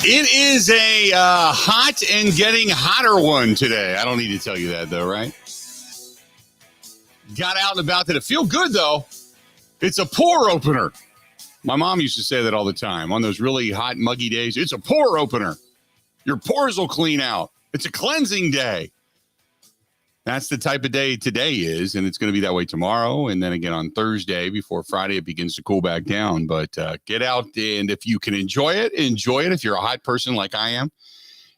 It is a hot and getting hotter one today. I don't need to tell you that, though, right? Got out and about today. Feel good, though. It's a pore opener. My mom used to say that all the time. On those really hot, muggy days, it's a pore opener. Your pores will clean out. It's a cleansing day. That's the type of day today is, and it's going to be that way tomorrow, and then again on Thursday before Friday it begins to cool back down. But get out, and if you can enjoy it, enjoy it. If you're a hot person like I am,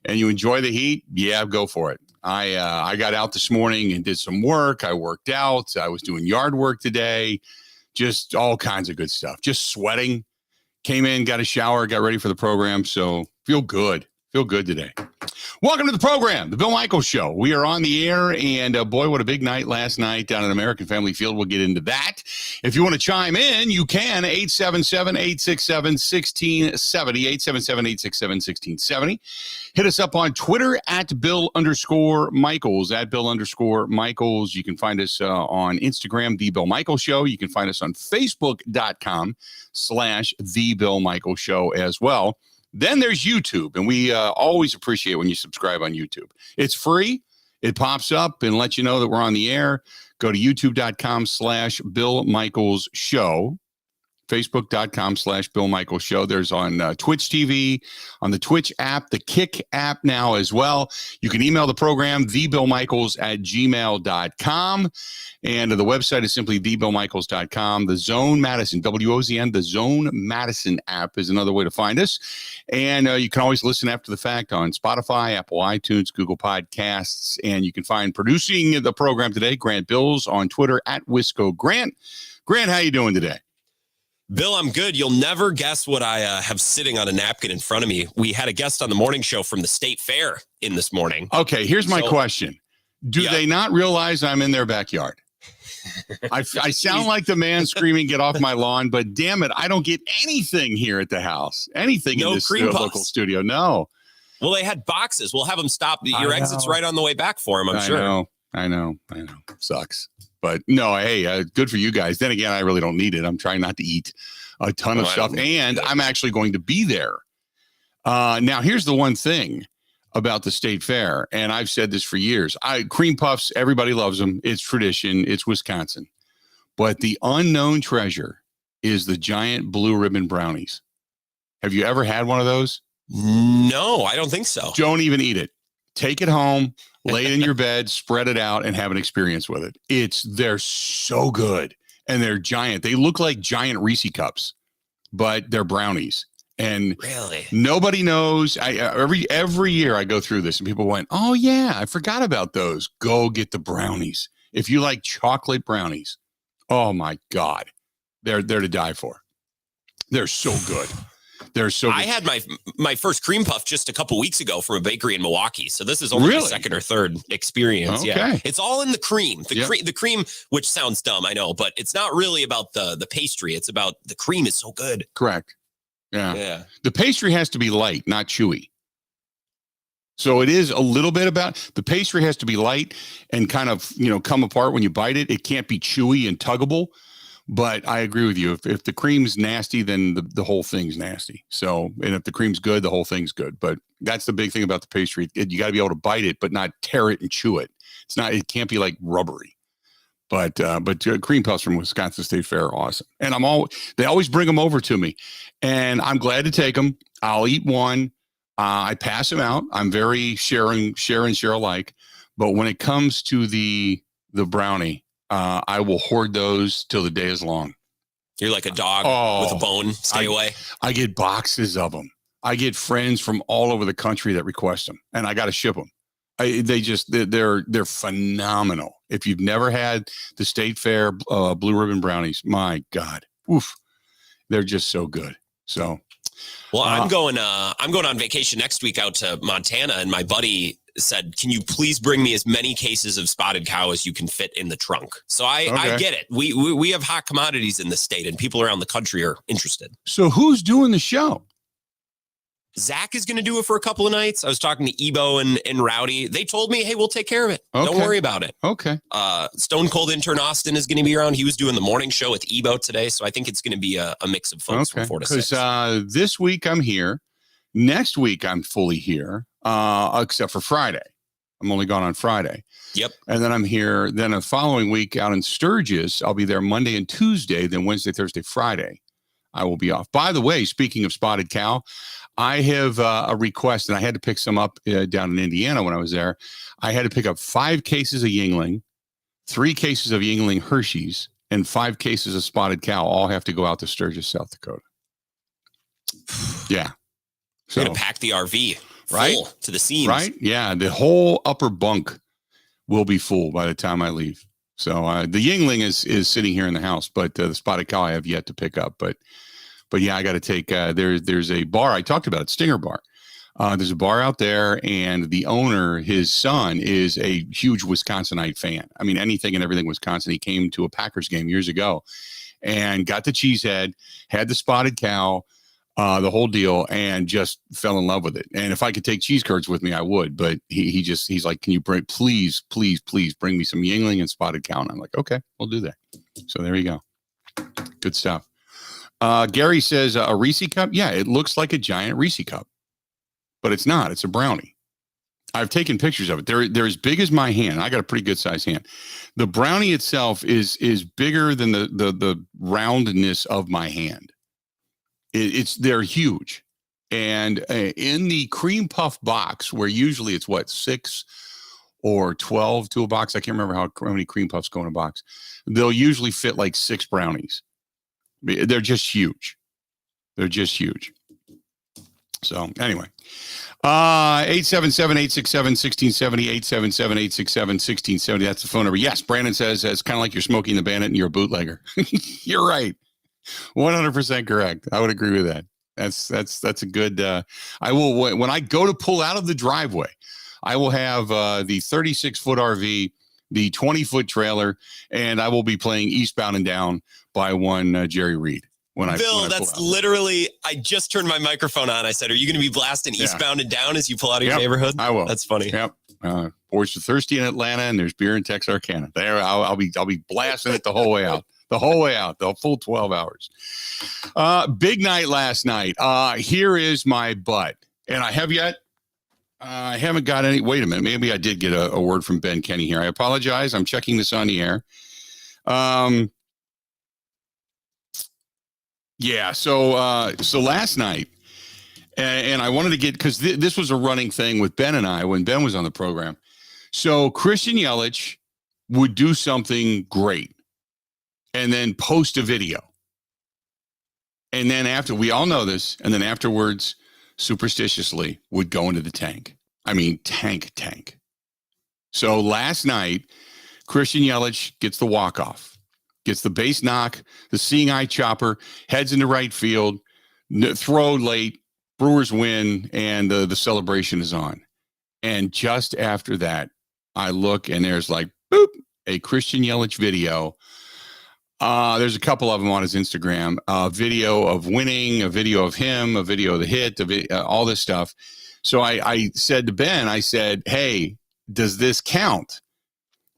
and you enjoy the heat, yeah, go for it. I got out this morning and did some work. I worked out. I was doing yard work today, just all kinds of good stuff. Just sweating. Came in, got a shower, got ready for the program, so feel good. Feel good today. Welcome to the program, The Bill Michaels Show. We are on the air, and boy, what a big night last night down at American Family Field. We'll get into that. If you want to chime in, you can, 877-867-1670, 877-867-1670. Hit us up on Twitter at Bill_Michaels, at Bill_Michaels. You can find us on Instagram, The Bill Michaels Show. You can find us on Facebook.com/The Bill Michaels Show as well. Then there's YouTube, and we always appreciate when you subscribe on YouTube. It's free. It pops up and lets you know that we're on the air. Go to youtube.com/Bill Michaels Show, facebook.com/Bill Michaels Show. There's on Twitch TV, on the Twitch app, the Kick app now as well. You can email the program, thebillmichaels@gmail.com. And the website is simply thebillmichaels.com. The Zone Madison, WOZN, the Zone Madison app is another way to find us. And you can always listen after the fact on Spotify, Apple iTunes, Google Podcasts. And you can find producing the program today, Grant Bills, on Twitter at Wisco Grant. Grant, how you doing today? Bill, I'm good. You'll never guess what I have sitting on a napkin in front of me. We had a guest on the morning show from the State Fair in this morning. Okay, here's my question. Do they not realize I'm in their backyard? I sound like the man screaming, "Get off my lawn," but damn it, I don't get anything here at the house. Anything in this local studio. No. Well, they had boxes. We'll have them stop. Your exit's right on the way back for them, I'm sure. I know. Sucks. But no, hey, good for you guys. Then again, I really don't need it. I'm trying not to eat a ton of stuff, and I'm actually going to be there. Now, here's the one thing about the State Fair, and I've said this for years. Cream puffs, everybody loves them. It's tradition. It's Wisconsin. But the unknown treasure is the giant blue ribbon brownies. Have you ever had one of those? No, I don't think so. Don't even eat it. Take it home, lay it in your bed, spread it out, and have an experience with it. They're so good, and they're giant. They look like giant Reese cups, but they're brownies. And really, nobody knows. Every year I go through this, and people went, "Oh yeah, I forgot about those." Go get the brownies if you like chocolate brownies. Oh my God, they're to die for. They're so good. They're so good. I had my first cream puff just a couple weeks ago from a bakery in Milwaukee. So this is only my second or third experience. Okay. Yeah, it's all in the cream. The cream, which sounds dumb, I know, but it's not really about the pastry. It's about the cream is so good. Correct. Yeah. The pastry has to be light, not chewy. So it is a little bit about the pastry has to be light and kind of, come apart when you bite it. It can't be chewy and tuggable. But I agree with you. If the cream's nasty, then the whole thing's nasty. So, and if the cream's good, the whole thing's good. But that's the big thing about the pastry. You got to be able to bite it, but not tear it and chew it. It can't be like rubbery. But cream puffs from Wisconsin State Fair are awesome. And they always bring them over to me, and I'm glad to take them. I'll eat one. I pass them out. I'm very share alike. But when it comes to the brownie, I will hoard those till the day is long. You're like a dog with a bone. Stay away. I get boxes of them. I get friends from all over the country that request them, and I got to ship them. They're phenomenal. If you've never had the State Fair blue ribbon brownies, my God, they're just so good. So, well, I'm going on vacation next week out to Montana, and my buddy said, "Can you please bring me as many cases of Spotted Cow as you can fit in the trunk?" So I get it. We have hot commodities in the state, and people around the country are interested. So who's doing the show? Zach is going to do it for a couple of nights. I was talking to Ebo and Rowdy. They told me, "Hey, we'll take care of it. Okay. Don't worry about it." Okay. Stone Cold intern Austin is going to be around. He was doing the morning show with Ebo today, so I think it's going to be a mix of folks from 4 to 6. Because this week I'm here. Next week, I'm fully here, except for Friday. I'm only gone on Friday. Yep. And then I'm here. Then the following week out in Sturgis, I'll be there Monday and Tuesday. Then Wednesday, Thursday, Friday, I will be off. By the way, speaking of spotted cow, I have a request, and I had to pick some up down in Indiana when I was there. I had to pick up 5 cases of Yingling, 3 cases of Yingling Hershey's, and 5 cases of spotted cow. All have to go out to Sturgis, South Dakota. Yeah. So, you're going to pack the RV full to the seams. Right? Yeah. The whole upper bunk will be full by the time I leave. So the Yingling is sitting here in the house, but the spotted cow I have yet to pick up. But yeah, I got to take, there's a bar I talked about, Stinger Bar. There's a bar out there, and the owner, his son, is a huge Wisconsinite fan. I mean, anything and everything Wisconsin. He came to a Packers game years ago and got the cheesehead, had the spotted cow, the whole deal, and just fell in love with it. And if I could take cheese curds with me, I would. But he's like, can you please bring me some Yingling and spotted cow? And I'm like, okay, we'll do that. So there you go. Good stuff. Gary says a Reese cup. Yeah, it looks like a giant Reese cup, but it's not. It's a brownie. I've taken pictures of it. They're as big as my hand. I got a pretty good size hand. The brownie itself is bigger than the roundness of my hand. They're huge. And in the cream puff box, where usually it's 6 or 12 to a box. I can't remember how many cream puffs go in a box. They'll usually fit like 6 brownies. They're just huge. They're just huge. So anyway, 877-867-1670, 877-867-1670. That's the phone number. Yes, Brandon says it's kind of like you're Smoking the Bandit and you're a bootlegger. You're right. 100% correct. I would agree with that. That's a good, I will, when I go to pull out of the driveway, I will have the 36-foot RV, the 20-foot trailer, and I will be playing Eastbound and Down by one Jerry Reed. Bill, that's literally, I just turned my microphone on. I said, are you going to be blasting Eastbound and Down as you pull out of your neighborhood? I will. That's funny. Yep. Boys are thirsty in Atlanta, and there's beer in Texarkana. There, I'll be blasting it the whole way out. The whole way out, the full 12 hours. Big night last night. Here is my butt. And I haven't got any. Wait a minute. Maybe I did get a word from Ben Kenny here. I apologize. I'm checking this on the air. Yeah. So last night, and I wanted to get, because this was a running thing with Ben and I when Ben was on the program. So Christian Yelich would do something great and then post a video. And then after, we all know this, and then afterwards, superstitiously, would go into the tank. I mean, tank. So last night, Christian Yelich gets the walk-off, gets the base knock, the seeing eye chopper, heads into right field, throw late, Brewers win, and the celebration is on. And just after that, I look, and there's like, boop, a Christian Yelich video. There's a couple of them on his Instagram, a video of winning, a video of him, a video of the hit, all this stuff. So I said to Ben, I said, hey, does this count?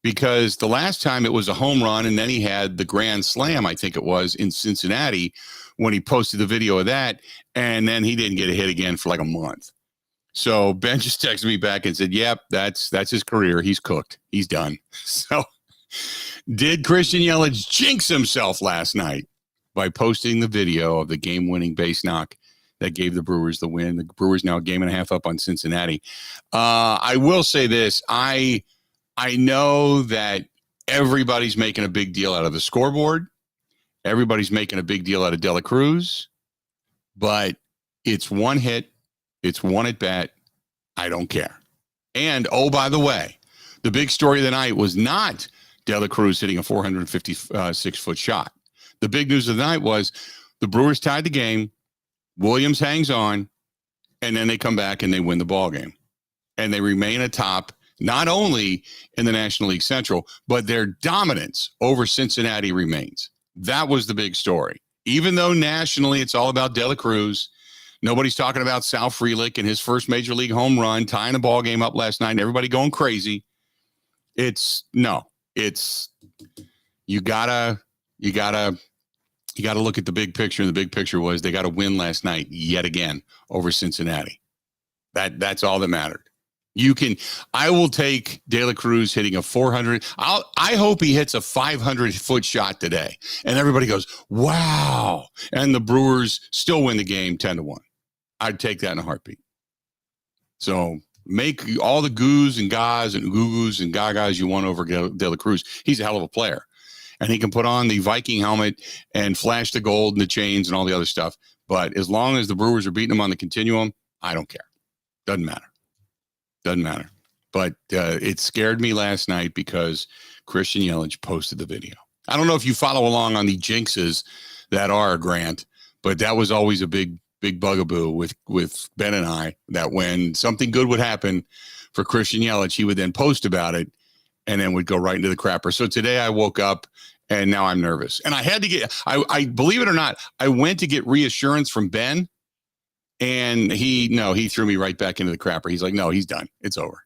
Because the last time it was a home run, and then he had the grand slam, I think it was, in Cincinnati when he posted the video of that, and then he didn't get a hit again for like a month. So Ben just texted me back and said, yep, that's his career. He's cooked. He's done. So did Christian Yelich jinx himself last night by posting the video of the game-winning base knock that gave the Brewers the win? The Brewers now a game and a half up on Cincinnati. I will say this. I know that everybody's making a big deal out of the scoreboard. Everybody's making a big deal out of De La Cruz. But it's one hit. It's one at bat. I don't care. And, oh, by the way, the big story of the night was not De La Cruz hitting a 456-foot shot. The big news of the night was the Brewers tied the game. Williams hangs on, and then they come back and they win the ball game. And they remain atop, not only in the National League Central, but their dominance over Cincinnati remains. That was the big story. Even though nationally it's all about De La Cruz, nobody's talking about Sal Frelick and his first major league home run, tying a ball game up last night, and everybody going crazy. You gotta You got to look at the big picture, and the big picture was they got a win last night yet again over Cincinnati. That's all that mattered. I will take De La Cruz hitting a 400. I hope he hits a 500-foot shot today. And everybody goes, wow. And the Brewers still win the game 10-1. I'd take that in a heartbeat. So make all the goos and ga's and goo-goos and gagas you want over De La Cruz. He's a hell of a player. And he can put on the Viking helmet and flash the gold and the chains and all the other stuff. But as long as the Brewers are beating him on the continuum, I don't care. Doesn't matter. Doesn't matter. But it scared me last night because Christian Yelich posted the video. I don't know if you follow along on the jinxes that are, Grant, but that was always a big bugaboo with Ben and I, that when something good would happen for Christian Yelich, he would then post about it and then would go right into the crapper. So today I woke up and now I'm nervous. And I had to I believe it or not, I went to get reassurance from Ben. And he threw me right back into the crapper. He's like, no, he's done. It's over.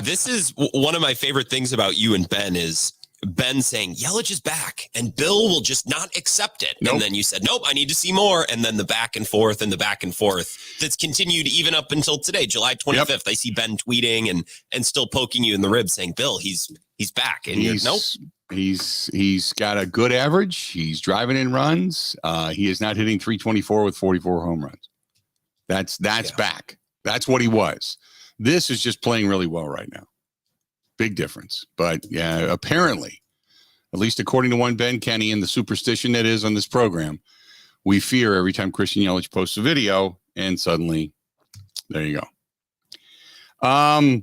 This is one of my favorite things about you and Ben is Ben saying Yelich is back and Bill will just not accept it. Nope. And then you said, nope, I need to see more. And then the back and forth that's continued even up until today, July 25th. Yep. I see Ben tweeting and still poking you in the ribs saying, Bill, he's back. And you're, nope. He's got a good average. He's driving in runs. He is not hitting 324 with 44 home runs. That's back. That's what he was. This is just playing really well right now. Big difference. But yeah, apparently, at least according to one Ben Kenny and the superstition that is on this program, we fear every time Christian Yelich posts a video, and suddenly, there you go.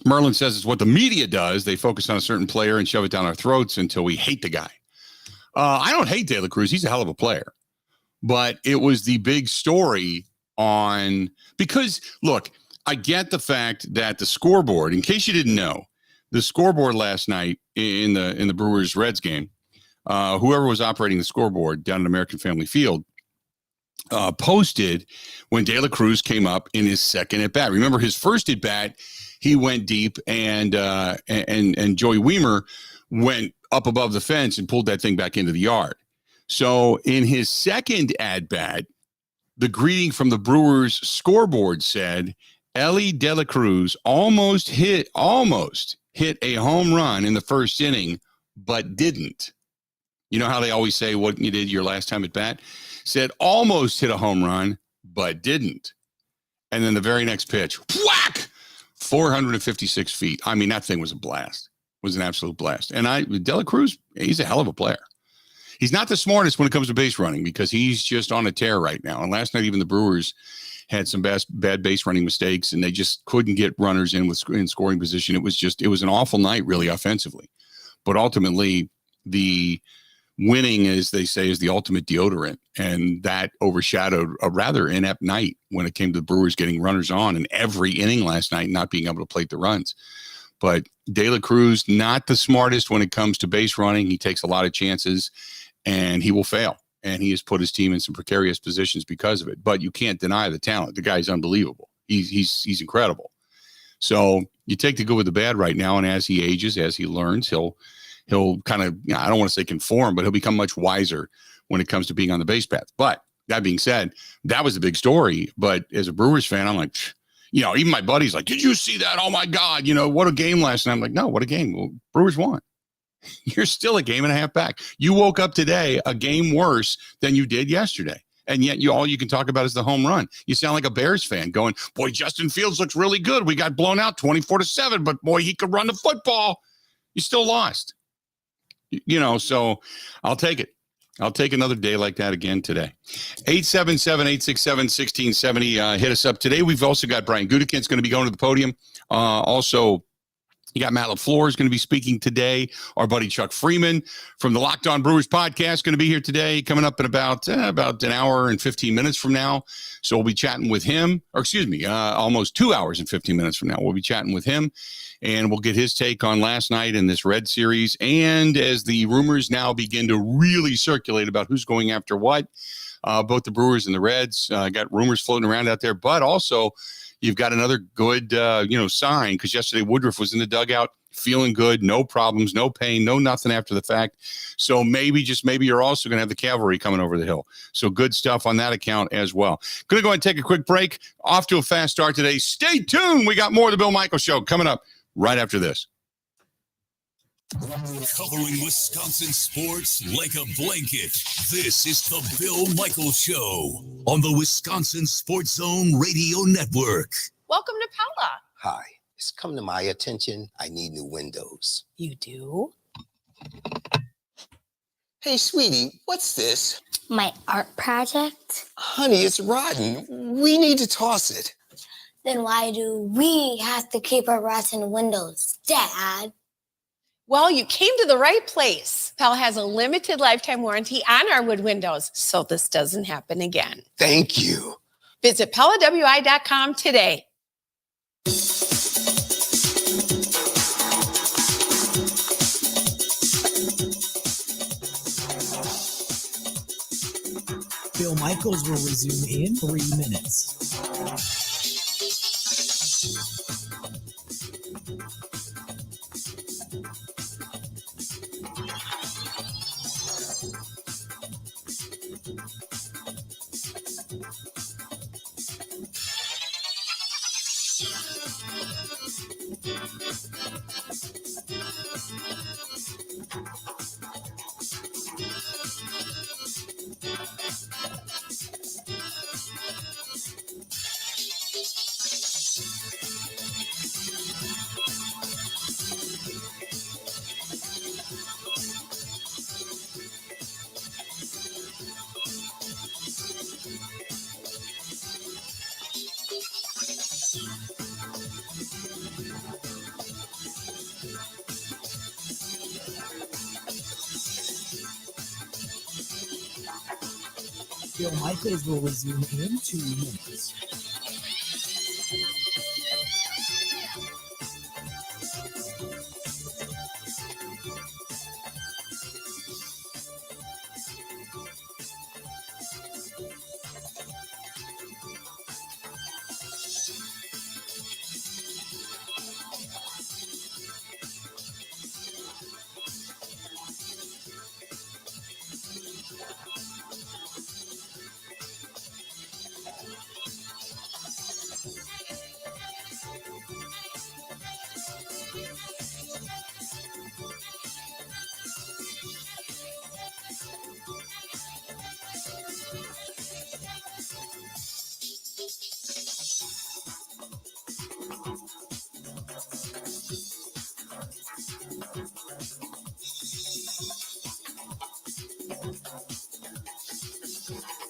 Merlin says it's what the media does. They focus on a certain player and shove it down our throats until we hate the guy. I don't hate De La Cruz. He's a hell of a player. But it was the big story because, look, I get the fact that the scoreboard, in case you didn't know, the scoreboard last night in the Brewers-Reds game, whoever was operating the scoreboard down at American Family Field, posted when De La Cruz came up in his second at-bat. Remember, his first at-bat, he went deep, and Joey Weimer went up above the fence and pulled that thing back into the yard. So in his second at-bat, the greeting from the Brewers scoreboard said, Ellie De La Cruz almost hit a home run in the first inning, but didn't. You know how they always say what you did your last time at bat? Said almost hit a home run, but didn't. And then the very next pitch, whack! 456 feet. I mean, that thing was a blast. It was an absolute blast. And De La Cruz, he's a hell of a player. He's not the smartest when it comes to base running because he's just on a tear right now. And last night, even the Brewers had some bad base running mistakes, and they just couldn't get runners in scoring position. It was an awful night, really, offensively. But ultimately, the winning, as they say, is the ultimate deodorant. And that overshadowed a rather inept night when it came to the Brewers getting runners on in every inning last night, not being able to plate the runs. But De La Cruz, not the smartest when it comes to base running. He takes a lot of chances, and he will fail. And he has put his team in some precarious positions because of it. But you can't deny the talent. The guy's unbelievable. He's incredible. So you take the good with the bad right now, and as he ages, as he learns, he'll kind of, I don't want to say conform, but he'll become much wiser when it comes to being on the base path. But that being said, that was a big story. But as a Brewers fan, I'm like, even my buddy's like, did you see that? Oh my God, what a game last night. I'm like, no, what a game. Well, Brewers won. You're still a game and a half back. You woke up today a game worse than you did yesterday. And yet all you can talk about is the home run. You sound like a Bears fan going, boy, Justin Fields looks really good. We got blown out 24-7, but boy, he could run the football. You still lost. So I'll take it. I'll take another day like that again today. 877-867-1670. Hit us up today. We've also got Brian Gutekunst going to be going to the podium. Also, you got Matt LaFleur is going to be speaking today. Our buddy Chuck Freeman from the Locked On Brewers podcast going to be here today, coming up in about an hour and 15 minutes from now. So we'll be chatting with him, almost 2 hours and 15 minutes from now. We'll be chatting with him, and we'll get his take on last night in this Red Series. And as the rumors now begin to really circulate about who's going after what, both the Brewers and the Reds got rumors floating around out there, but also you've got another good, sign, because yesterday Woodruff was in the dugout feeling good, no problems, no pain, no nothing after the fact. So maybe, just maybe, you're also going to have the cavalry coming over the hill. So good stuff on that account as well. Going to go ahead and take a quick break. Off to a fast start today. Stay tuned. We got more of the Bill Michaels Show coming up right after this. Covering Wisconsin sports like a blanket, this is the Bill Michaels Show on the Wisconsin Sports Zone Radio Network. Welcome to Pella. Hi, it's come to my attention. I need new windows. You do? Hey, sweetie, what's this? My art project? Honey, it's rotten. We need to toss it. Then why do we have to keep our rotten windows, Dad? Well, you came to the right place. Pella has a limited lifetime warranty on our wood windows, so this doesn't happen again. Thank you. Visit PellaWI.com today. Bill Michaels will resume in 3 minutes. Bill Michaels will resume in 2 minutes.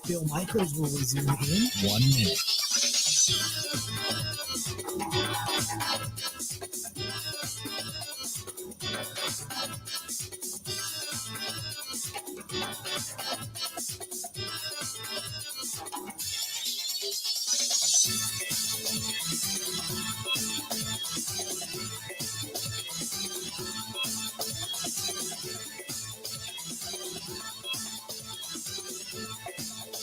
Bill Michaels will resume in 1 minute.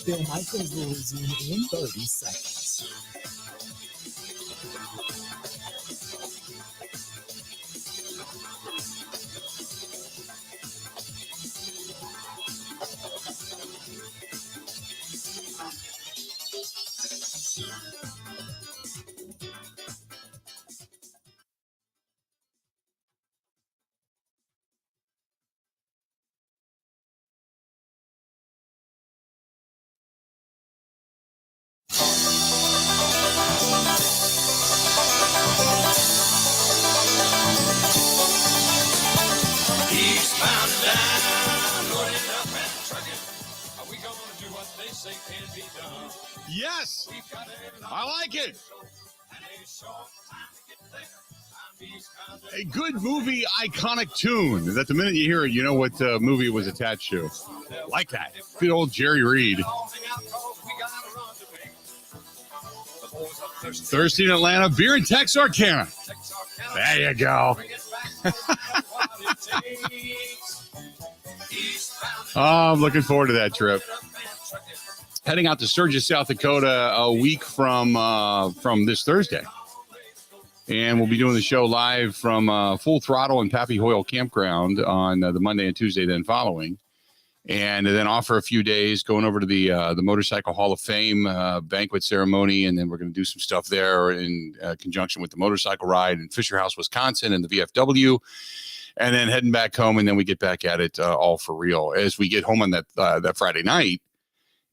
Bill Michaels will resume in 30 seconds. Yes, I like it. A good movie, iconic tune that the minute you hear it, you know what movie it was attached to. Like that. Good old Jerry Reed. Thirsty in Atlanta, beer and Texarkana. There you go. Oh, I'm looking forward to that trip. Heading out to Sturgis, South Dakota a week from this Thursday. And we'll be doing the show live from Full Throttle and Pappy Hoyle Campground on the Monday and Tuesday then following. And then off for a few days, going over to the Motorcycle Hall of Fame banquet ceremony. And then we're going to do some stuff there in conjunction with the motorcycle ride in Fisher House, Wisconsin, and the VFW. And then heading back home, and then we get back at it all for real. As we get home on that Friday night,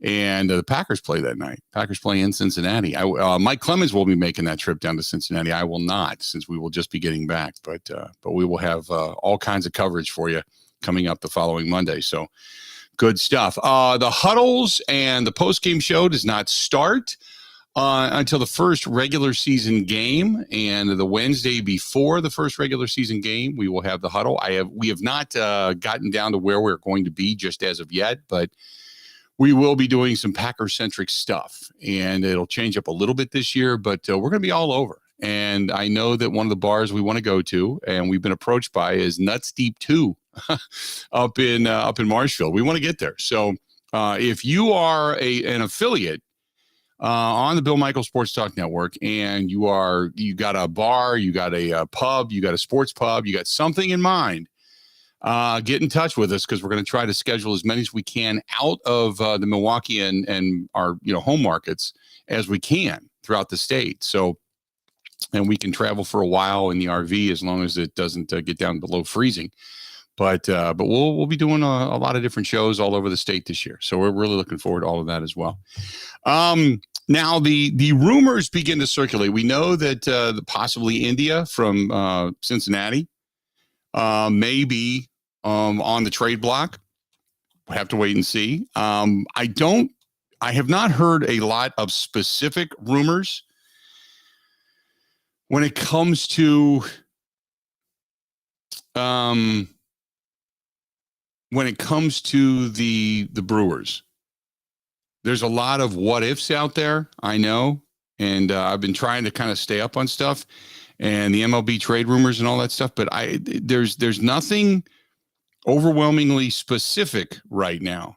and the Packers play that night. Packers play in Cincinnati. Mike Clemens will be making that trip down to Cincinnati. I will not, since we will just be getting back. But we will have all kinds of coverage for you coming up the following Monday. So good stuff. The huddles and the post-game show does not start until the first regular season game. And the Wednesday before the first regular season game, we will have the huddle. We have not gotten down to where we're going to be just as of yet, but we will be doing some Packer-centric stuff, and it'll change up a little bit this year, but we're going to be all over. And I know that one of the bars we want to go to, and we've been approached by, is Nuts Deep 2 up in Marshfield. We want to get there. So if you are an affiliate on the Bill Michaels Sports Talk Network, and you got a bar, you got a pub, you got a sports pub, you got something in mind, get in touch with us, because we're going to try to schedule as many as we can out of the Milwaukee and our home markets as we can throughout the state. So, and we can travel for a while in the RV as long as it doesn't get down below freezing. But we'll be doing a lot of different shows all over the state this year. So we're really looking forward to all of that as well. Now the rumors begin to circulate. We know that possibly India from Cincinnati may be on the trade block. We'll have to wait and see. I have not heard a lot of specific rumors when it comes to the Brewers. There's a lot of what ifs out there, I know, and I've been trying to kind of stay up on stuff and the MLB trade rumors and all that stuff, but there's nothing overwhelmingly specific right now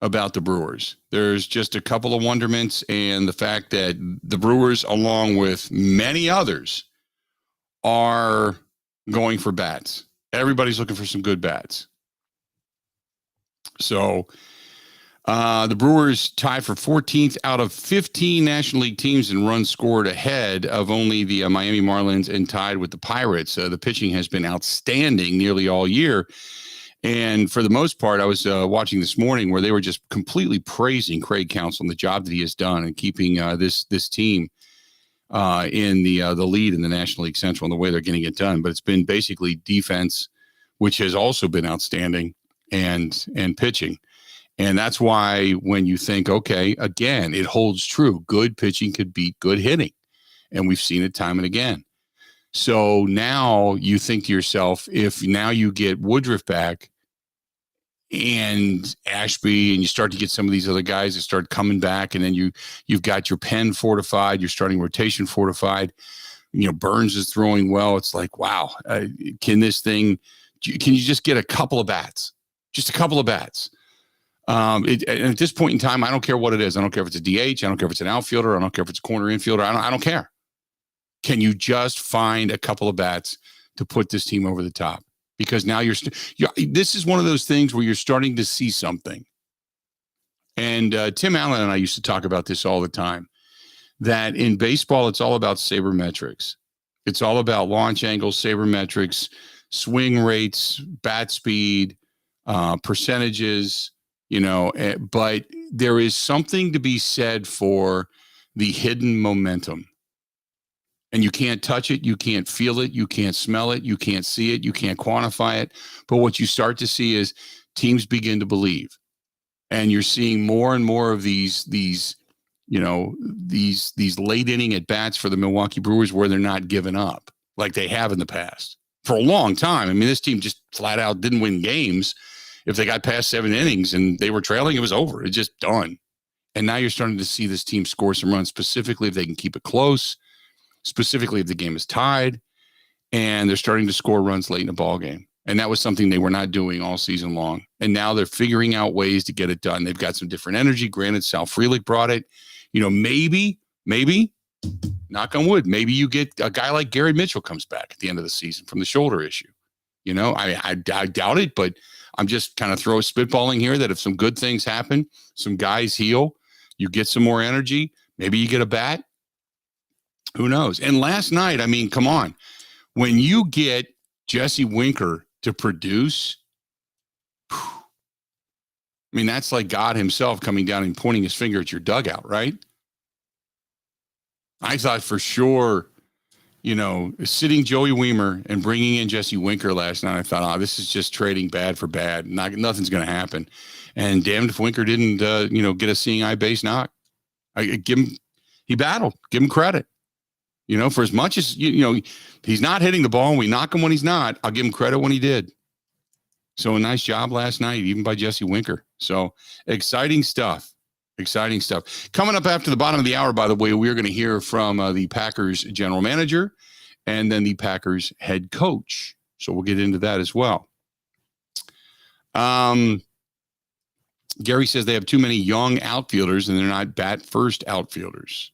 about the Brewers. There's just a couple of wonderments, and the fact that the Brewers, along with many others, are going for bats. Everybody's looking for some good bats. So the Brewers tie for 14th out of 15 National League teams in runs scored, ahead of only the Miami Marlins and tied with the Pirates. The pitching has been outstanding nearly all year. And for the most part, I was watching this morning where they were just completely praising Craig Counsell and the job that he has done in keeping this team in the lead in the National League Central and the way they're getting it done. But it's been basically defense, which has also been outstanding, and pitching. And that's why when you think, okay, again, it holds true. Good pitching could beat good hitting. And we've seen it time and again. So now you think to yourself, if now you get Woodruff back and Ashby, and you start to get some of these other guys that start coming back, and then you've got your pen fortified, your starting rotation fortified, Burns is throwing well. It's like, wow, can you just get a couple of bats? Just a couple of bats. And at this point in time, I don't care what it is. I don't care if it's a DH. I don't care if it's an outfielder. I don't care if it's a corner infielder. I don't care. Can you just find a couple of bats to put this team over the top? Because now this is one of those things where you're starting to see something. And Tim Allen and I used to talk about this all the time, that in baseball, it's all about sabermetrics. It's all about launch angles, sabermetrics, swing rates, bat speed, percentages, but there is something to be said for the hidden momentum. And you can't touch it, you can't feel it, you can't smell it, you can't see it, you can't quantify it. But what you start to see is teams begin to believe. And you're seeing more and more of these late inning at bats for the Milwaukee Brewers where they're not giving up like they have in the past for a long time. I mean, this team just flat out didn't win games. If they got past 7 innings and they were trailing, it was over. It's just done. And now you're starting to see this team score some runs, specifically if they can keep it close, specifically if the game is tied, and they're starting to score runs late in a ball game. And that was something they were not doing all season long. And now they're figuring out ways to get it done. They've got some different energy. Granted, Sal Frelick brought it. Maybe Knock on wood. Maybe you get a guy like Gary Mitchell comes back at the end of the season from the shoulder issue. You know, I doubt it, but I'm just kind of spitballing here that if some good things happen, some guys heal, you get some more energy, maybe you get a bat. Who knows? And last night, I mean, come on. When you get Jesse Winker to produce, I mean, that's like God himself coming down and pointing his finger at your dugout, right? I thought for sure, you know, sitting Joey Wiemer and bringing in Jesse Winker last night, I thought, this is just trading bad for bad. Nothing's going to happen. And damned if Winker didn't, get a seeing eye base knock. He battled. Give him credit. You know, for as much as, he's not hitting the ball and we knock him when he's not, I'll give him credit when he did. So a nice job last night, even by Jesse Winker. So exciting stuff. Exciting stuff. Coming up after the bottom of the hour, by the way, we're going to hear from the Packers general manager and then the Packers head coach. So we'll get into that as well. Gary says they have too many young outfielders and they're not bat first outfielders.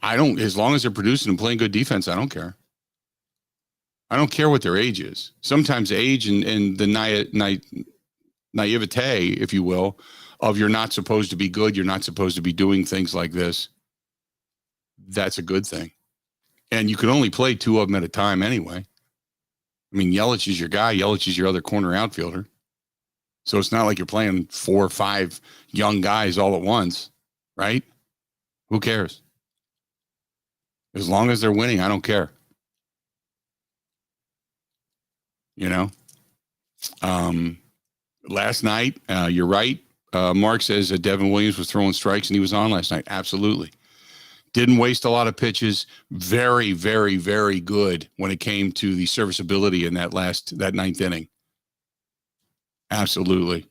I don't, as long as they're producing and playing good defense, I don't care. I don't care what their age is. Sometimes age and the naivete, if you will, of you're not supposed to be good, you're not supposed to be doing things like this. That's a good thing. And you can only play two of them at a time anyway. I mean, Yelich is your guy. Yelich is your other corner outfielder. So it's not like you're playing 4 or 5 young guys all at once, right? Who cares? As long as they're winning, I don't care. You know, last night, you're right. Mark says that Devin Williams was throwing strikes and he was on last night. Absolutely. Didn't waste a lot of pitches. Very, very, very good when it came to the serviceability in that 9th inning. Absolutely.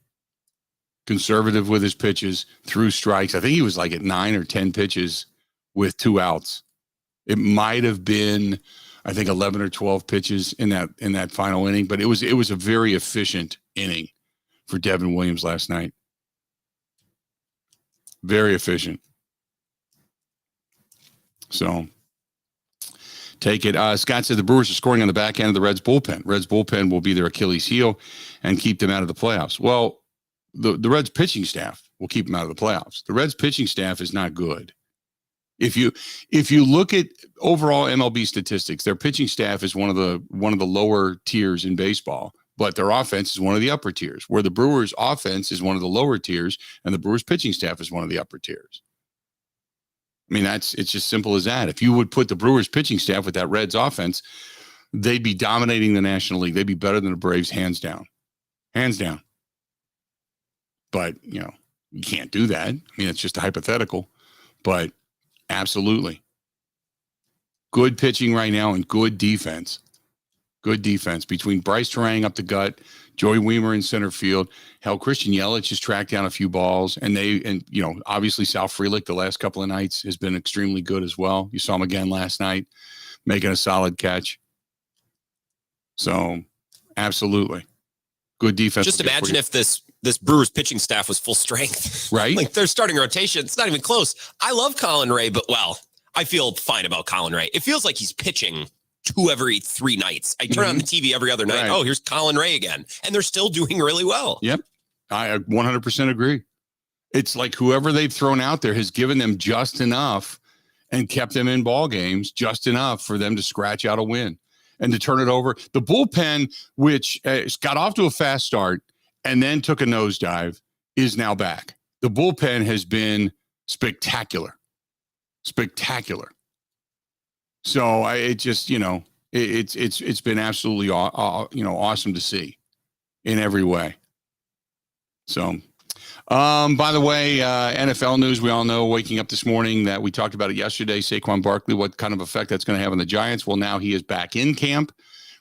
Conservative with his pitches, threw strikes. I think he was like at 9 or 10 pitches with 2 outs. It might have been, I think, 11 or 12 pitches in that final inning, but it was a very efficient inning for Devin Williams last night. Very efficient. So take it. Scott said the Brewers are scoring on the back end of the Reds bullpen. Reds bullpen will be their Achilles heel and keep them out of the playoffs. Well, the Reds pitching staff will keep them out of the playoffs. The Reds pitching staff is not good. If you look at overall MLB statistics, their pitching staff is one of the lower tiers in baseball, but their offense is one of the upper tiers, where the Brewers offense is one of the lower tiers and the Brewers pitching staff is one of the upper tiers. I mean, it's just simple as that. If you would put the Brewers pitching staff with that Reds offense, they'd be dominating the National League. They'd be better than the Braves, hands down. Hands down. But, you can't do that. I mean, it's just a hypothetical, but absolutely. Good pitching right now and good defense. Good defense between Bryce Terang up the gut, Joey Wiemer in center field. Hell, Christian Yelich has tracked down a few balls. And obviously Sal Frelick the last couple of nights has been extremely good as well. You saw him again last night, making a solid catch. So, absolutely. Good defense. Just imagine if this Brewers pitching staff was full strength. Right. Like their starting rotation, it's not even close. I love Colin Ray, but I feel fine about Colin Ray. It feels like he's pitching 2 every 3 nights. I turn on the TV every other night. Right. Oh, here's Colin Ray again. And they're still doing really well. Yep. I 100% agree. It's like whoever they've thrown out there has given them just enough and kept them in ball games, just enough for them to scratch out a win and to turn it over. The bullpen, which got off to a fast start and then took a nosedive, is now back. The bullpen has been spectacular. Spectacular. So it's been absolutely awesome to see in every way. So, by the way, NFL news, we all know waking up this morning that we talked about it yesterday, Saquon Barkley, what kind of effect that's going to have on the Giants. Well, now he is back in camp,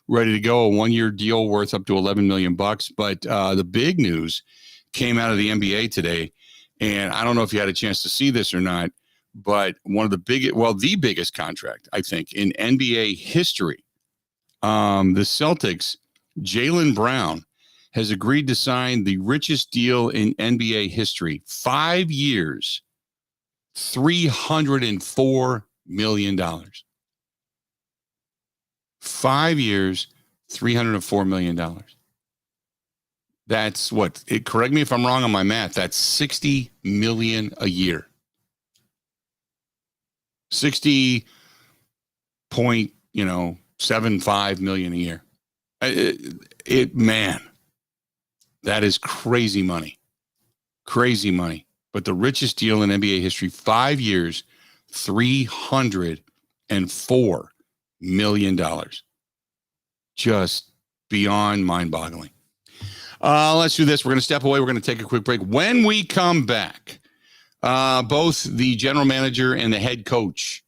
ready to go, a 1-year deal worth up to $11 million. But the big news came out of the NBA today, and I don't know if you had a chance to see this or not, but the biggest contract, I think, in NBA history. The Celtics, Jaylen Brown, has agreed to sign the richest deal in NBA history. 5 years, $304 million. 5 years, $304 million. That's what? Correct me if I'm wrong on my math. That's $60 million a year. 60.75 million a year. Man, that is crazy money. Crazy money. But the richest deal in NBA history, 5 years, $304 million. Just beyond mind-boggling. Let's do this. We're going to step away. We're going to take a quick break. When we come back, both the general manager and the head coach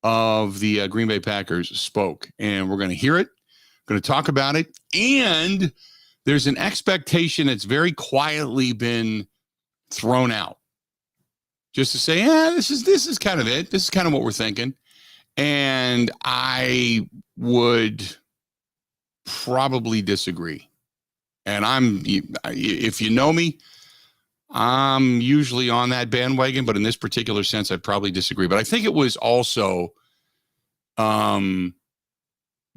of the Green Bay Packers spoke, and we're going to hear it, going to talk about it, and there's an expectation that's very quietly been thrown out just to say, this is kind of it. This is kind of what we're thinking. And I would probably disagree. And if you know me, I'm usually on that bandwagon, but in this particular sense, I probably disagree. But I think it was also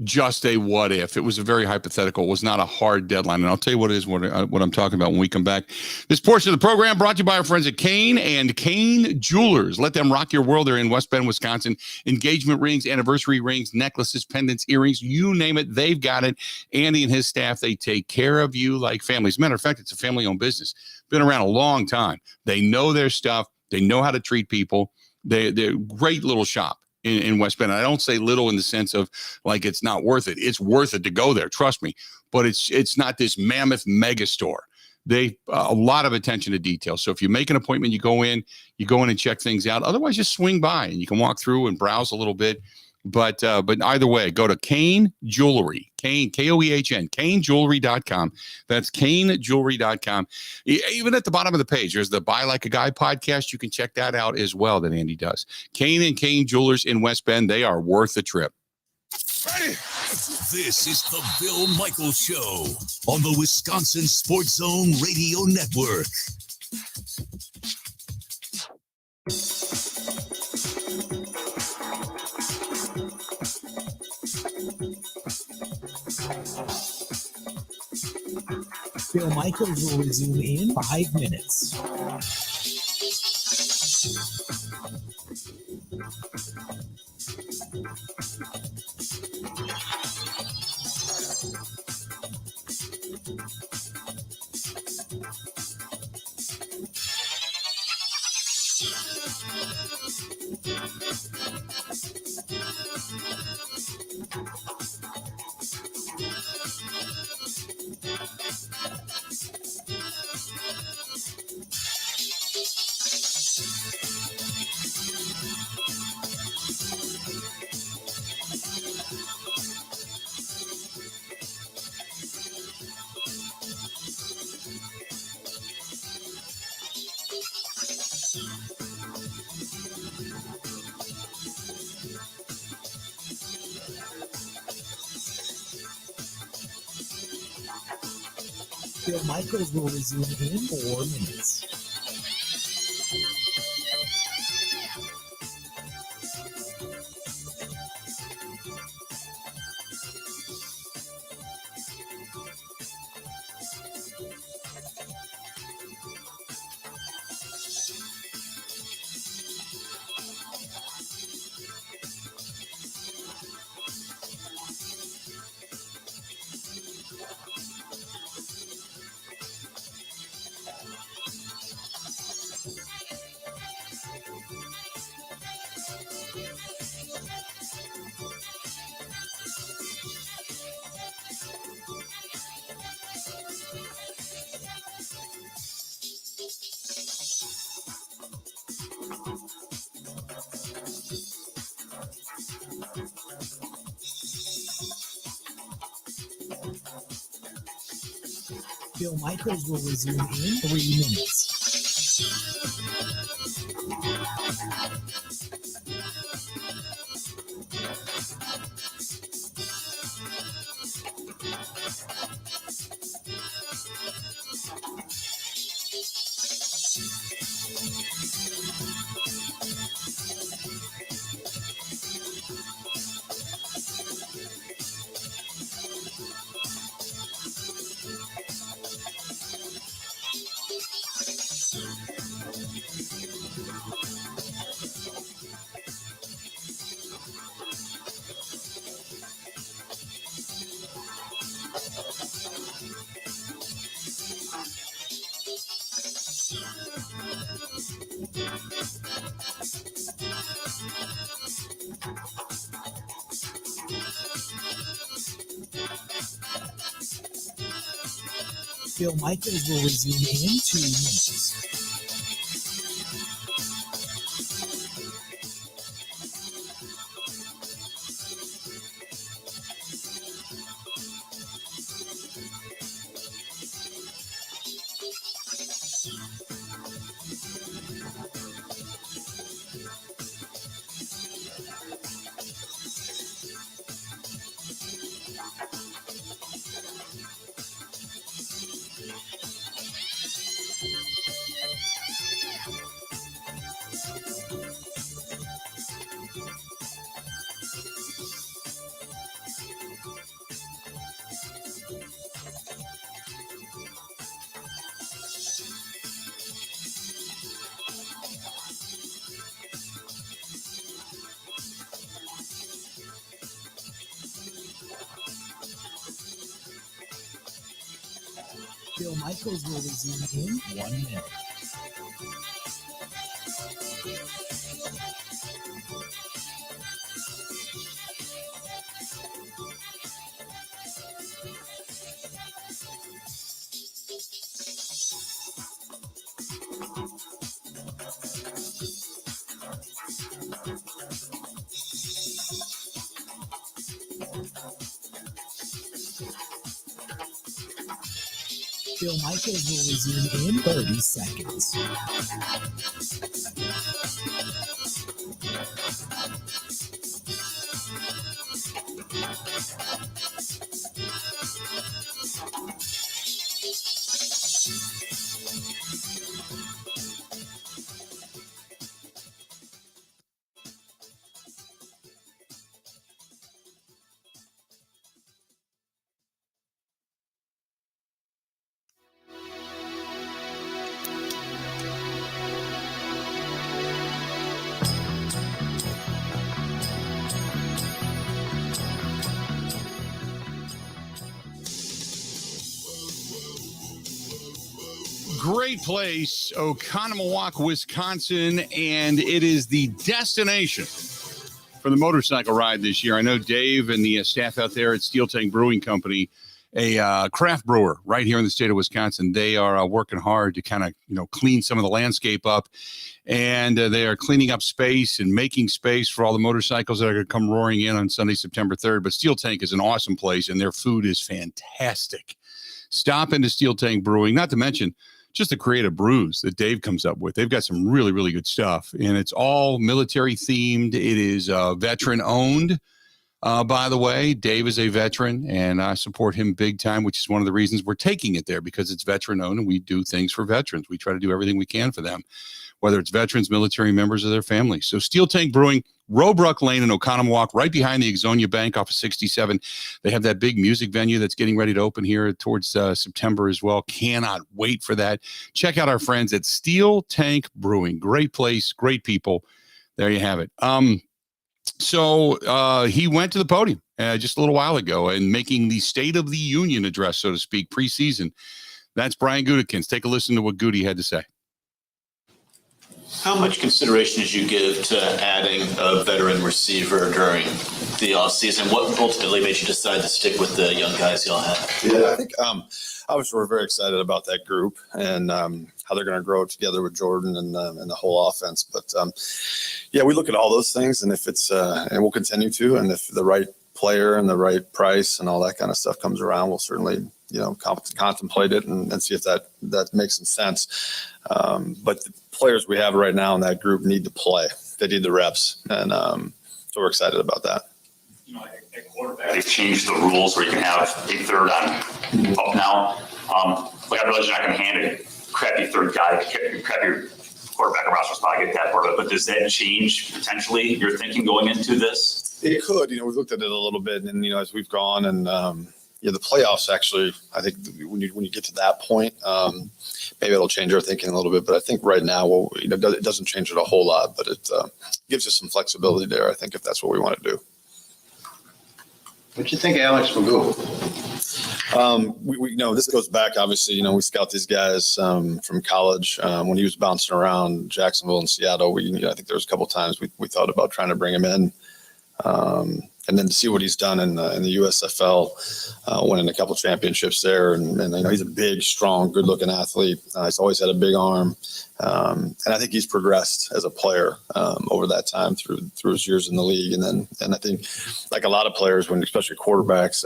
just a what if. It was a very hypothetical. It was not a hard deadline. And I'll tell you what it is, what I'm talking about when we come back. This portion of the program brought to you by our friends at Kane and Kane Jewelers. Let them rock your world. They're in West Bend, Wisconsin. Engagement rings, anniversary rings, necklaces, pendants, earrings, you name it, they've got it. Andy and his staff, they take care of you like family. As a matter of fact, it's a family-owned business. Been around a long time. They know their stuff. They know how to treat people. They're a great little shop in West Bend. I don't say little in the sense of like it's not worth it. It's worth it to go there, trust me. But it's not this mammoth mega store. They a lot of attention to detail. So if you make an appointment, you go in and check things out. Otherwise, just swing by and you can walk through and browse a little bit. But either way, go to Kane Jewelry, Kane, K-O-E-H-N, KaneJewelry.com. That's KaneJewelry.com. Even at the bottom of the page, there's the Buy Like a Guy podcast. You can check that out as well that Andy does. Kane and Kane Jewelers in West Bend, they are worth the trip. This is the Bill Michaels Show on the Wisconsin Sports Zone Radio Network. Bill Michaels will resume in 5 minutes. Bill Michaels will resume in 4 minutes. Bill Michaels will resume in 3 minutes. Bill Michaels will resume in 2 minutes. Bill Michaels will resume in 1 minute. Bill Michaels will resume in 30 seconds. Great place, Oconomowoc, Wisconsin, and it is the destination for the motorcycle ride this year. I know Dave and the staff out there at Steel Tank Brewing Company, a craft brewer right here in the state of Wisconsin, they are working hard to kind of, clean some of the landscape up, and they are cleaning up space and making space for all the motorcycles that are going to come roaring in on Sunday, September 3rd. But Steel Tank is an awesome place, and their food is fantastic. Stop into Steel Tank Brewing, not to mention just the creative brews that Dave comes up with. They've got some really, really good stuff, and it's all military themed. It is veteran owned. By the way, Dave is a veteran, and I support him big time, which is one of the reasons we're taking it there, because it's veteran owned and we do things for veterans. We try to do everything we can for them, whether it's veterans, military members, or their families. So Steel Tank Brewing, Robruck Lane in Oconomowoc, right behind the Exonia Bank off of 67. They have that big music venue that's getting ready to open here towards September as well. Cannot wait for that. Check out our friends at Steel Tank Brewing. Great place, great people. There you have it. So he went to the podium just a little while ago and making the State of the Union address, so to speak, preseason. That's Brian Gutekunst. Take a listen to what Gutey had to say. How much consideration did you give to adding a veteran receiver during the offseason? What ultimately made you decide to stick with the young guys y'all have? Yeah, I think obviously we're very excited about that group and how they're going to grow together with Jordan and the whole offense. But yeah, we look at all those things, and if it's and we'll continue to, and if the right player and the right price and all that kind of stuff comes around, we'll certainly contemplate it and see if that makes some sense. But the players we have right now in that group need to play. They need the reps, and so we're excited about that. At quarterback, they've changed the rules where you can have a third on up now. I realize you're not going to hand a crappy third guy, crappy quarterback a roster spot, I get that part of it, but does that change potentially your thinking going into this? It could. We've looked at it a little bit, and as we've gone and the playoffs actually, I think when you get to that point, maybe it'll change our thinking a little bit. But I think right now, it doesn't change it a whole lot, but it gives us some flexibility there, I think, if that's what we want to do. What do you think Alex will do? We know this goes back, obviously, we scout these guys from college. When he was bouncing around Jacksonville and Seattle, I think there was a couple of times we thought about trying to bring him in. then to see what he's done in the USFL, winning a couple championships there, and he's a big, strong, good-looking athlete. He's always had a big arm, and I think he's progressed as a player over that time through his years in the league. And I think, like a lot of players, especially quarterbacks,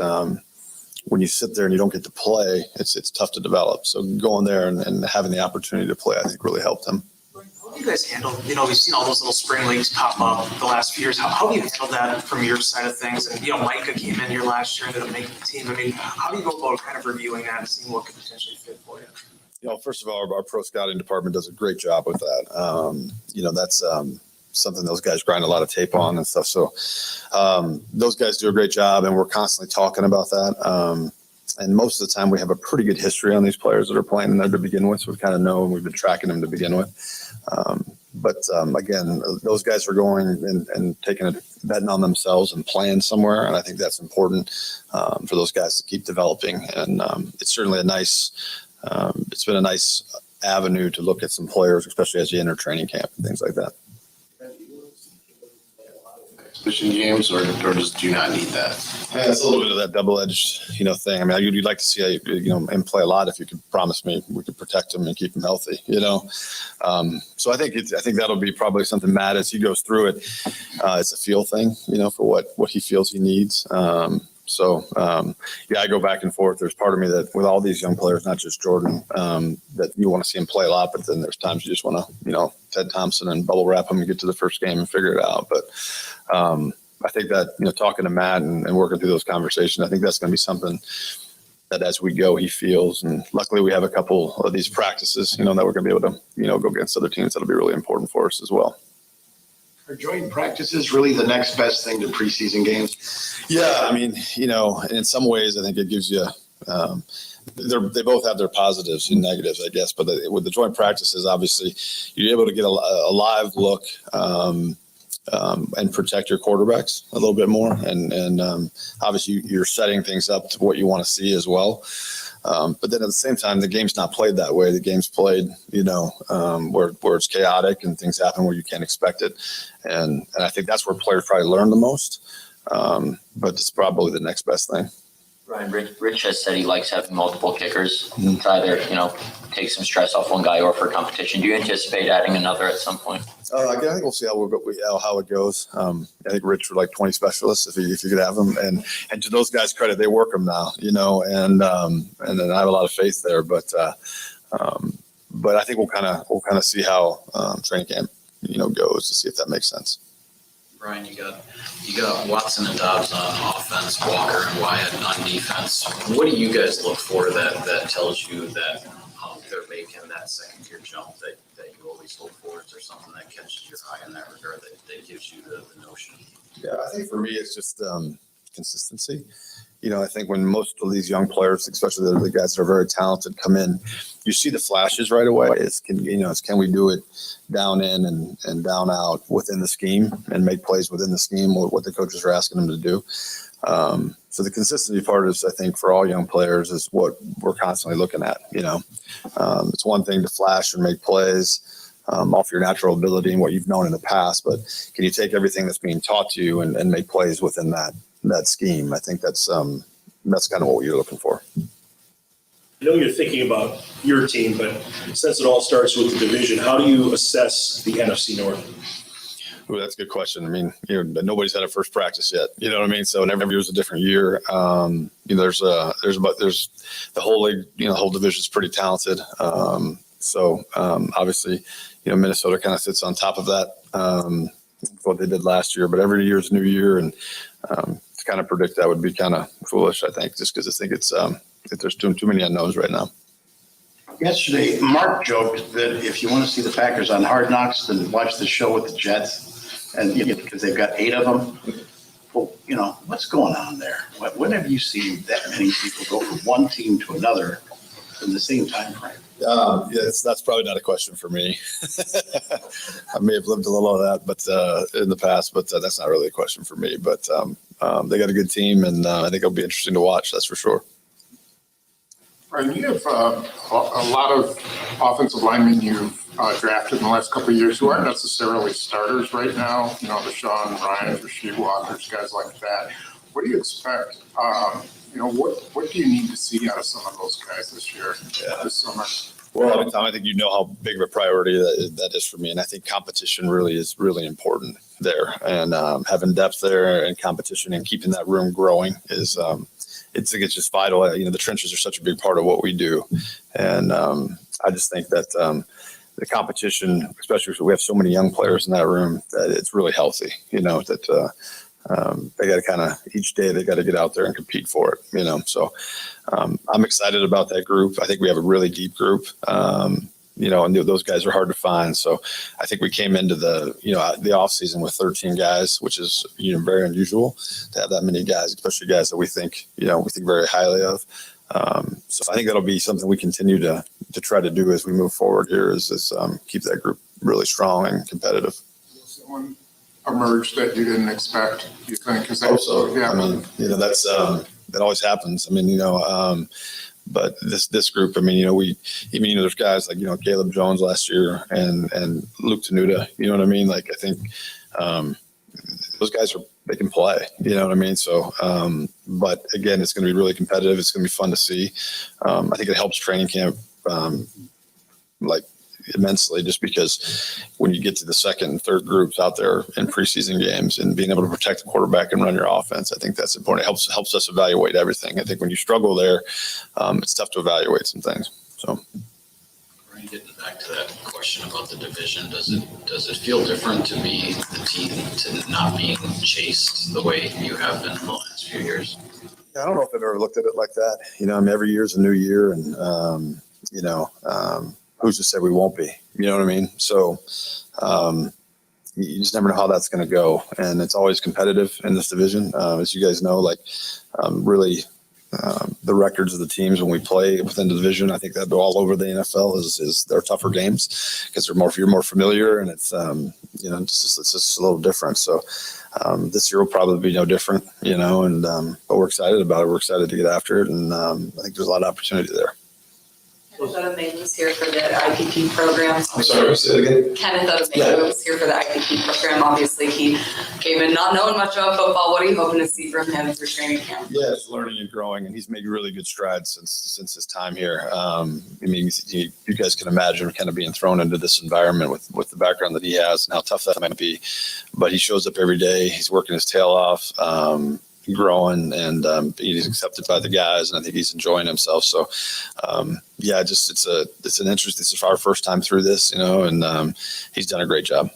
when you sit there and you don't get to play, it's tough to develop. So going there and having the opportunity to play, I think, really helped him. How do you guys handle, we've seen all those little spring leagues pop up the last few years. How have you handled that from your side of things? And, Micah came in here last year, ended up making the team. I mean, how do you go about kind of reviewing that and seeing what could potentially fit for you? First of all, our pro scouting department does a great job with that. That's something those guys grind a lot of tape on and stuff. So those guys do a great job, and we're constantly talking about that. And most of the time we have a pretty good history on these players that are playing in there to begin with. So we kind of know, and we've been tracking them to begin with. Again, those guys are going and taking a betting on themselves and playing somewhere. And I think that's important for those guys to keep developing. And it's certainly it's been a nice avenue to look at some players, especially as you enter training camp and things like that. Exhibition games, or do you not need that? Yeah, it's a little bit of that double-edged, thing. I mean, you'd like to see him play a lot. If you could promise me we could protect him and keep him healthy, So I think that'll be probably something Matt, as he goes through it. It's a feel thing, for what he feels he needs. I go back and forth. There's part of me that with all these young players, not just Jordan, that you want to see him play a lot, but then there's times you just want to, Ted Thompson and bubble wrap him and get to the first game and figure it out. But I think that, talking to Matt and working through those conversations, I think that's going to be something that as we go, he feels. And luckily we have a couple of these practices, that we're going to be able to, go against other teams. That'll be really important for us as well. Are joint practices really the next best thing to preseason games? Yeah, I mean, in some ways, I think it gives you. They both have their positives and negatives, I guess. But with the joint practices, obviously, you're able to get a live look and protect your quarterbacks a little bit more. And obviously, you're setting things up to what you want to see as well. But then at the same time, the game's not played that way. The game's played, where it's chaotic and things happen where you can't expect it. And I think that's where players probably learn the most. But it's probably the next best thing. Ryan, Rich has said he likes having multiple kickers to either, take some stress off one guy or for competition. Do you anticipate adding another at some point? I think we'll see how it goes. I think Rich would like 20 specialists if you could have them. And to those guys' credit, they work them now, and then I have a lot of faith there. But I think we'll kind of see how training camp, goes to see if that makes sense. Brian, you got Watson and Dobbs on offense, Walker and Wyatt on defense. What do you guys look for that tells you that they're making that second tier jump that you always look for? Is there something that catches your eye in that regard that gives you the notion? Yeah, I think for me it's just consistency. I think when most of these young players, especially the guys that are very talented, come in, you see the flashes right away. Can we do it down in and down out within the scheme and make plays within the scheme, what the coaches are asking them to do. So the consistency part is, I think, for all young players is what we're constantly looking at. It's one thing to flash and make plays off your natural ability and what you've known in the past, but can you take everything that's being taught to you and make plays within that scheme? I think that's kind of what you're looking for. I know you're thinking about your team, but since it all starts with the division, how do you assess the NFC North? Ooh, that's a good question. I mean, nobody's had a first practice yet. You know what I mean? So every year is a different year. There's the whole league. The whole division is pretty talented. Obviously, Minnesota kind of sits on top of that. What they did last year, but every year is a new year, and to kind of predict that would be kind of foolish, I think, just because I think it's there's too many unknowns right now. Yesterday, Mark joked that if you want to see the Packers on Hard Knocks, then watch the show with the Jets, and because they've got 8 of them. Well, what's going on there? When have you seen that many people go from one team to another in the same time frame? That's probably not a question for me. I may have lived a little of that, but in the past, but that's not really a question for me. But they got a good team, and I think it'll be interesting to watch. That's for sure. Right, you have a lot of offensive linemen you've drafted in the last couple of years who aren't necessarily starters right now. You know, the Sean Ryans, Rasheed Walkers, guys like that. What do you expect? What do you need to see out of some of those guys this year, this summer? Well, I mean, Tom, I think you know how big of a priority that is for me, and I think competition really is really important there. And having depth there and competition and keeping that room growing is it's just vital. You know, the trenches are such a big part of what we do, and I just think that the competition, especially because we have so many young players in that room, that it's really healthy. You know, that they got to kind of each day they got to get out there and compete for it. You know, so I'm excited about that group. I think we have a really deep group. You know, and those guys are hard to find. So I think we came into the off season with 13 guys, which is, you know, very unusual to have that many guys, especially guys that we think very highly of. So I think that'll be something we continue to try to do as we move forward here is keep that group really strong and competitive. Someone emerged that you didn't expect, you think? Yeah. I mean, you know, that's that always happens. I mean, you know, but this group, I mean, you know, there's guys like, you know, Caleb Jones last year and Luke Tenuta, you know what I mean? Like, I think those guys they can play, you know what I mean? So, but again, it's going to be really competitive. It's going to be fun to see. I think it helps training camp, like immensely, just because when you get to the second and third groups out there in preseason games and being able to protect the quarterback and run your offense, I think that's important. It helps us evaluate everything. I think when you struggle there, it's tough to evaluate some things. So, getting back to that question about the division, does it feel different to be the team to not being chased the way you have been in the last few years? I don't know if I've ever looked at it like that. You know, I mean, every year is a new year, and you know, who's to say we won't be? You know what I mean? So you just never know how that's going to go, and it's always competitive in this division, as you guys know. Like, really, the records of the teams when we play within the division, I think that all over the NFL is they're tougher games because you're more familiar, and it's you know, it's just a little different. So this year will probably be no different, you know, and but we're excited about it. We're excited to get after it, and I think there's a lot of opportunity there. Kenneth Odomegu was here for the IPP program. I'm sorry, say it again. Kenneth Odomegu was here for the IPP program. Obviously, he came in not knowing much about football. What are you hoping to see from him for training camp? Yeah, it's learning and growing, and he's made really good strides since his time here. I mean, you guys can imagine kind of being thrown into this environment with the background that he has and how tough that might be. But he shows up every day. He's working his tail off. Growing, and he's accepted by the guys, and I think he's enjoying himself. So yeah, just it's an interest. This is our first time through this, you know, and he's done a great job.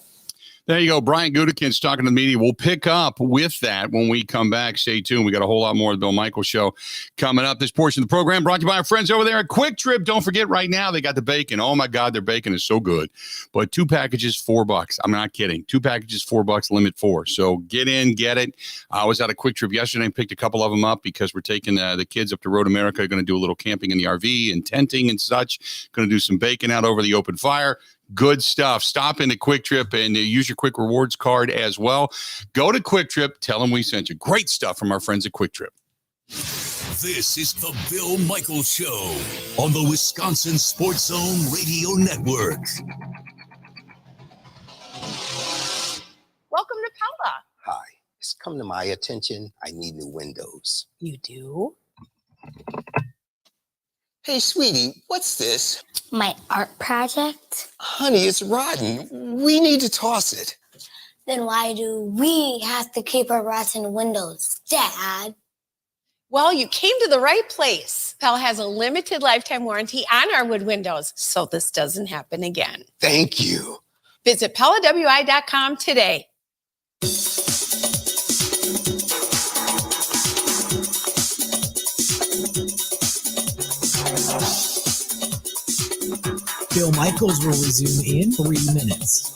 There you go. Brian Gutekunst talking to the media. We'll pick up with that when we come back. Stay tuned. We got a whole lot more of the Bill Michaels Show coming up. This portion of the program brought to you by our friends over there at Quick Trip. Don't forget, right now they got the bacon. Oh my God, their bacon is so good. But 2 packages, $4. I'm not kidding. 2 packages, $4, limit 4. So get in, get it. I was at a Quick Trip yesterday and picked a couple of them up because we're taking the kids up to Road America. Going to do a little camping in the RV and tenting and such. Going to do some bacon out over the open fire. Good stuff. Stop into Quick Trip and use your Quick Rewards card as well. Go to Quick Trip. Tell them we sent you. Great stuff from our friends at Quick Trip. This is the Bill Michaels Show on the Wisconsin Sports Zone Radio Network. Welcome to Paula. Hi, it's come to my attention. I need new windows. You do? Hey, sweetie, what's this? My art project. Honey, it's rotten. We need to toss it. Then why do we have to keep our rotten windows, Dad? Well, you came to the right place. Pell has a limited lifetime warranty on our wood windows, so this doesn't happen again. Thank you. Visit PellaWI.com today. Bill Michaels will resume in 3 minutes.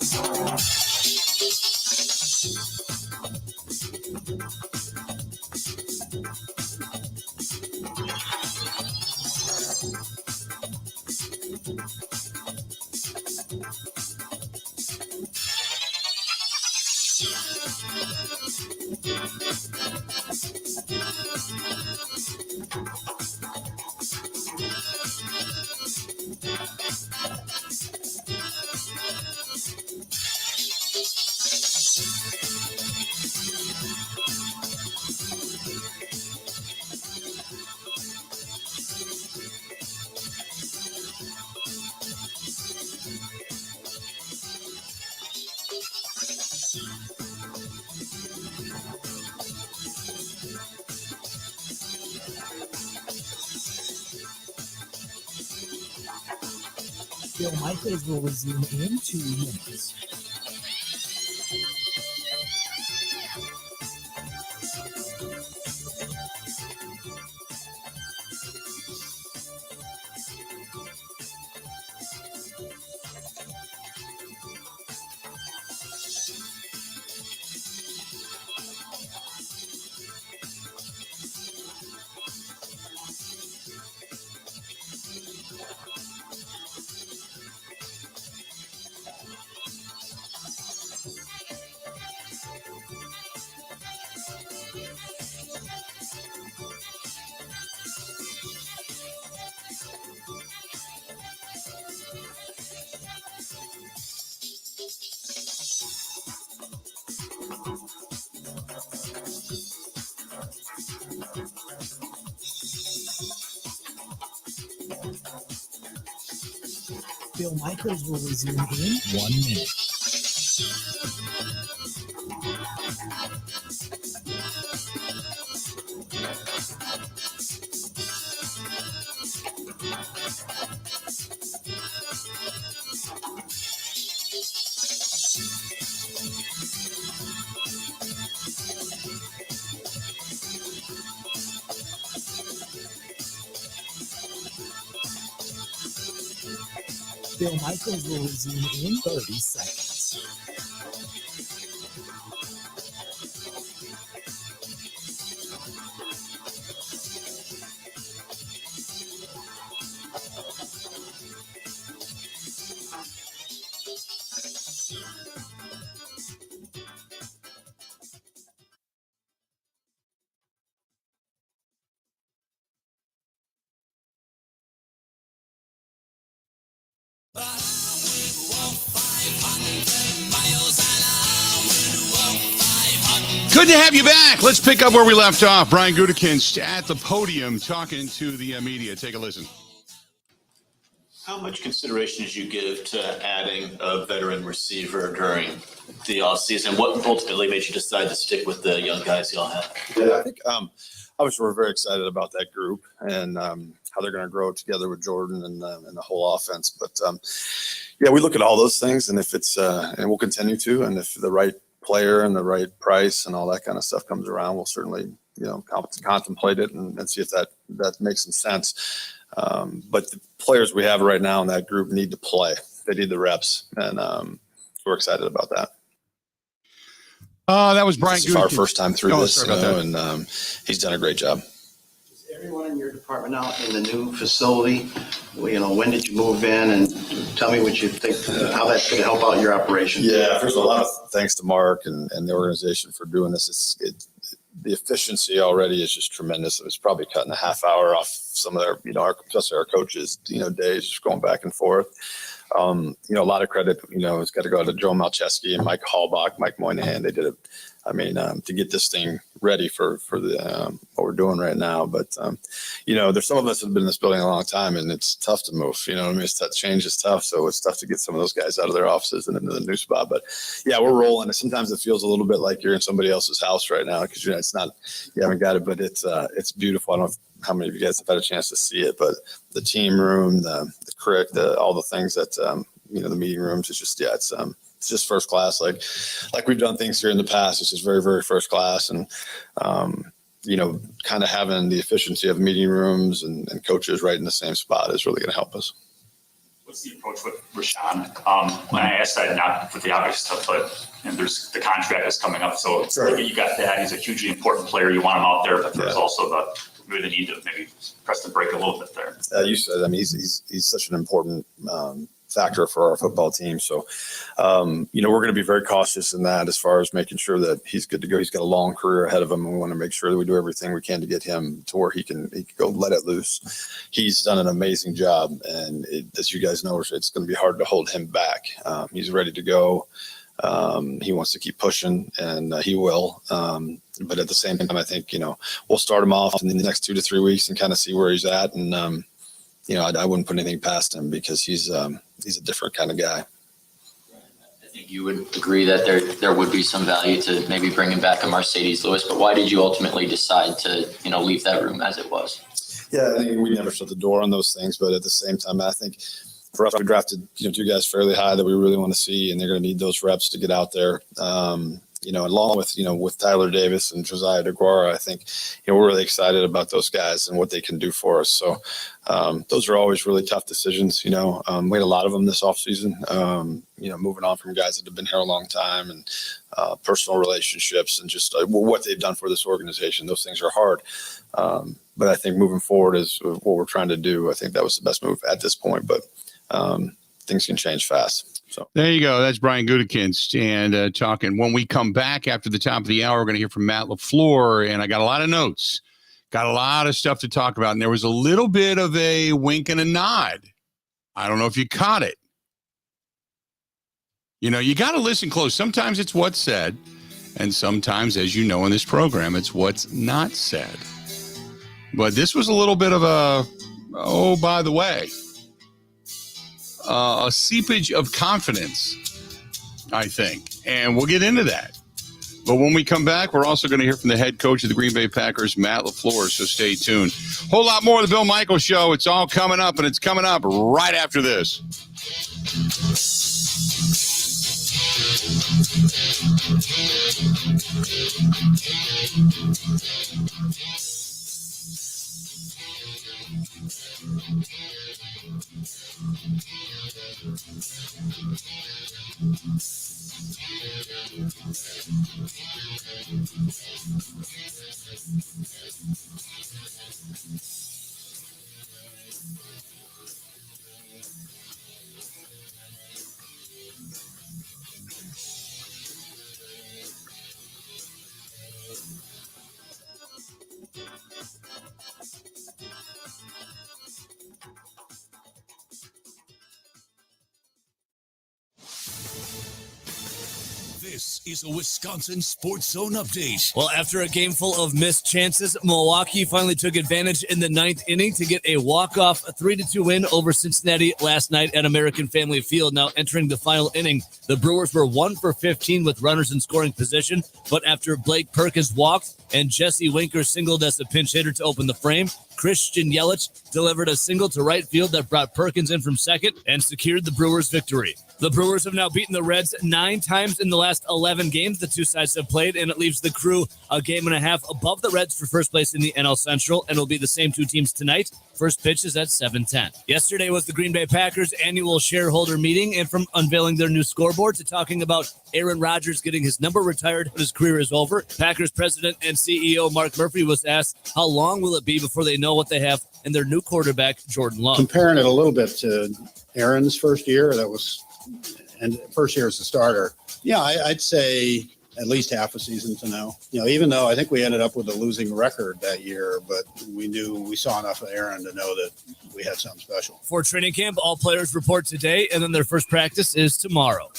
Bill Michaels will resume in 2 minutes. Bill Michaels will resume in 1 minute. Bill Michaels will resume in 30 seconds. Good to have you back. Let's pick up where we left off. Brian Gutekunst at the podium talking to the media. Take a listen. How much consideration did you give to adding a veteran receiver during the offseason? What ultimately made you decide to stick with the young guys y'all have? Yeah, I think obviously we're very excited about that group and how they're going to grow together with Jordan and the whole offense. But yeah, we look at all those things, and if it's and we'll continue to, and if the right player and the right price and all that kind of stuff comes around, we'll certainly contemplate it and see if that makes some sense. But the players we have right now in that group need to play. They need the reps, and we're excited about that. That was Brian. This is our first time through this, and he's done a great job. Is everyone in your department now in the new facility? When did you move in? And tell me what you think, how that's going to help out your operation. Yeah, first of all, a lot of thanks to Mark and the organization for doing this. The efficiency already is just tremendous. It was probably cutting a half hour off some of their, especially our coaches, days just going back and forth. A lot of credit, it's got to go to Joe Malcheski and Mike Hallbach, Mike Moynihan. They did it. To get this thing ready for the what we're doing right now. But, there's some of us that have been in this building a long time, and it's tough to move. Change is tough. So it's tough to get some of those guys out of their offices and into the new spot. But, yeah, we're rolling. And sometimes it feels a little bit like you're in somebody else's house right now because, it's not – you haven't got it. But it's beautiful. I don't know how many of you guys have had a chance to see it. But the team room, the crick, all the things that, the meeting rooms, it's just, it's just first class. Like we've done things here in the past. It's just very, very first class. And, kind of having the efficiency of meeting rooms and coaches right in the same spot is really going to help us. What's the approach with Rashawn? When I asked that, not for the obvious stuff, but there's the contract is coming up. So sure. You got that. He's a hugely important player. You want him out there, but there's also the need to maybe press the brake a little bit there. You said, he's such an important factor for our football team. So, we're going to be very cautious in that as far as making sure that he's good to go. He's got a long career ahead of him, and we want to make sure that we do everything we can to get him to where he can go let it loose. He's done an amazing job, and as you guys know, it's going to be hard to hold him back. He's ready to go. He wants to keep pushing, and he will. But at the same time, I think, we'll start him off in the next 2 to 3 weeks and kind of see where he's at. And, I wouldn't put anything past him because he's a different kind of guy. I think you would agree that there would be some value to maybe bringing back a Mercedes Lewis, but why did you ultimately decide to, leave that room as it was? Yeah, I think we never shut the door on those things, but at the same time, I think for us, we drafted, two guys fairly high that we really want to see, and they're going to need those reps to get out there. Along with Tyler Davis and Josiah DeGuara, I think, we're really excited about those guys and what they can do for us. So those are always really tough decisions. We had a lot of them this offseason, moving on from guys that have been here a long time and personal relationships and just what they've done for this organization. Those things are hard. But I think moving forward is what we're trying to do. I think that was the best move at this point, but things can change fast. So there you go. That's Brian Gutekunst and talking. When we come back after the top of the hour, we're going to hear from Matt LaFleur, and I got a lot of notes, got a lot of stuff to talk about, and there was a little bit of a wink and a nod. I don't know if you caught it. You got to listen close. Sometimes it's what's said, and sometimes, as you know in this program, it's what's not said. But this was a little bit of a, oh, by the way, a seepage of confidence, I think. And we'll get into that. But when we come back, we're also going to hear from the head coach of the Green Bay Packers, Matt LaFleur, so stay tuned. Whole lot more of the Bill Michaels Show. It's all coming up, and it's coming up right after this. This is a Wisconsin Sports Zone update. Well, after a game full of missed chances, Milwaukee finally took advantage in the ninth inning to get a walk-off 3-2 win over Cincinnati last night at American Family Field. Now entering the final inning, the Brewers were 1 for 15 with runners in scoring position, but after Blake Perkins walked and Jesse Winker singled as a pinch hitter to open the frame, Christian Yelich delivered a single to right field that brought Perkins in from second and secured the Brewers' victory. The Brewers have now beaten the Reds 9 times in the last 11 games the two sides have played, and it leaves the Crew a game and a half above the Reds for first place in the NL Central, and it'll be the same two teams tonight. First pitch is at 7:10. Yesterday was the Green Bay Packers annual shareholder meeting, and from unveiling their new scoreboard to talking about Aaron Rodgers getting his number retired when his career is over, Packers president and CEO Mark Murphy was asked how long will it be before they know what they have in their new quarterback, Jordan Love. Comparing it a little bit to Aaron's first year, and first year as a starter, I'd say at least half a season to know. Even though I think we ended up with a losing record that year, but we saw enough of Aaron to know that we had something special. For training camp, all players report today, and then their first practice is tomorrow.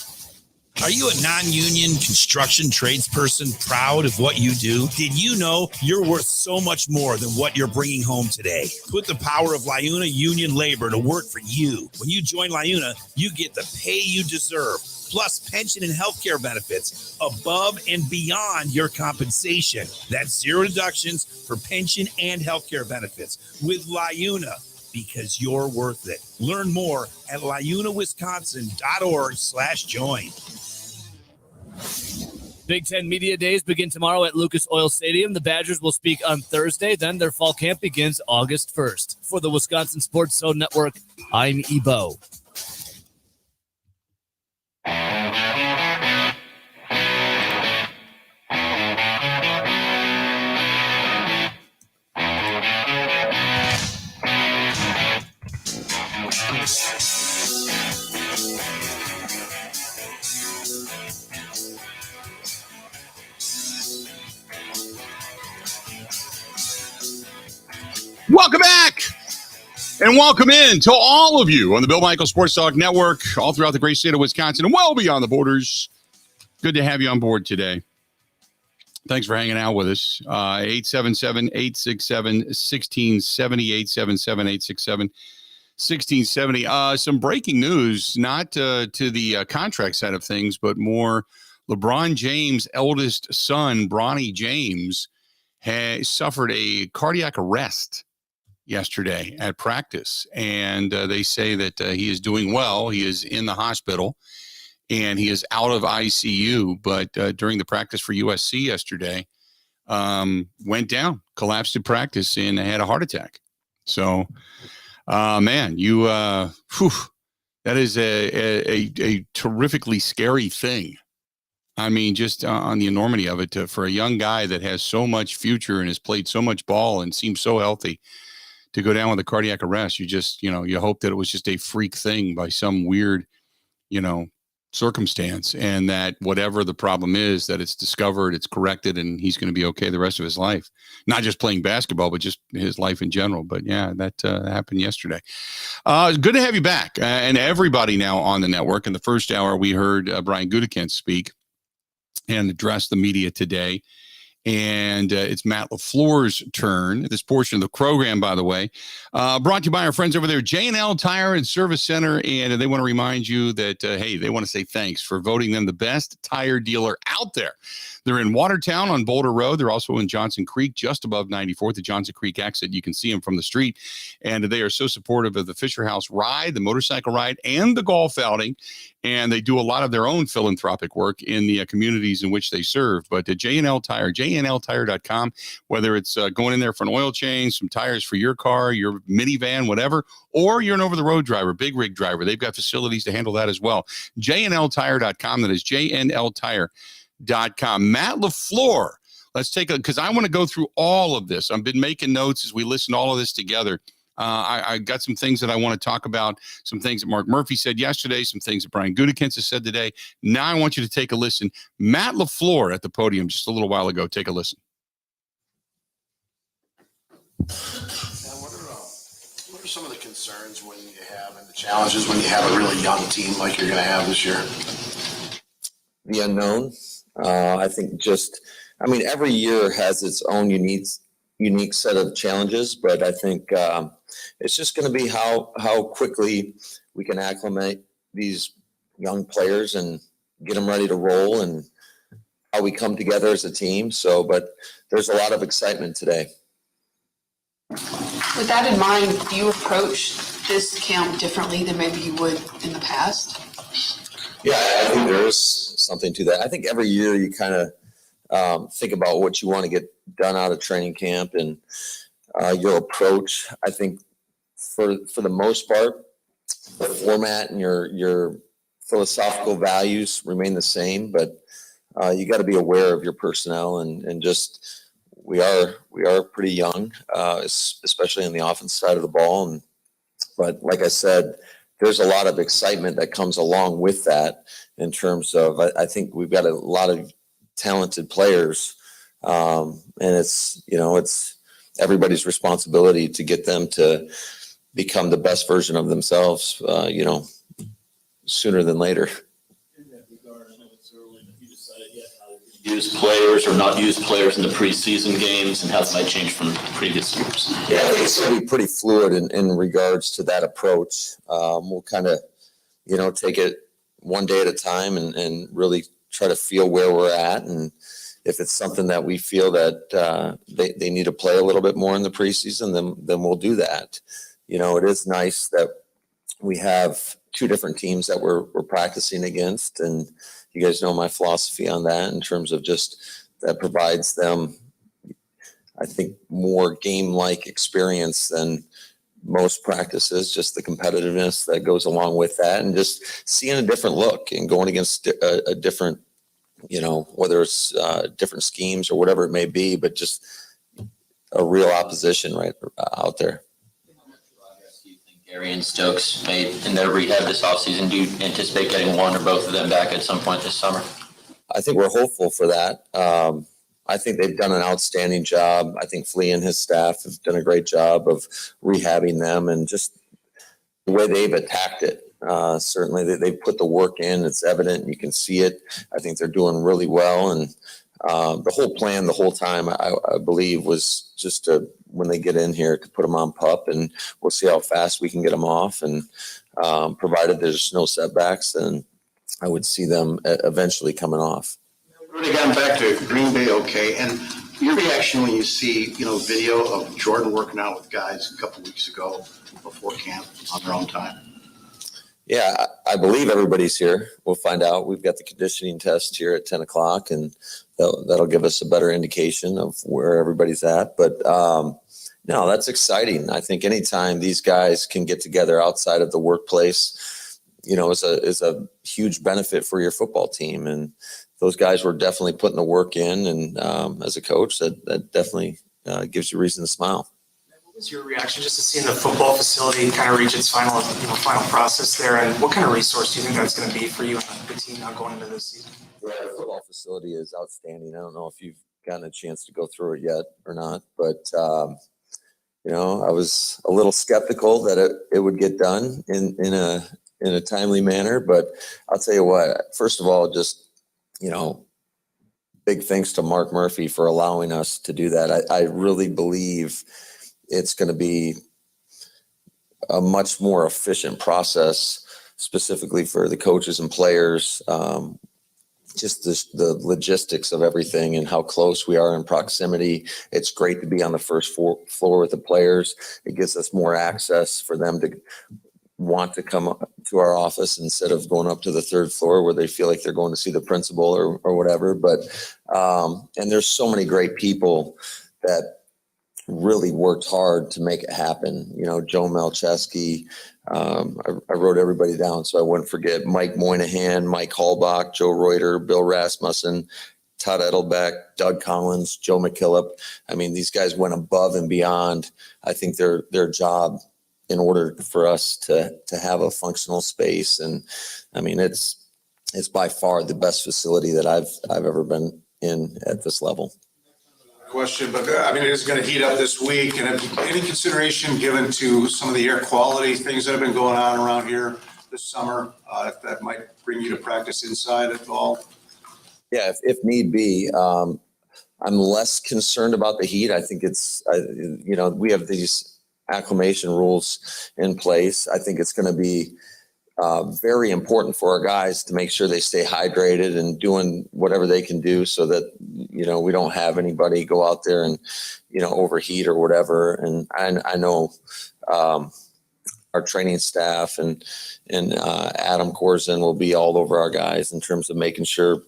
Are you a non-union construction tradesperson proud of what you do? Did you know you're worth so much more than what you're bringing home today? Put the power of LaUna Union Labor to work for you. When you join LaUna, you get the pay you deserve, plus pension and healthcare benefits above and beyond your compensation. That's zero deductions for pension and healthcare benefits with LaUna, because you're worth it. Learn more at launawisconsin.org/join. Big Ten Media Days begin tomorrow at Lucas Oil Stadium. The Badgers will speak on Thursday. Then their fall camp begins August 1st. For the Wisconsin Sports Zone Network, I'm Ebo. Welcome back and welcome in to all of you on the Bill Michaels Sports Talk Network, all throughout the great state of Wisconsin and well beyond the borders. Good to have you on board today. Thanks for hanging out with us. 877-867-1670, 877-867-1670. Some breaking news, not to the contract side of things, but more LeBron James' eldest son, Bronny James, has suffered a cardiac arrest yesterday at practice, and they say that he is doing well. He is in the hospital, and he is out of ICU. But during the practice for USC yesterday, went down, collapsed in practice, and had a heart attack. So, man, that is a terrifically scary thing. I mean, just on the enormity of it, for a young guy that has so much future and has played so much ball and seems so healthy, to go down with a cardiac arrest, you hope that it was just a freak thing by some weird, circumstance, and that whatever the problem is, that it's discovered, it's corrected, and he's going to be okay the rest of his life. Not just playing basketball, but just his life in general. But yeah, that happened yesterday. Good to have you back, and everybody now on the network. In the first hour, we heard Brian Gutekunst speak and address the media today. And it's Matt LaFleur's turn. This portion of the program, by the way, brought to you by our friends over there, J&L Tire and Service Center. And they want to remind you that, hey, they want to say thanks for voting them the best tire dealer out there. They're in Watertown on Boulder Road. They're also in Johnson Creek, just above 94th, the Johnson Creek exit. You can see them from the street. And they are so supportive of the Fisher House ride, the motorcycle ride, and the golf outing. And they do a lot of their own philanthropic work in the communities in which they serve. But J&L Tire, JNLTire.com, whether it's going in there for an oil change, some tires for your car, your minivan, whatever, or you're an over-the-road driver, big rig driver, they've got facilities to handle that as well. JNLTire.com, that is JNLTire.com. Matt LaFleur, let's take because I want to go through all of this. I've been making notes as we listen to all of this together. I got some things that I want to talk about, some things that Mark Murphy said yesterday, some things that Brian Gutekunst has said today. Now I want you to take a listen. Matt LaFleur at the podium just a little while ago. Take a listen. What are some of the concerns when you have and the challenges when you have a really young team like you're going to have this year? The unknown. I think every year has its own unique set of challenges, but I think it's just going to be how quickly we can acclimate these young players and get them ready to roll, and how we come together as a team. But there's a lot of excitement today. With that in mind, do you approach this camp differently than maybe you would in the past? Yeah, I think there is something to that. I think every year you kind of think about what you want to get done out of training camp and your approach. I think for the most part, the format and your philosophical values remain the same, but you got to be aware of your personnel and just we are pretty young, especially on the offense side of the ball. But like I said, there's a lot of excitement that comes along with that in terms of I think we've got a lot of talented players, and it's everybody's responsibility to get them to become the best version of themselves, sooner than later. Use players or not use players in the preseason games, and how that might change from previous years? Yeah, I think it's going to be pretty fluid in regards to that approach. We'll kind of, take it one day at a time and really try to feel where we're at. And if it's something that we feel that they need to play a little bit more in the preseason, then we'll do that. It is nice that we have two different teams that we're practicing against, and you guys know my philosophy on that in terms of just that provides them, I think, more game-like experience than most practices, just the competitiveness that goes along with that, and just seeing a different look and going against a different, whether it's different schemes or whatever it may be, but just a real opposition right out there. Gary and Stokes made in their rehab this offseason. Do you anticipate getting one or both of them back at some point this summer? I think we're hopeful for that. I think they've done an outstanding job. I think Flea and his staff have done a great job of rehabbing them, and just the way they've attacked it. Certainly they put the work in. It's evident. You can see it. I think they're doing really well. And the whole plan the whole time, I believe, was just to, when they get in here, to put them on PUP, and we'll see how fast we can get them off. And provided there's no setbacks, then I would see them eventually coming off. Really gotten back to Green Bay, okay, and Your reaction when you see, video of Jordan working out with guys a couple weeks ago before camp on their own time? Yeah, I believe everybody's here. We'll find out. We've got the conditioning test here at 10 o'clock, and that'll give us a better indication of where everybody's at. But no, that's exciting. I think anytime these guys can get together outside of the workplace, is a huge benefit for your football team. And those guys were definitely putting the work in. And as a coach, that definitely gives you reason to smile. What was your reaction just to seeing the football facility kind of reach its final process there? And what kind of resource do you think that's going to be for you and the team now going into this season? Yeah, the football facility is outstanding. I don't know if you've gotten a chance to go through it yet or not, but I was a little skeptical that it would get done in a timely manner. But I'll tell you what. First of all, just big thanks to Mark Murphy for allowing us to do that. I really believe it's going to be a much more efficient process, specifically for the coaches and players. Just the logistics of everything and how close we are in proximity. It's great to be on the first floor with the players. It gives us more access for them to want to come to our office instead of going up to the third floor where they feel like they're going to see the principal or whatever. But, and there's so many great people that really worked hard to make it happen. Joe Malcheski, I wrote everybody down so I wouldn't forget. Mike Moynihan, Mike Hallbach, Joe Reuter, Bill Rasmussen, Todd Edelbeck, Doug Collins, Joe McKillop. I mean, these guys went above and beyond, I think, their job in order for us to have a functional space. And I mean, it's by far the best facility that I've ever been in at this level. Question, but it is going to heat up this week. And any consideration given to some of the air quality things that have been going on around here this summer that might bring you to practice inside at all? Yeah, if need be. I'm less concerned about the heat. I think we have these acclimation rules in place. I think it's going to be very important for our guys to make sure they stay hydrated and doing whatever they can do so that, we don't have anybody go out there and, overheat or whatever. And I know our training staff and Adam Corzin will be all over our guys in terms of making sure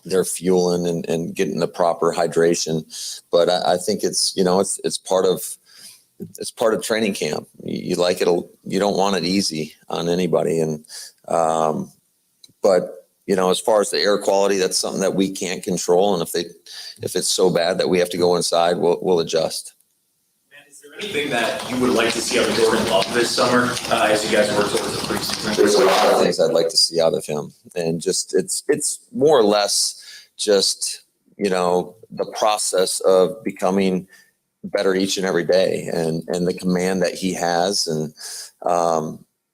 they're fueling and getting the proper hydration. But I think it's part of training camp. You like it. You don't want it easy on anybody. And, but as far as the air quality, that's something that we can't control. And if it's so bad that we have to go inside, we'll adjust. Is there anything that you would like to see out of Jordan Love this summer as you guys work towards the preseason? There's a lot of things I'd like to see out of him. And just, it's more or less just, the process of becoming better each and every day and the command that he has. And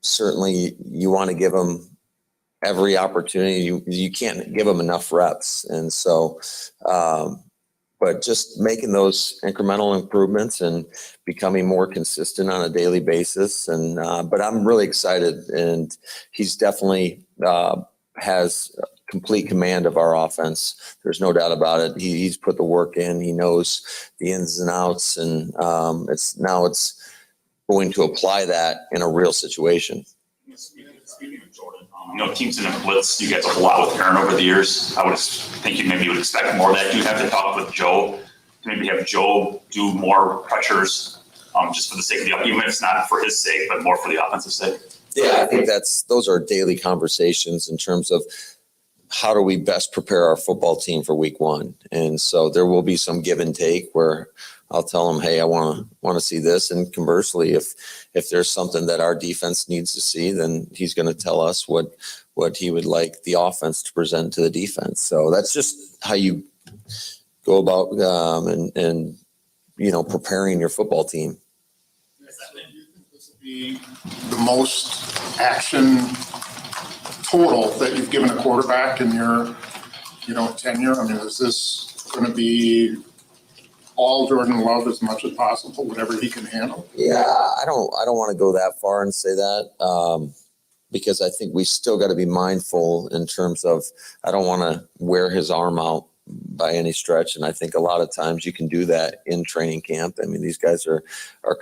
certainly you want to give him every opportunity. You can't give him enough reps. And so, but just making those incremental improvements and becoming more consistent on a daily basis. And, but I'm really excited, and he's definitely has complete command of our offense. There's no doubt about it. He's put the work in. He knows the ins and outs, and it's going to apply that in a real situation. Speaking of Jordan, teams in a blitz, you guys a whole lot with Aaron over the years. I would think you would expect more of that. Do you have to talk with Joe to maybe have Joe do more pressures just for the sake of the, even if it's not for his sake, but more for the offensive sake? Yeah, I think those are daily conversations in terms of how do we best prepare our football team for week one. And so there will be some give and take where I'll tell him, hey, I want to see this. And conversely, if there's something that our defense needs to see, then he's going to tell us what he would like the offense to present to the defense. So that's just how you go about and preparing your football team. This would be the most action total that you've given a quarterback in your, tenure. Is this going to be all Jordan Love as much as possible, whatever he can handle? Yeah, I don't want to go that far and say that because I think we still got to be mindful in terms of I don't want to wear his arm out by any stretch. And I think a lot of times you can do that in training camp. I mean, these guys are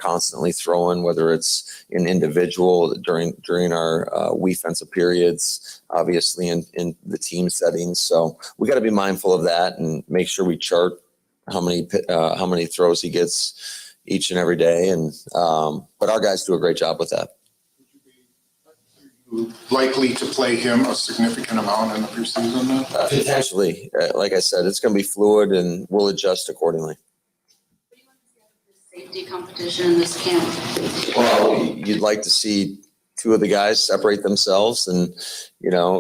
constantly throwing, whether it's in individual during our defensive periods, obviously in the team settings. So we got to be mindful of that and make sure we chart how many throws he gets each and every day. And but our guys do a great job with that. Likely to play him a significant amount in the preseason then? Potentially. Like I said, it's going to be fluid and we'll adjust accordingly. Safety competition in this camp. Well, you'd like to see two of the guys separate themselves and,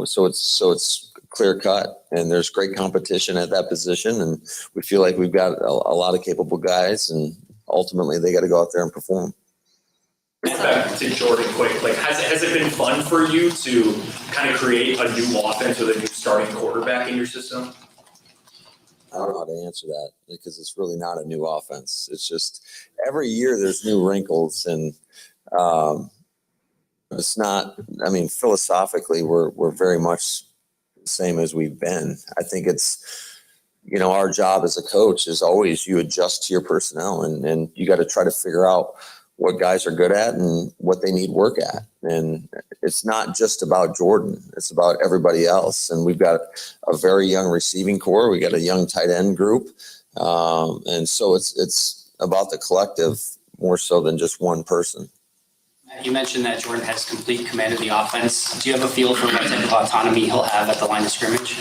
so it's clear cut and there's great competition at that position. And we feel like we've got a lot of capable guys and ultimately they got to go out there and perform. Back to Jordan quick, like has it been fun for you to kind of create a new offense with a new starting quarterback in your system? I don't know how to answer that because it's really not a new offense. It's just every year there's new wrinkles and it's not, I mean, philosophically, we're very much the same as we've been. I think it's, our job as a coach is always you adjust to your personnel and you got to try to figure out what guys are good at and what they need work at. And it's not just about Jordan. It's about everybody else. And we've got a very young receiving core. We got a young tight end group. And so it's about the collective more so than just one person. You mentioned that Jordan has complete command of the offense. Do you have a feel for what type of autonomy he'll have at the line of scrimmage?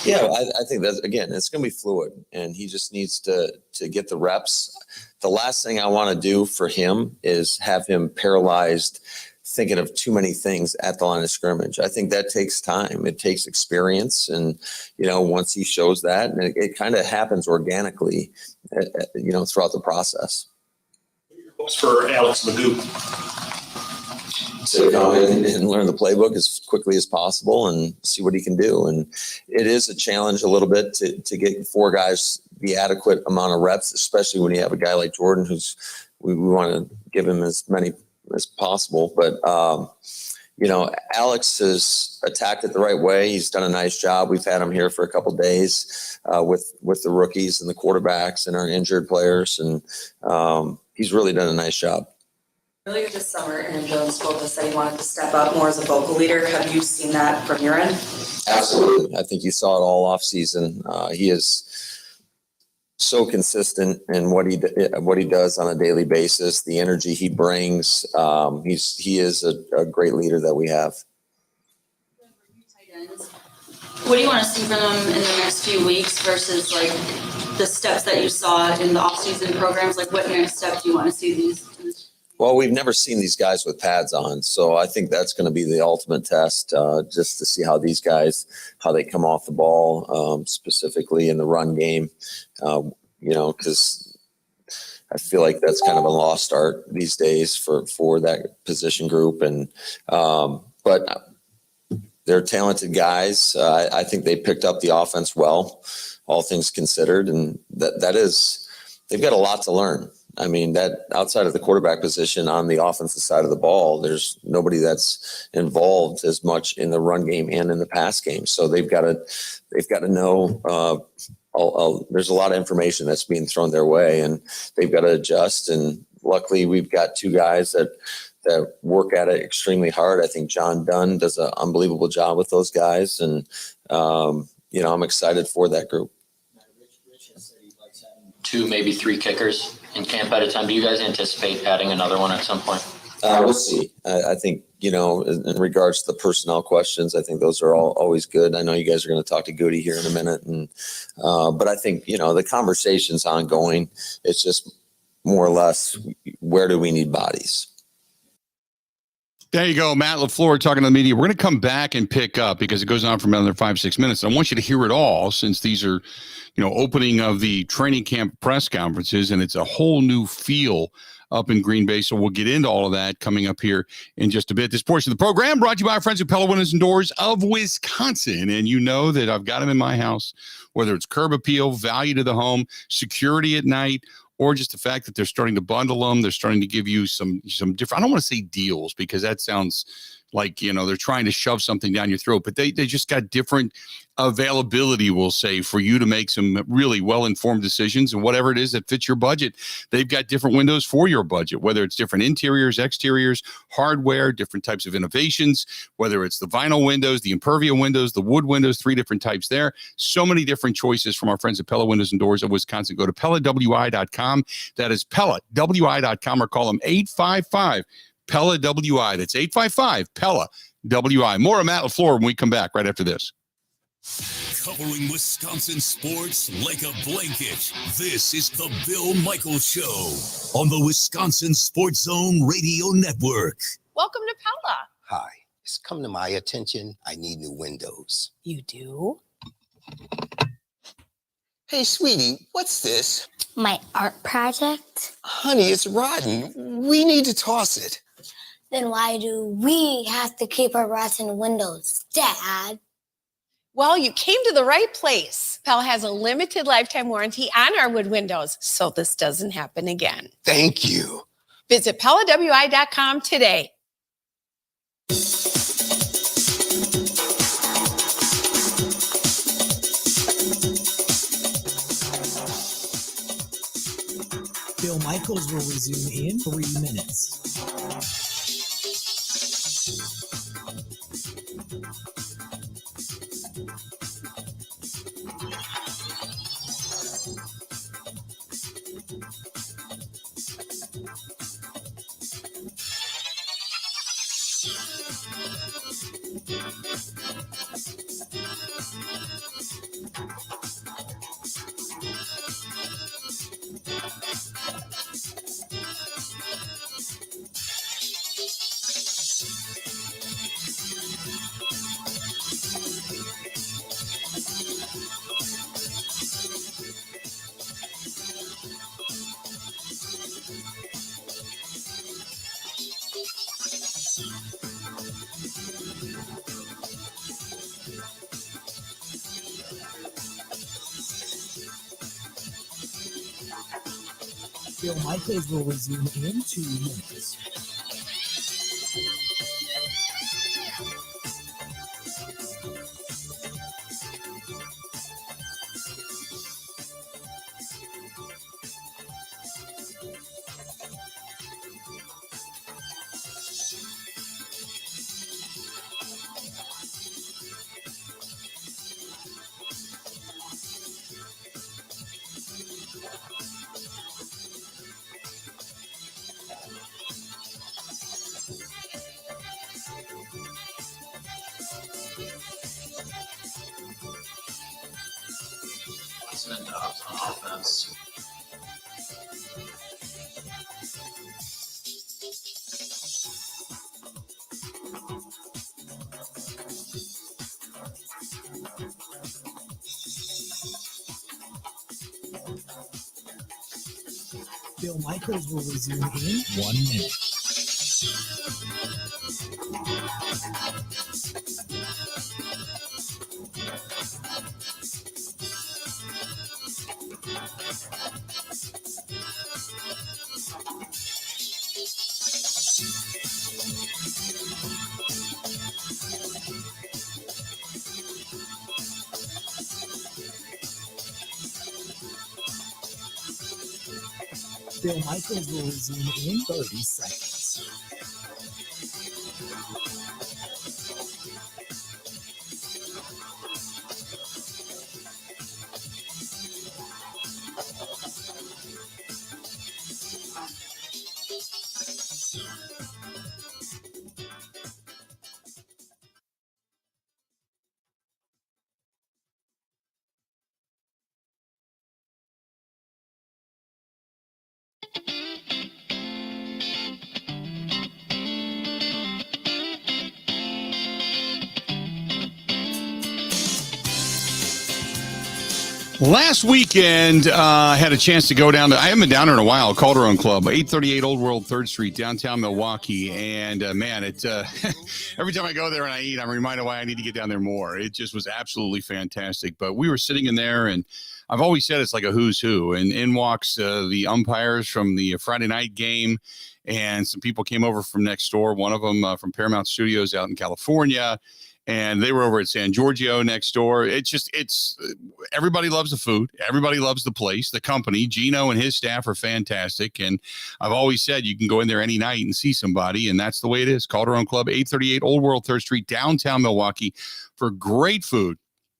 Yeah, I think that, again, it's going to be fluid and he just needs to get the reps. The last thing I want to do for him is have him paralyzed thinking of too many things at the line of scrimmage. I think that takes time. It takes experience. And, once he shows that, and it kind of happens organically, throughout the process. Hopes for Alex Magoo to come in and learn the playbook as quickly as possible and see what he can do. And it is a challenge a little bit to get four guys the adequate amount of reps, especially when you have a guy like Jordan, who's we want to give him as many as possible. But, Alex has attacked it the right way. He's done a nice job. We've had him here for a couple of days with the rookies and the quarterbacks and our injured players. And he's really done a nice job. Earlier this summer, Aaron Jones told us that he wanted to step up more as a vocal leader. Have you seen that from your end? Absolutely. I think you saw it all off season. He is so consistent in what he does on a daily basis, the energy he brings. He is a great leader that we have. What do you want to see from them in the next few weeks versus like the steps that you saw in the offseason programs? Like what next step do you want to see these? Well, we've never seen these guys with pads on, so I think that's going to be the ultimate test, just to see how these guys, how they come off the ball, specifically in the run game, because I feel like that's kind of a lost art these days for that position group. And but they're talented guys. I think they picked up the offense well, all things considered, and that is they've got a lot to learn. I mean, that outside of the quarterback position on the offensive side of the ball, there's nobody that's involved as much in the run game and in the pass game. So they've got to know. There's a lot of information that's being thrown their way, and they've got to adjust. And luckily, we've got two guys that work at it extremely hard. I think John Dunn does an unbelievable job with those guys, and I'm excited for that group. 2, maybe 3 kickers in camp at a time. Do you guys anticipate adding another one at some point? We'll see. I think, in regards to the personnel questions, I think those are always good. I know you guys are going to talk to Gutey here in a minute. But I think, the conversation's ongoing. It's just more or less, where do we need bodies? There you go, Matt LaFleur talking to the media. We're going to come back and pick up because it goes on for another 5-6 minutes. I want you to hear it all since these are, opening of the training camp press conferences, and it's a whole new feel up in Green Bay. So we'll get into all of that coming up here in just a bit. This portion of the program brought to you by our friends at Pella Windows and Doors of Wisconsin. And you know that I've got them in my house, whether it's curb appeal, value to the home, security at night, or just the fact that they're starting to bundle them. They're starting to give you some different, I don't want to say deals because that sounds like, they're trying to shove something down your throat, but they just got different availability, we'll say, for you to make some really well-informed decisions and whatever it is that fits your budget. They've got different windows for your budget, whether it's different interiors, exteriors, hardware, different types of innovations, whether it's the vinyl windows, the Impervia windows, the wood windows, 3 different types there. So many different choices from our friends at Pella Windows and Doors of Wisconsin. Go to PellaWI.com. That is PellaWI.com, or call them 855 Pella WI. That's 855 Pella WI. More of Matt LaFleur when we come back right after this. Covering Wisconsin sports like a blanket. This is the Bill Michaels Show on the Wisconsin Sports Zone Radio Network. Welcome to Pella. Hi, it's come to my attention. I need new windows. You do? Hey, sweetie, what's this? My art project? Honey, it's rotten. We need to toss it. Then why do we have to keep our rotten windows, Dad? Well, you came to the right place. Pella has a limited lifetime warranty on our wood windows, so this doesn't happen again. Thank you. Visit PellaWI.com today. Bill Michaels will resume in 3 minutes. Bill Michaels will resume in 2 minutes. And Dobbs on offense. Bill Michaels will resume in 1 minute. Bill Michaels will resume in 30 seconds. Last weekend, had a chance to go down to, I haven't been down there in a while, Calderon Club, 838 Old World 3rd Street, downtown Milwaukee. And man, it every time I go there and I eat, I'm reminded why I need to get down there more. It just was absolutely fantastic. But we were sitting in there and I've always said it's like a who's who. And in walks the umpires from the Friday night game, and some people came over from next door. One of them from Paramount Studios out in California, and they were over at San Giorgio next door. It's everybody loves the food. Everybody loves the place, the company. Gino and his staff are fantastic. And I've always said you can go in there any night and see somebody, and that's the way it is. Calderon Club, 838 Old World 3rd Street, downtown Milwaukee, for great food.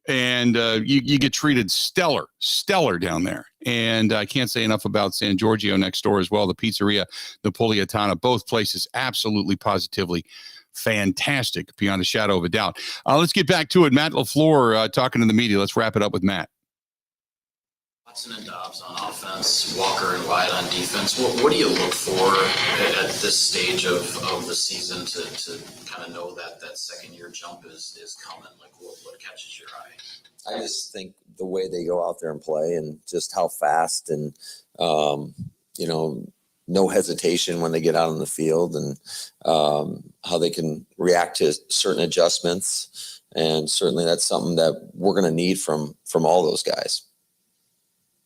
And you get treated stellar down there. And I can't say enough about San Giorgio next door as well. The Pizzeria Napolitana, both places absolutely positively fantastic beyond a shadow of a doubt. Let's get back to it. Matt LaFleur talking to the media. Let's wrap it up with Matt. Watson and Dobbs on offense, Walker and Wyatt on defense. What do you look for at this stage of the season to kind of know that second year jump is coming? Like what catches your eye? I just think the way they go out there and play, and just how fast, and no hesitation when they get out on the field, and how they can react to certain adjustments. And certainly that's something that we're going to need from all those guys.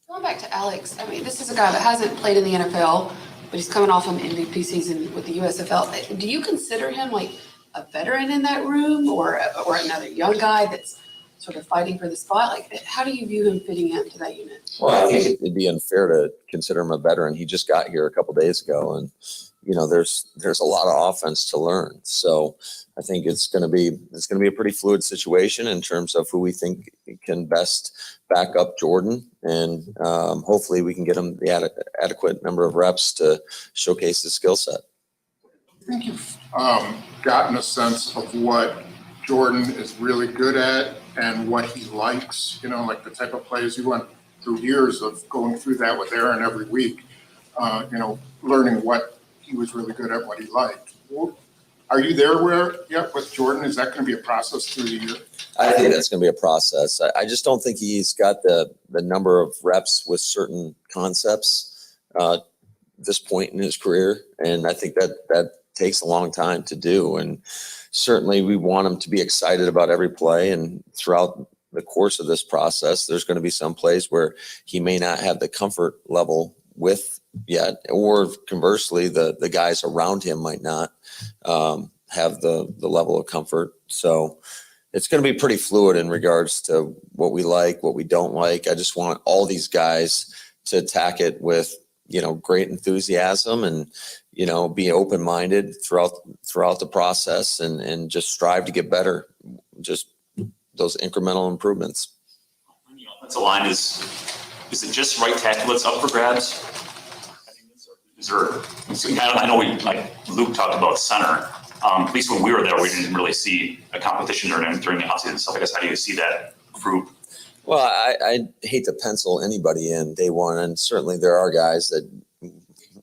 Going back to Alex, I mean, this is a guy that hasn't played in the NFL, but he's coming off an MVP season with the USFL. Do you consider him like a veteran in that room, or another young guy that's sort of fighting for the spot? Like, how do you view him fitting into that unit? Well, I think it'd be unfair to consider him a veteran. He just got here a couple of days ago, and there's a lot of offense to learn. So I think it's going to be a pretty fluid situation in terms of who we think can best back up Jordan, and hopefully we can get him the adequate number of reps to showcase his skill set. I think you've gotten a sense of what Jordan is really good at and what he likes, like the type of plays you went through years of going through that with Aaron every week, learning what he was really good at, what he liked. Are you there yet with Jordan? Is that going to be a process through the year? I think that's going to be a process. I just don't think he's got the number of reps with certain concepts this point in his career. And I think that takes a long time to do. And certainly we want him to be excited about every play. And throughout the course of this process, there's going to be some plays where he may not have the comfort level with yet, or conversely, the guys around him might not have the level of comfort. So it's going to be pretty fluid in regards to what we like, what we don't like. I just want all these guys to attack it with, great enthusiasm, and, be open-minded throughout the process, and just strive to get better. Just those incremental improvements. On the offensive line, is it just right tackle that's up for grabs? Is there? I know Luke talked about center. At least when we were there, we didn't really see a competition during the offseason. So I guess, how do you see that group? Well, I hate to pencil anybody in day one, and certainly there are guys that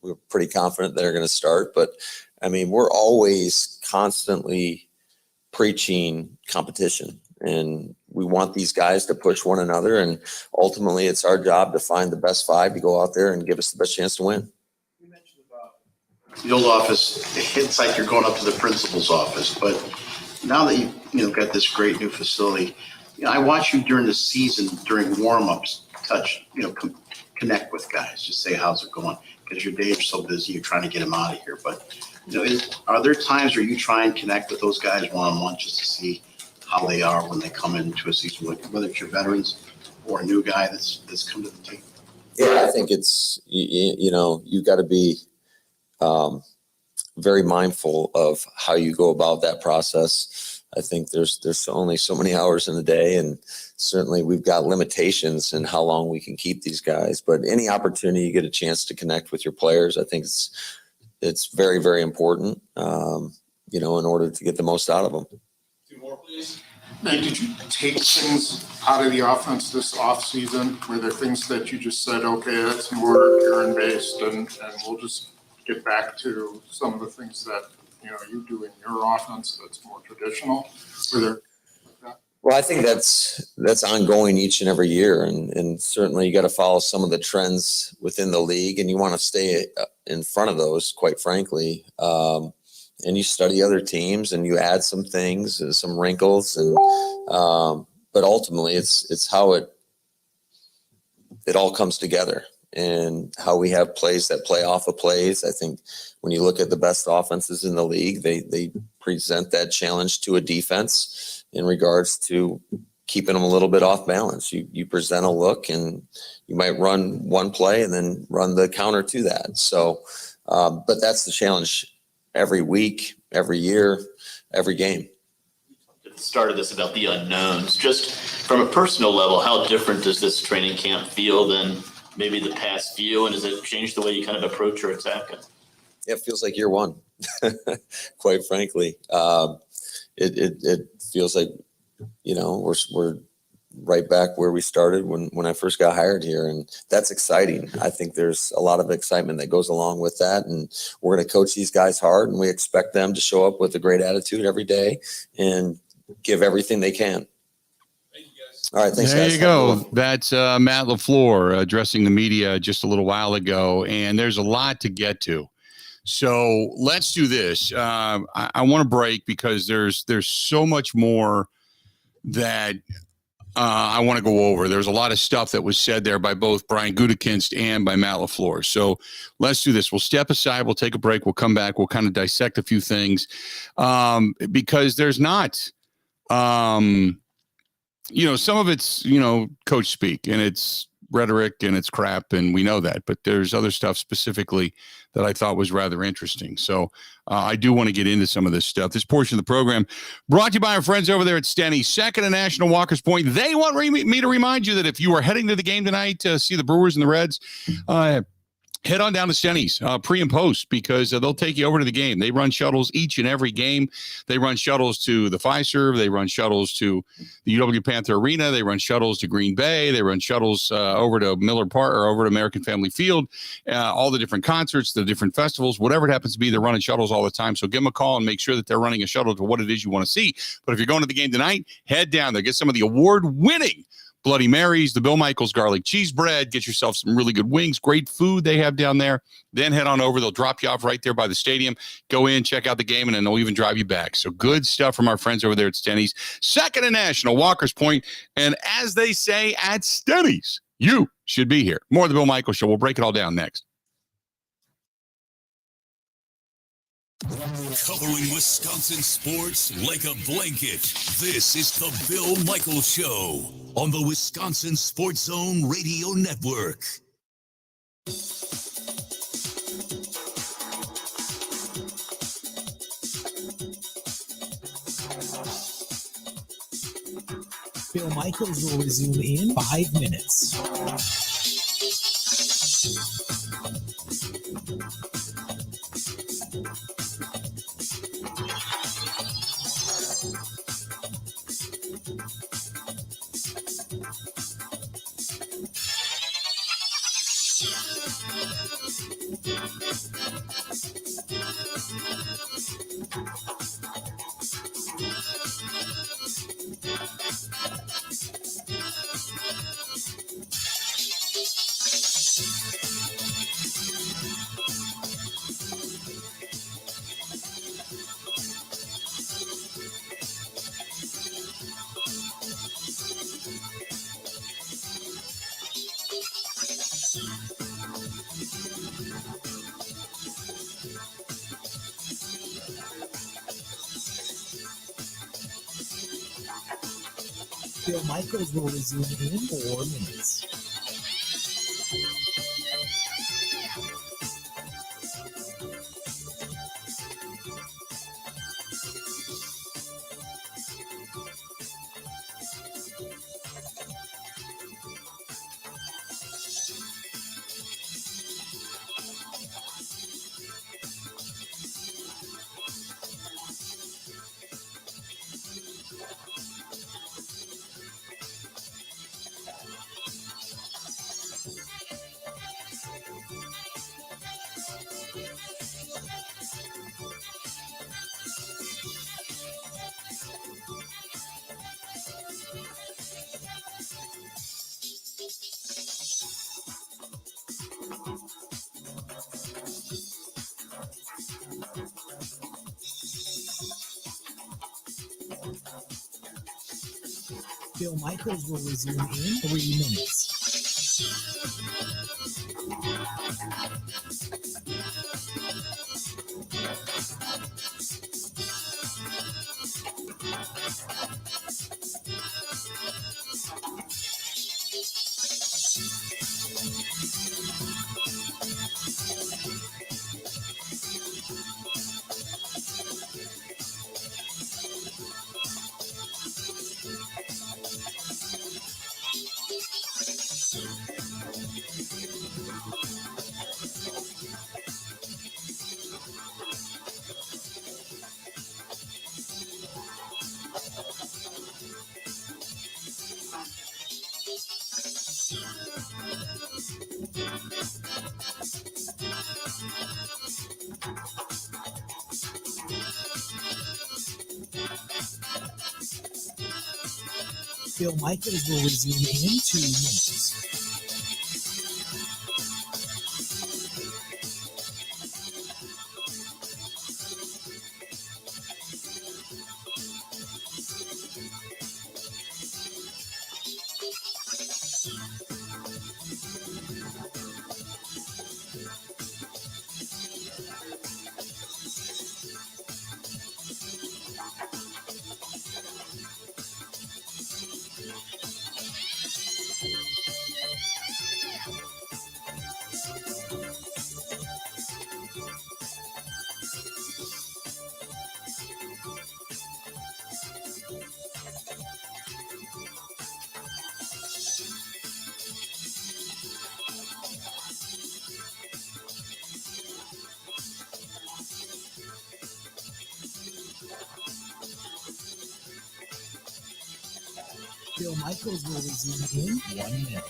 we're pretty confident that are going to start. But I mean, we're always constantly preaching competition, and we want these guys to push one another. And ultimately, it's our job to find the best five to go out there and give us the best chance to win. The old office, it's like you're going up to the principal's office. But now that you've got this great new facility, I watch you during the season, during warm-ups, connect with guys, just say, how's it going? Because your days are so busy, you're trying to get them out of here. But, are there times where you try and connect with those guys one-on-one just to see how they are when they come into a season, whether it's your veterans or a new guy that's come to the team? Yeah, I think it's, you've got to be very mindful of how you go about that process. I think there's only so many hours in the day, and certainly we've got limitations in how long we can keep these guys. But any opportunity you get a chance to connect with your players, I think it's very, very important, in order to get the most out of them. Two more, please. Nate, did you take things out of the offense this offseason? Were there things that you just said, okay, that's more Aaron-based, and we'll just get back to some of the things that you do in your offense that's more traditional? Well, I think that's ongoing each and every year, and certainly you got to follow some of the trends within the league, and you want to stay in front of those, quite frankly. And you study other teams, and you add some things, some wrinkles, and but ultimately it's how it it all comes together. And how we have plays that play off of plays. I think when you look at the best offenses in the league, they present that challenge to a defense in regards to keeping them a little bit off balance. You present a look and you might run one play and then run the counter to that. So, but that's the challenge every week, every year, every game. At the start of this about the unknowns, just from a personal level, how different does this training camp feel than maybe the past few, and does it change the way you kind of approach or attack it? It feels like year one, quite frankly. It feels like, we're right back where we started when I first got hired here, and that's exciting. I think there's a lot of excitement that goes along with that, and we're going to coach these guys hard, and we expect them to show up with a great attitude every day and give everything they can. All right, thanks, there guys. You go. That's Matt LaFleur addressing the media just a little while ago, and there's a lot to get to. So let's do this. I want to break because there's so much more that I want to go over. There's a lot of stuff that was said there by both Brian Gutekunst and by Matt LaFleur. So let's do this. We'll step aside. We'll take a break. We'll come back. We'll kind of dissect a few things because there's not some of it's, coach speak and it's rhetoric and it's crap. And we know that, but there's other stuff specifically that I thought was rather interesting. So I do want to get into some of this stuff. This portion of the program brought to you by our friends over there at Stenny, second and National Walker's Point. They want me to remind you that if you are heading to the game tonight to see the Brewers and the Reds, head on down to Stenny's pre and post because they'll take you over to the game. They run shuttles each and every game. They run shuttles to the Fiserv. They run shuttles to the UW Panther Arena. They run shuttles to Green Bay. They run shuttles over to Miller Park or over to American Family Field. All the different concerts, the different festivals, whatever it happens to be, they're running shuttles all the time. So give them a call and make sure that they're running a shuttle to what it is you want to see. But if you're going to the game tonight, head down there. Get some of the award-winning Bloody Marys, the Bill Michaels garlic cheese bread. Get yourself some really good wings. Great food they have down there. Then head on over. They'll drop you off right there by the stadium. Go in, check out the game, and then they'll even drive you back. So good stuff from our friends over there at Stenny's. Second and National, Walker's Point. And as they say at Stenny's, you should be here. More of the Bill Michaels Show. We'll break it all down next. Covering Wisconsin sports like a blanket. This is the Bill Michaels Show on the Wisconsin Sports Zone Radio Network. Bill Michaels will resume in 5 minutes. Bill Michaels will resume in 4 minutes. Bill Michaels will resume in 3 minutes. Bill Michaels will resume in 2 minutes. Bill Michaels will resume in 1 minute.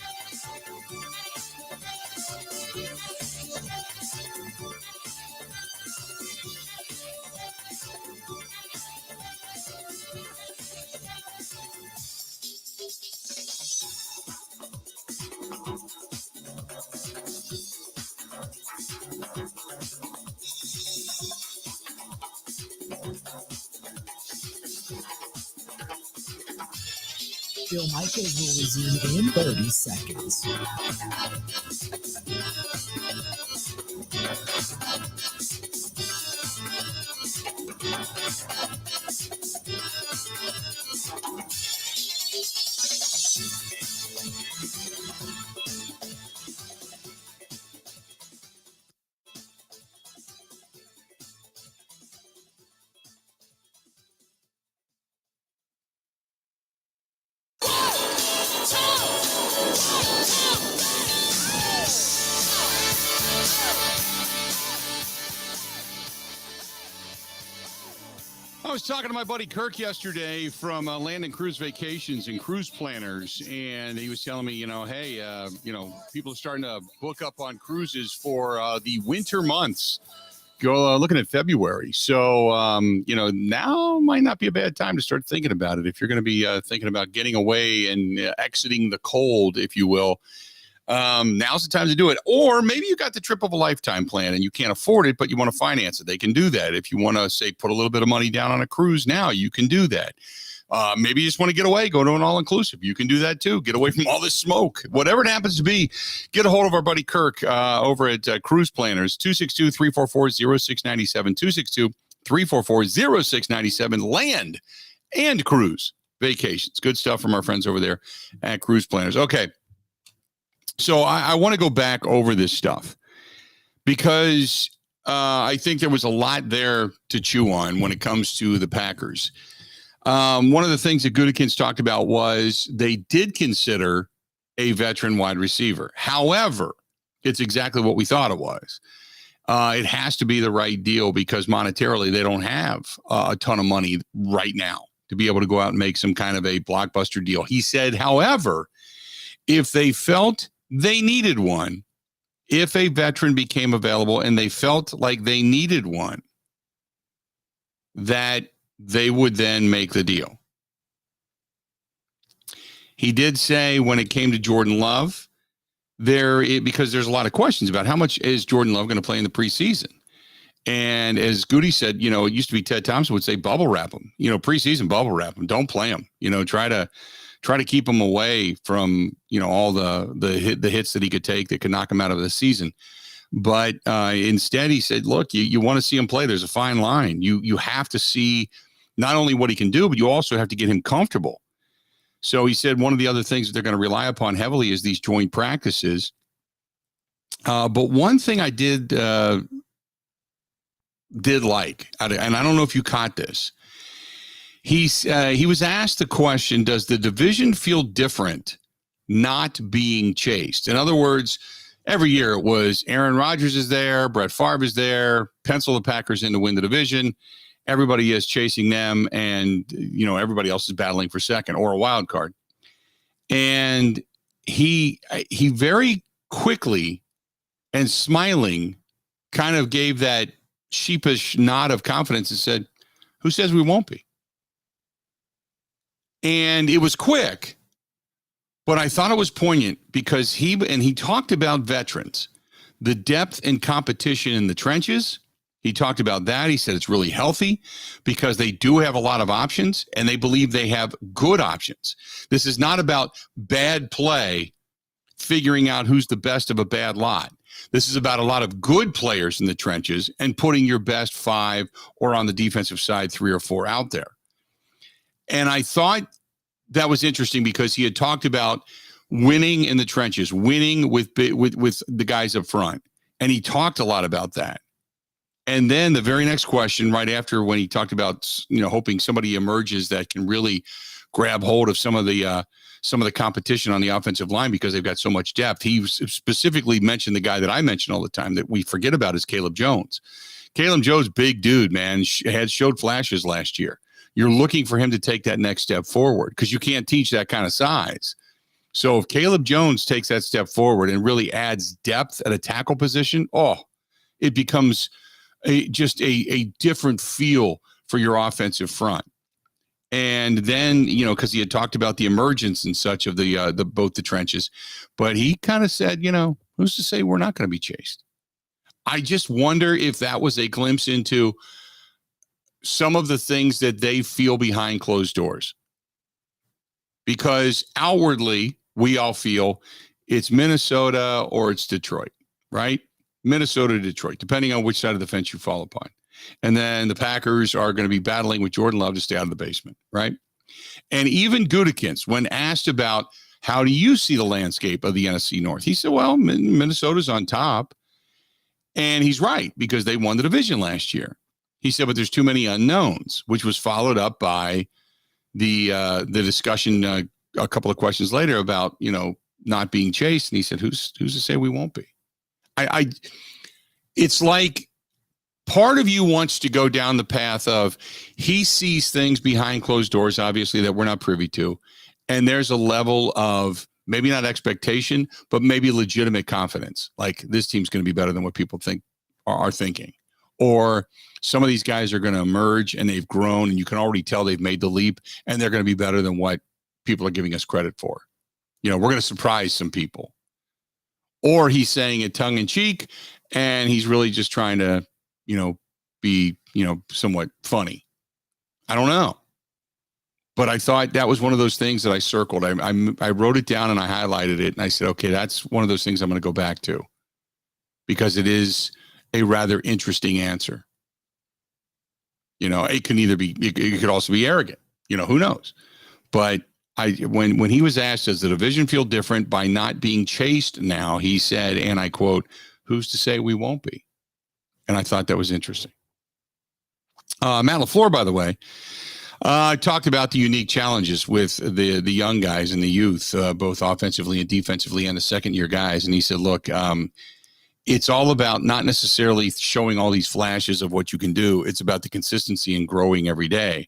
Bill Michaels will resume in 30 seconds. I was talking to my buddy Kirk yesterday from Land and Cruise Vacations and Cruise Planners, and he was telling me, hey, people are starting to book up on cruises for the winter months. Go looking at February. So, now might not be a bad time to start thinking about it. If you're going to be thinking about getting away and exiting the cold, if you will, now's the time to do it. Or maybe you got the trip of a lifetime plan and you can't afford it, but you want to finance it. They can do that. If you want to say, put a little bit of money down on a cruise now, you can do that. Maybe you just want to get away, go to an all-inclusive. You can do that too. Get away from all this smoke. Whatever it happens to be, get a hold of our buddy Kirk over at Cruise Planners, 262-344-0697, 262-344-0697, Land and Cruise Vacations. Good stuff from our friends over there at Cruise Planners. Okay. So I want to go back over this stuff because I think there was a lot there to chew on when it comes to the Packers. One of the things that Gutekunst talked about was they did consider a veteran wide receiver. However, it's exactly what we thought it was. It has to be the right deal because monetarily they don't have a ton of money right now to be able to go out and make some kind of a blockbuster deal. He said, however, if they felt they needed one, if a veteran became available and they felt like they needed one, that they would then make the deal. He did say when it came to Jordan Love, because there's a lot of questions about how much is Jordan Love going to play in the preseason. And as Gutey said, it used to be Ted Thompson would say bubble wrap him, preseason bubble wrap him. Don't play him, try to keep him away from, all the hits that he could take that could knock him out of the season. But instead he said, look, you want to see him play. There's a fine line. You have to see not only what he can do, but you also have to get him comfortable. So he said one of the other things that they're going to rely upon heavily is these joint practices. But one thing I did like, and I don't know if you caught this, he was asked the question, does the division feel different not being chased? In other words, every year it was Aaron Rodgers is there, Brett Favre is there, pencil the Packers in to win the division. Everybody is chasing them, and everybody else is battling for second or a wild card. And he very quickly and smiling kind of gave that sheepish nod of confidence and said, who says we won't be? And it was quick, But I thought it was poignant because he talked about veterans, the depth and competition in the trenches. He talked about that. He said it's really healthy because they do have a lot of options and they believe they have good options. This is not about bad play, figuring out who's the best of a bad lot. This is about a lot of good players in the trenches and putting your best 5 or on the defensive side 3 or 4 out there. And I thought that was interesting because he had talked about winning in the trenches, winning with the guys up front. And he talked a lot about that. And then the very next question, right after when he talked about, hoping somebody emerges that can really grab hold of some of the competition on the offensive line because they've got so much depth. He specifically mentioned the guy that I mention all the time that we forget about is Caleb Jones. Caleb Jones, big dude, man, showed flashes last year. You're looking for him to take that next step forward because you can't teach that kind of size. So if Caleb Jones takes that step forward and really adds depth at a tackle position, it becomes just a different feel for your offensive front. And then, because he had talked about the emergence and such of both the trenches, but he kind of said, who's to say we're not going to be chased? I just wonder if that was a glimpse into some of the things that they feel behind closed doors. Because outwardly, we all feel it's Minnesota or it's Detroit, right? Minnesota, Detroit, depending on which side of the fence you fall upon. And then the Packers are going to be battling with Jordan Love to stay out of the basement, right? And even Gutekunst, when asked about how do you see the landscape of the NFC North, he said, well, Minnesota's on top. And he's right, because they won the division last year. He said, but there's too many unknowns, which was followed up by the discussion a couple of questions later about, not being chased. And he said, who's to say we won't be? It's like part of you wants to go down the path of he sees things behind closed doors, obviously, that we're not privy to. And there's a level of maybe not expectation, but maybe legitimate confidence. Like this team's going to be better than what people are thinking. Or some of these guys are going to emerge and they've grown and you can already tell they've made the leap and they're going to be better than what people are giving us credit for. We're going to surprise some people. Or he's saying it tongue in cheek and he's really just trying to, be, somewhat funny. I don't know. But I thought that was one of those things that I circled. I wrote it down and I highlighted it. And I said, okay, that's one of those things I'm going to go back to because it is a rather interesting answer. It can either be, it could also be arrogant, who knows? But when he was asked, does the division feel different by not being chased now? He said, and I quote, who's to say we won't be? And I thought that was interesting. Matt LaFleur, by the way, talked about the unique challenges with the young guys and the youth, both offensively and defensively, and the second-year guys. And he said, look, it's all about not necessarily showing all these flashes of what you can do. It's about the consistency and growing every day.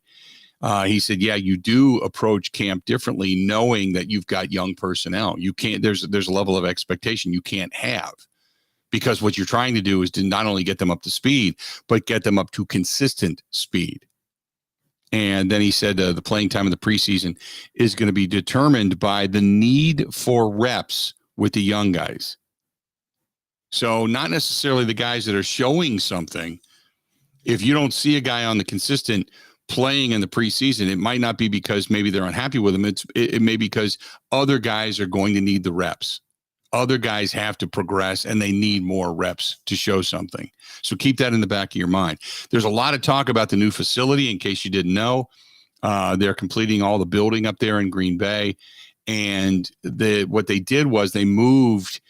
He said, yeah, you do approach camp differently, knowing that you've got young personnel. You can't, there's a level of expectation you can't have. Because what you're trying to do is to not only get them up to speed, but get them up to consistent speed. And then he said the playing time in the preseason is going to be determined by the need for reps with the young guys. So not necessarily the guys that are showing something. If you don't see a guy on the consistent playing in the preseason, it might not be because maybe they're unhappy with him. It may be because other guys are going to need the reps. Other guys have to progress and they need more reps to show something. So keep that in the back of your mind. There's a lot of talk about the new facility. In case you didn't know, they're completing all the building up there in Green Bay. And what they did was they moved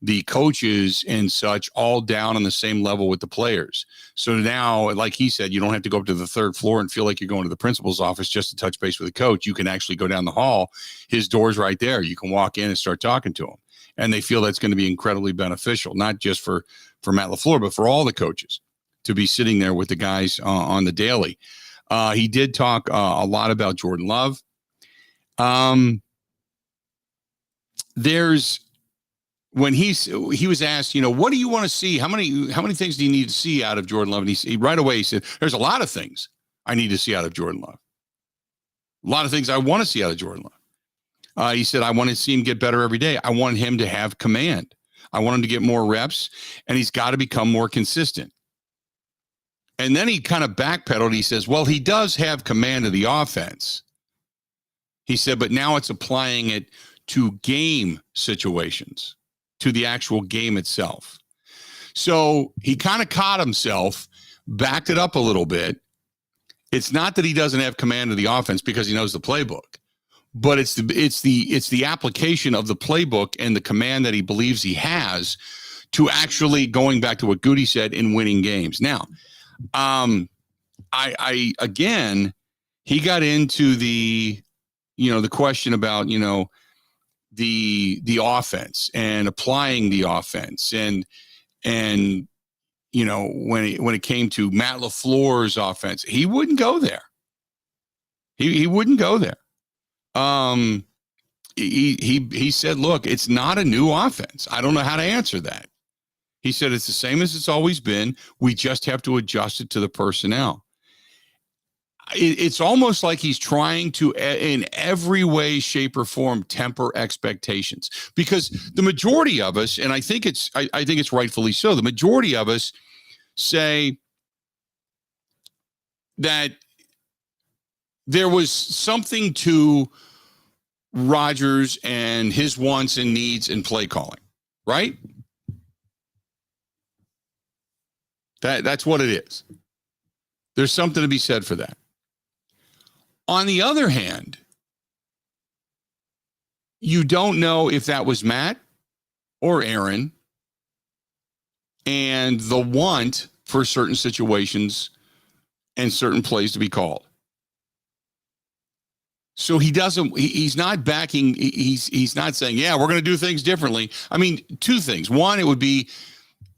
the coaches and such all down on the same level with the players. So now, like he said, you don't have to go up to the third floor and feel like you're going to the principal's office just to touch base with the coach. You can actually go down the hall. His door's right there. You can walk in and start talking to him. And they feel that's going to be incredibly beneficial, not just for Matt LaFleur, but for all the coaches to be sitting there with the guys on the daily. He did talk a lot about Jordan Love. When he was asked, what do you want to see? How many things do you need to see out of Jordan Love? And he right away said, there's a lot of things I need to see out of Jordan Love. A lot of things I want to see out of Jordan Love. He said, I want to see him get better every day. I want him to have command. I want him to get more reps, and he's got to become more consistent. And then he kind of backpedaled. He says, well, he does have command of the offense. He said, but now it's applying it to game situations, to the actual game itself. So he kind of caught himself, backed it up a little bit. It's not that he doesn't have command of the offense because he knows the playbook, but it's the application of the playbook and the command that he believes he has to actually going back to what Gutey said in winning games. Now, I again, he got into the question about, the offense and applying the offense and when it came to Matt LaFleur's offense, he wouldn't go there. He wouldn't go there. He said, look, it's not a new offense. I don't know how to answer that. He said, it's the same as it's always been. We just have to adjust it to the personnel. It's almost like he's trying to, in every way, shape, or form, temper expectations. Because the majority of us, and I think it's rightfully so, the majority of us say that there was something to Rodgers and his wants and needs in play calling, right? That's what it is. There's something to be said for that. On the other hand, you don't know if that was Matt or Aaron and the want for certain situations and certain plays to be called. So he's not backing, he's not saying, yeah, we're going to do things differently. I mean, two things. One, it would be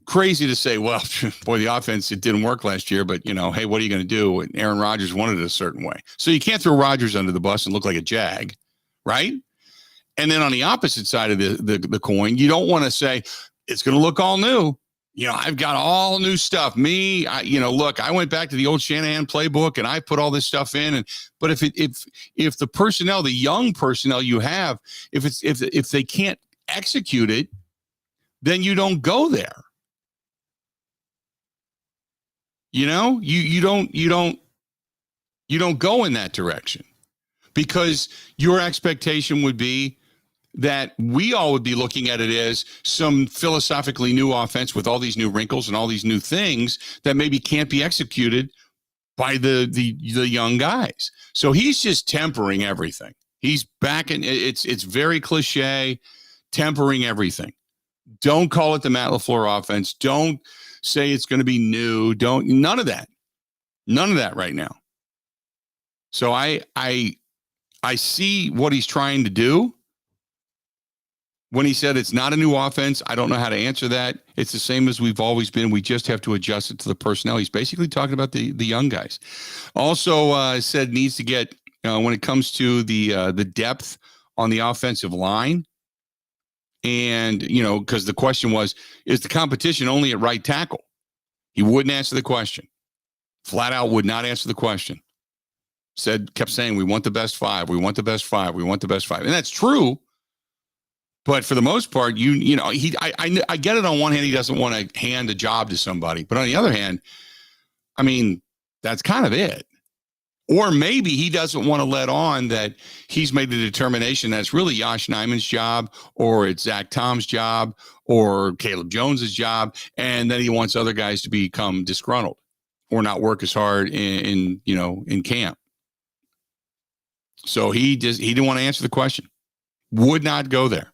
crazy to say, well, boy, the offense, it didn't work last year, but, hey, what are you going to do? And Aaron Rodgers wanted it a certain way. So you can't throw Rodgers under the bus and look like a jag, right? And then on the opposite side of the coin, you don't want to say, it's going to look all new. I've got all new stuff. Look, I went back to the old Shanahan playbook and I put all this stuff in. But if the personnel, the young personnel you have, if they can't execute it, then you don't go there. You don't go in that direction, because your expectation would be that we all would be looking at it as some philosophically new offense with all these new wrinkles and all these new things that maybe can't be executed by the young guys. So he's just tempering everything. He's backing. It's very cliche, tempering everything. Don't call it the Matt LaFleur offense. Don't say it's going to be new. None of that right now. So I see what he's trying to do. When he said it's not a new offense, I don't know how to answer that. It's the same as we've always been. We just have to adjust it to the personnel. He's basically talking about the young guys. Also said needs to get, when it comes to the depth on the offensive line. And, because the question was, is the competition only at right tackle? He wouldn't answer the question. Flat out would not answer the question. Kept saying, we want the best five. We want the best five. We want the best five. And that's true. But for the most part, I get it. On one hand, he doesn't want to hand a job to somebody. But on the other hand, I mean, that's kind of it. Or maybe he doesn't want to let on that he's made the determination that it's really Yosh Nijman's job, or it's Zach Tom's job, or Caleb Jones's job, and then he wants other guys to become disgruntled or not work as hard in camp. So he didn't want to answer the question. Would not go there.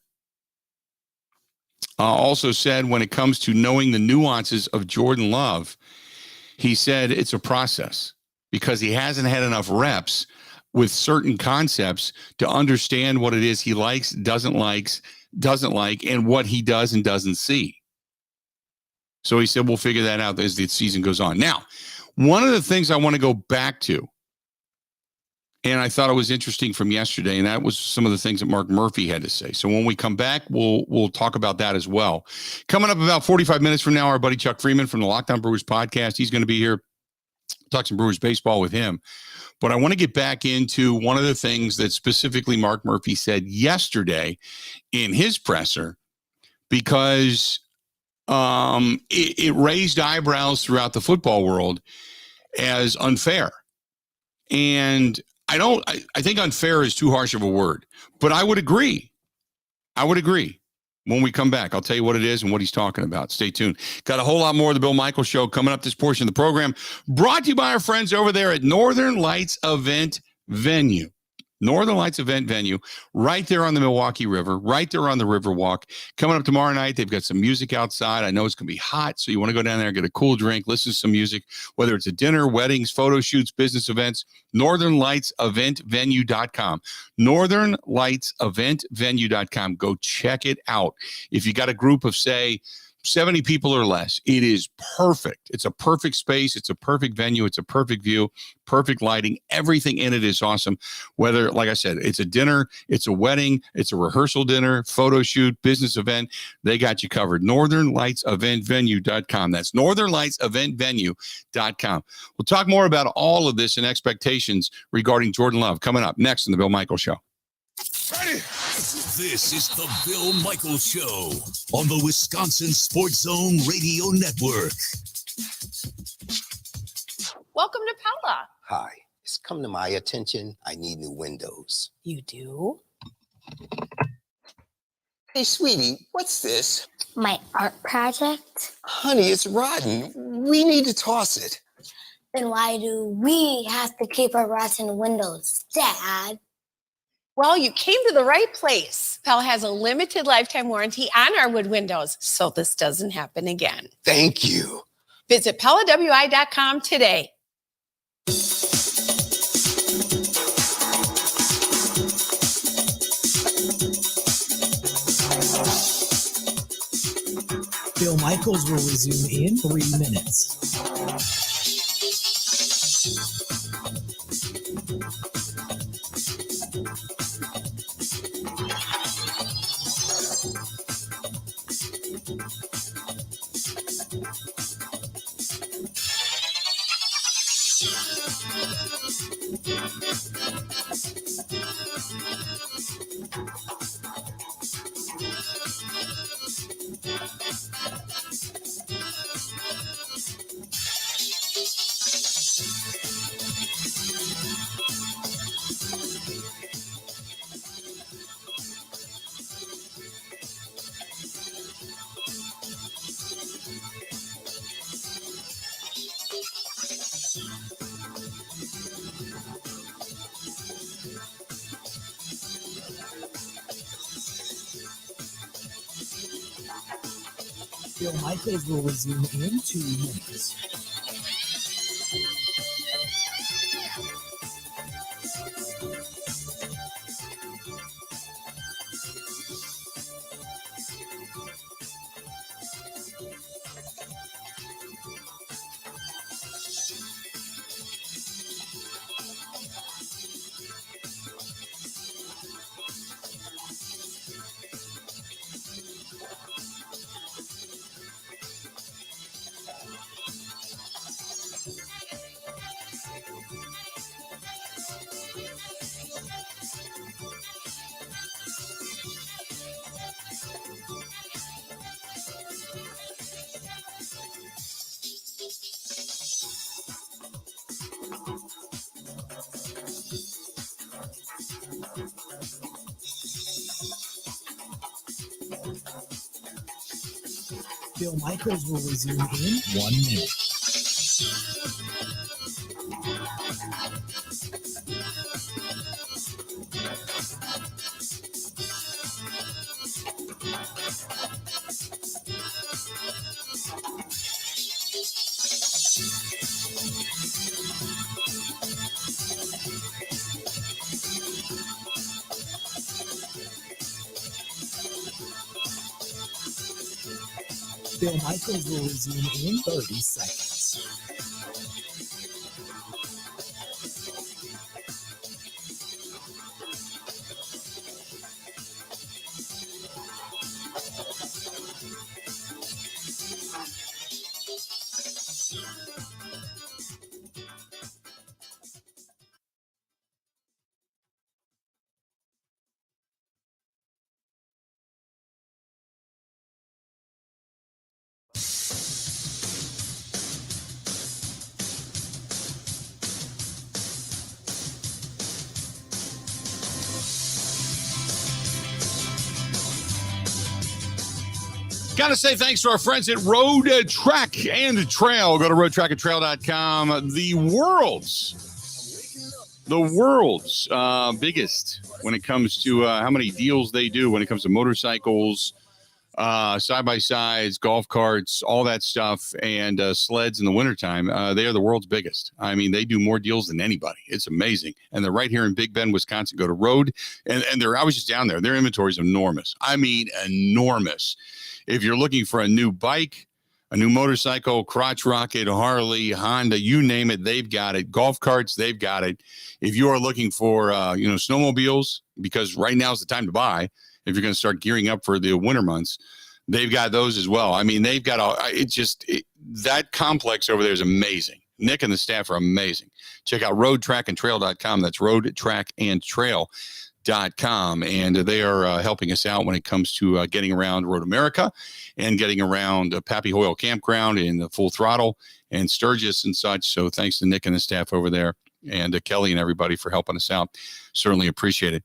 Also said when it comes to knowing the nuances of Jordan Love, he said it's a process because he hasn't had enough reps with certain concepts to understand what it is he likes, doesn't like, and what he does and doesn't see. So he said, we'll figure that out as the season goes on. Now, one of the things I want to go back to, and I thought it was interesting from yesterday, and that was some of the things that Mark Murphy had to say. So when we come back, we'll talk about that as well. Coming up about 45 minutes from now, our buddy Chuck Freeman from the Locked On Brewers podcast, he's going to be here talk some Brewers baseball with him. But I want to get back into one of the things that specifically Mark Murphy said yesterday in his presser, because it raised eyebrows throughout the football world as unfair. And I think unfair is too harsh of a word, but I would agree. When we come back, I'll tell you what it is and what he's talking about. Stay tuned. Got a whole lot more of the Bill Michaels Show coming up this portion of the program, brought to you by our friends over there at Northern Lights Event Venue. Northern Lights Event Venue, right there on the Milwaukee River, right there on the Riverwalk. Coming up tomorrow night, they've got some music outside. I know it's going to be hot, so you want to go down there and get a cool drink, listen to some music, whether it's a dinner, weddings, photo shoots, business events. NorthernLightsEventVenue.com. NorthernLightsEventVenue.com. Go check it out. If you got a group of, say, 70 people or less, it is perfect. It's a perfect space. It's a perfect venue. It's a perfect view, perfect lighting. Everything in it is awesome. Whether, like I said, it's a dinner, it's a wedding, it's a rehearsal dinner, photo shoot, business event, they got you covered. NorthernLightsEventVenue.com. That's NorthernLightsEventVenue.com. We'll talk more about all of this and expectations regarding Jordan Love coming up next on the Bill Michaels Show. Ready? This is the Bill Michaels Show on the Wisconsin Sports Zone Radio Network. Welcome to Pella. Hi, it's come to my attention. I need new windows. You do? Hey, sweetie, what's this? My art project? Honey, it's rotten. We need to toss it. Then why do we have to keep our rotten windows, Dad? Well, you came to the right place. Pella has a limited lifetime warranty on our wood windows, so this doesn't happen again. Thank you. Visit PellaWI.com today. Bill Michaels will resume in 3 minutes. Bill Michaels will resume in 2 minutes. Bill Michaels will resume in 1 minute. Bill Michaels will resume in 30 seconds. Got to say thanks to our friends at Road Track and Trail. Go to roadtrackandtrail.com. The world's biggest when it comes to how many deals they do when it comes to motorcycles, side-by-sides, golf carts, all that stuff, and sleds in the wintertime. They are the world's biggest. I mean, they do more deals than anybody. It's amazing. And they're right here in Big Bend, Wisconsin. Go to Road, and I was just down there. Their inventory is enormous. I mean, enormous. If you're looking for a new bike, a new motorcycle, crotch rocket, Harley, Honda, you name it, they've got it. Golf carts, they've got it. If you are looking for, snowmobiles, because right now is the time to buy, if you're going to start gearing up for the winter months, they've got those as well. I mean, they've got that complex over there is amazing. Nick and the staff are amazing. Check out roadtrackandtrail.com. That's roadtrackandtrail.com. And they are helping us out when it comes to getting around Road America and getting around Pappy Hoyle Campground and Full Throttle and Sturgis and such. So thanks to Nick and the staff over there and Kelly and everybody for helping us out. Certainly appreciate it.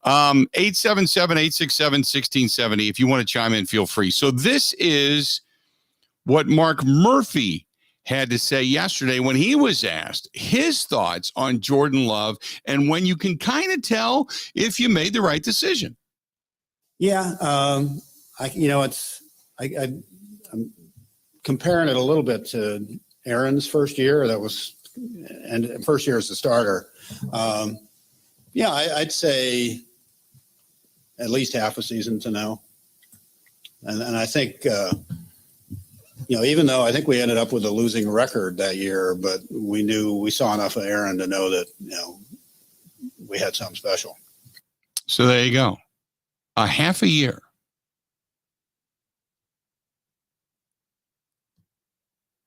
877-867-1670. If you want to chime in, feel free. So this is what Mark Murphy had to say yesterday when he was asked his thoughts on Jordan Love and when you can kind of tell if you made the right decision. Yeah. I'm comparing it a little bit to Aaron's first year. And first year as a starter. I'd say at least half a season to know. And I think, even though I think we ended up with a losing record that year, but we saw enough of Aaron to know that, we had something special. So there you go. A half a year.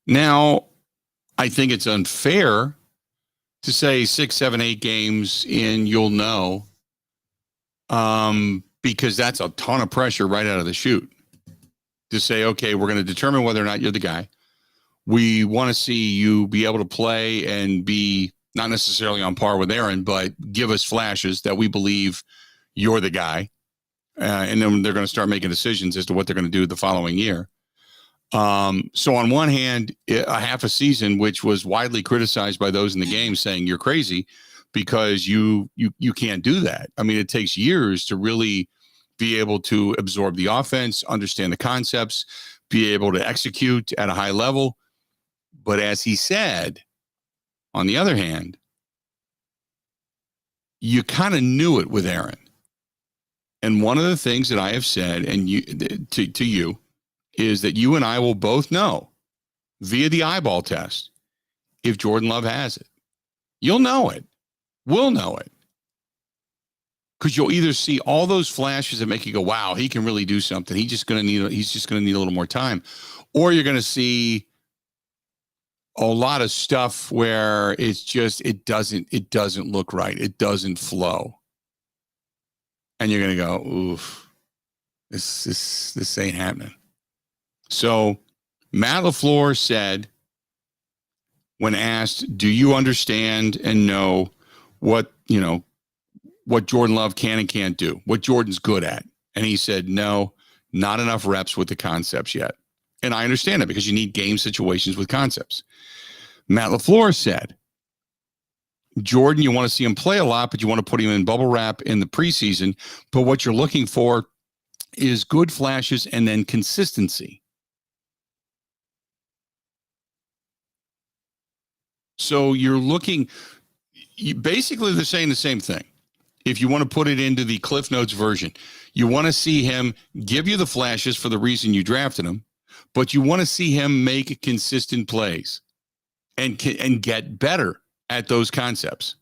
Now, I think it's unfair to say 6, 7, 8 games in, you'll know, because that's a ton of pressure right out of the chute to say, okay, we're going to determine whether or not you're the guy. We want to see you be able to play and be not necessarily on par with Aaron, but give us flashes that we believe you're the guy. And then they're going to start making decisions as to what they're going to do the following year. So on one hand, a half a season, which was widely criticized by those in the game saying you're crazy because you can't do that. I mean, it takes years to really be able to absorb the offense, understand the concepts, be able to execute at a high level. But as he said, on the other hand, you kind of knew it with Aaron. And one of the things that I have said and to you is that you and I will both know via the eyeball test if Jordan Love has it. You'll know it. We'll know it. Because you'll either see all those flashes that make you go, wow, he can really do something. He's just going to need a little more time. Or you're going to see a lot of stuff where it's just, it doesn't look right. It doesn't flow. And you're going to go, oof, this ain't happening. So Matt LaFleur said, when asked, do you understand and know what Jordan Love can and can't do, what Jordan's good at? And he said, no, not enough reps with the concepts yet. And I understand that because you need game situations with concepts. Matt LaFleur said, Jordan, you want to see him play a lot, but you want to put him in bubble wrap in the preseason. But what you're looking for is good flashes and then consistency. So you're looking, basically they're saying the same thing. If you want to put it into the Cliff Notes version, you want to see him give you the flashes for the reason you drafted him, but you want to see him make consistent plays and get better at those concepts.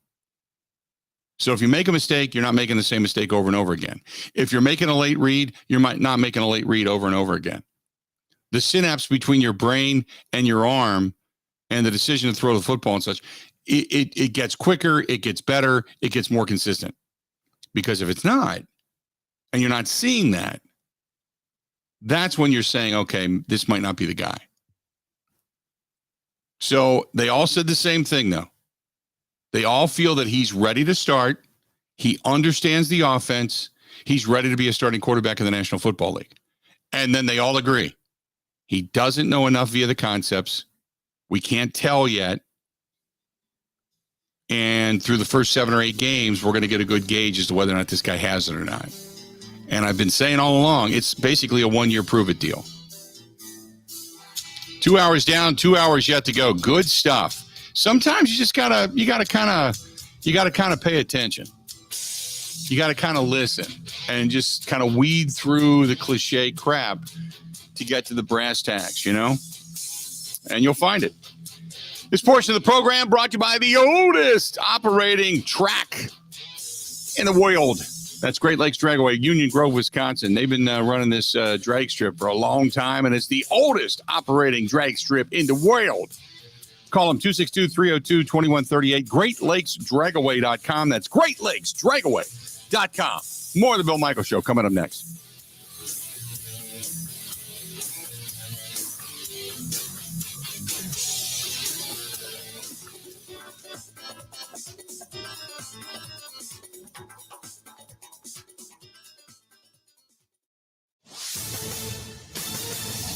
So if you make a mistake, you're not making the same mistake over and over again. If you're making a late read, you're not making a late read over and over again. The synapse between your brain and your arm and the decision to throw the football and such, it gets quicker, it gets better, it gets more consistent. Because if it's not, and you're not seeing that, that's when you're saying, okay, this might not be the guy. So they all said the same thing, though. They all feel that he's ready to start. He understands the offense. He's ready to be a starting quarterback in the National Football League. And then they all agree. He doesn't know enough via the concepts. We can't tell yet. And through the first 7 or 8 games, we're going to get a good gauge as to whether or not this guy has it or not. And I've been saying all along, it's basically a 1-year prove-it deal. 2 hours down, 2 hours yet to go. Good stuff. Sometimes you just gotta kind of pay attention. You gotta kind of listen and just kind of weed through the cliche crap to get to the brass tacks, and you'll find it. This portion of the program brought to you by the oldest operating track in the world. That's Great Lakes Dragway, Union Grove, Wisconsin. They've been running this drag strip for a long time, and it's the oldest operating drag strip in the world. Call them 262-302-2138, GreatLakesDragaway.com. That's GreatLakesDragaway.com. More of the Bill Michaels Show coming up next.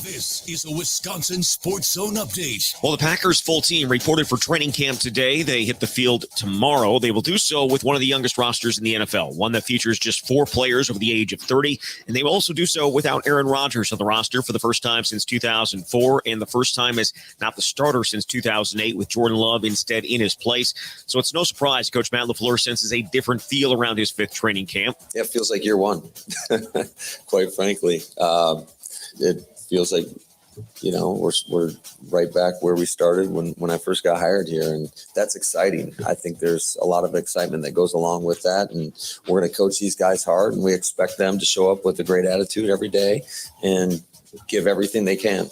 This is a Wisconsin Sports Zone update. Well, the Packers' full team reported for training camp today. They hit the field tomorrow. They will do so with one of the youngest rosters in the NFL, one that features just 4 players over the age of 30. And they will also do so without Aaron Rodgers on the roster for the first time since 2004, and the first time as not the starter since 2008, with Jordan Love instead in his place. So it's no surprise Coach Matt LaFleur senses a different feel around his 5th training camp. Yeah, it feels like year one, quite frankly. It feels like, we're right back where we started when I first got hired here. And that's exciting. I think there's a lot of excitement that goes along with that. And we're going to coach these guys hard, and we expect them to show up with a great attitude every day and give everything they can.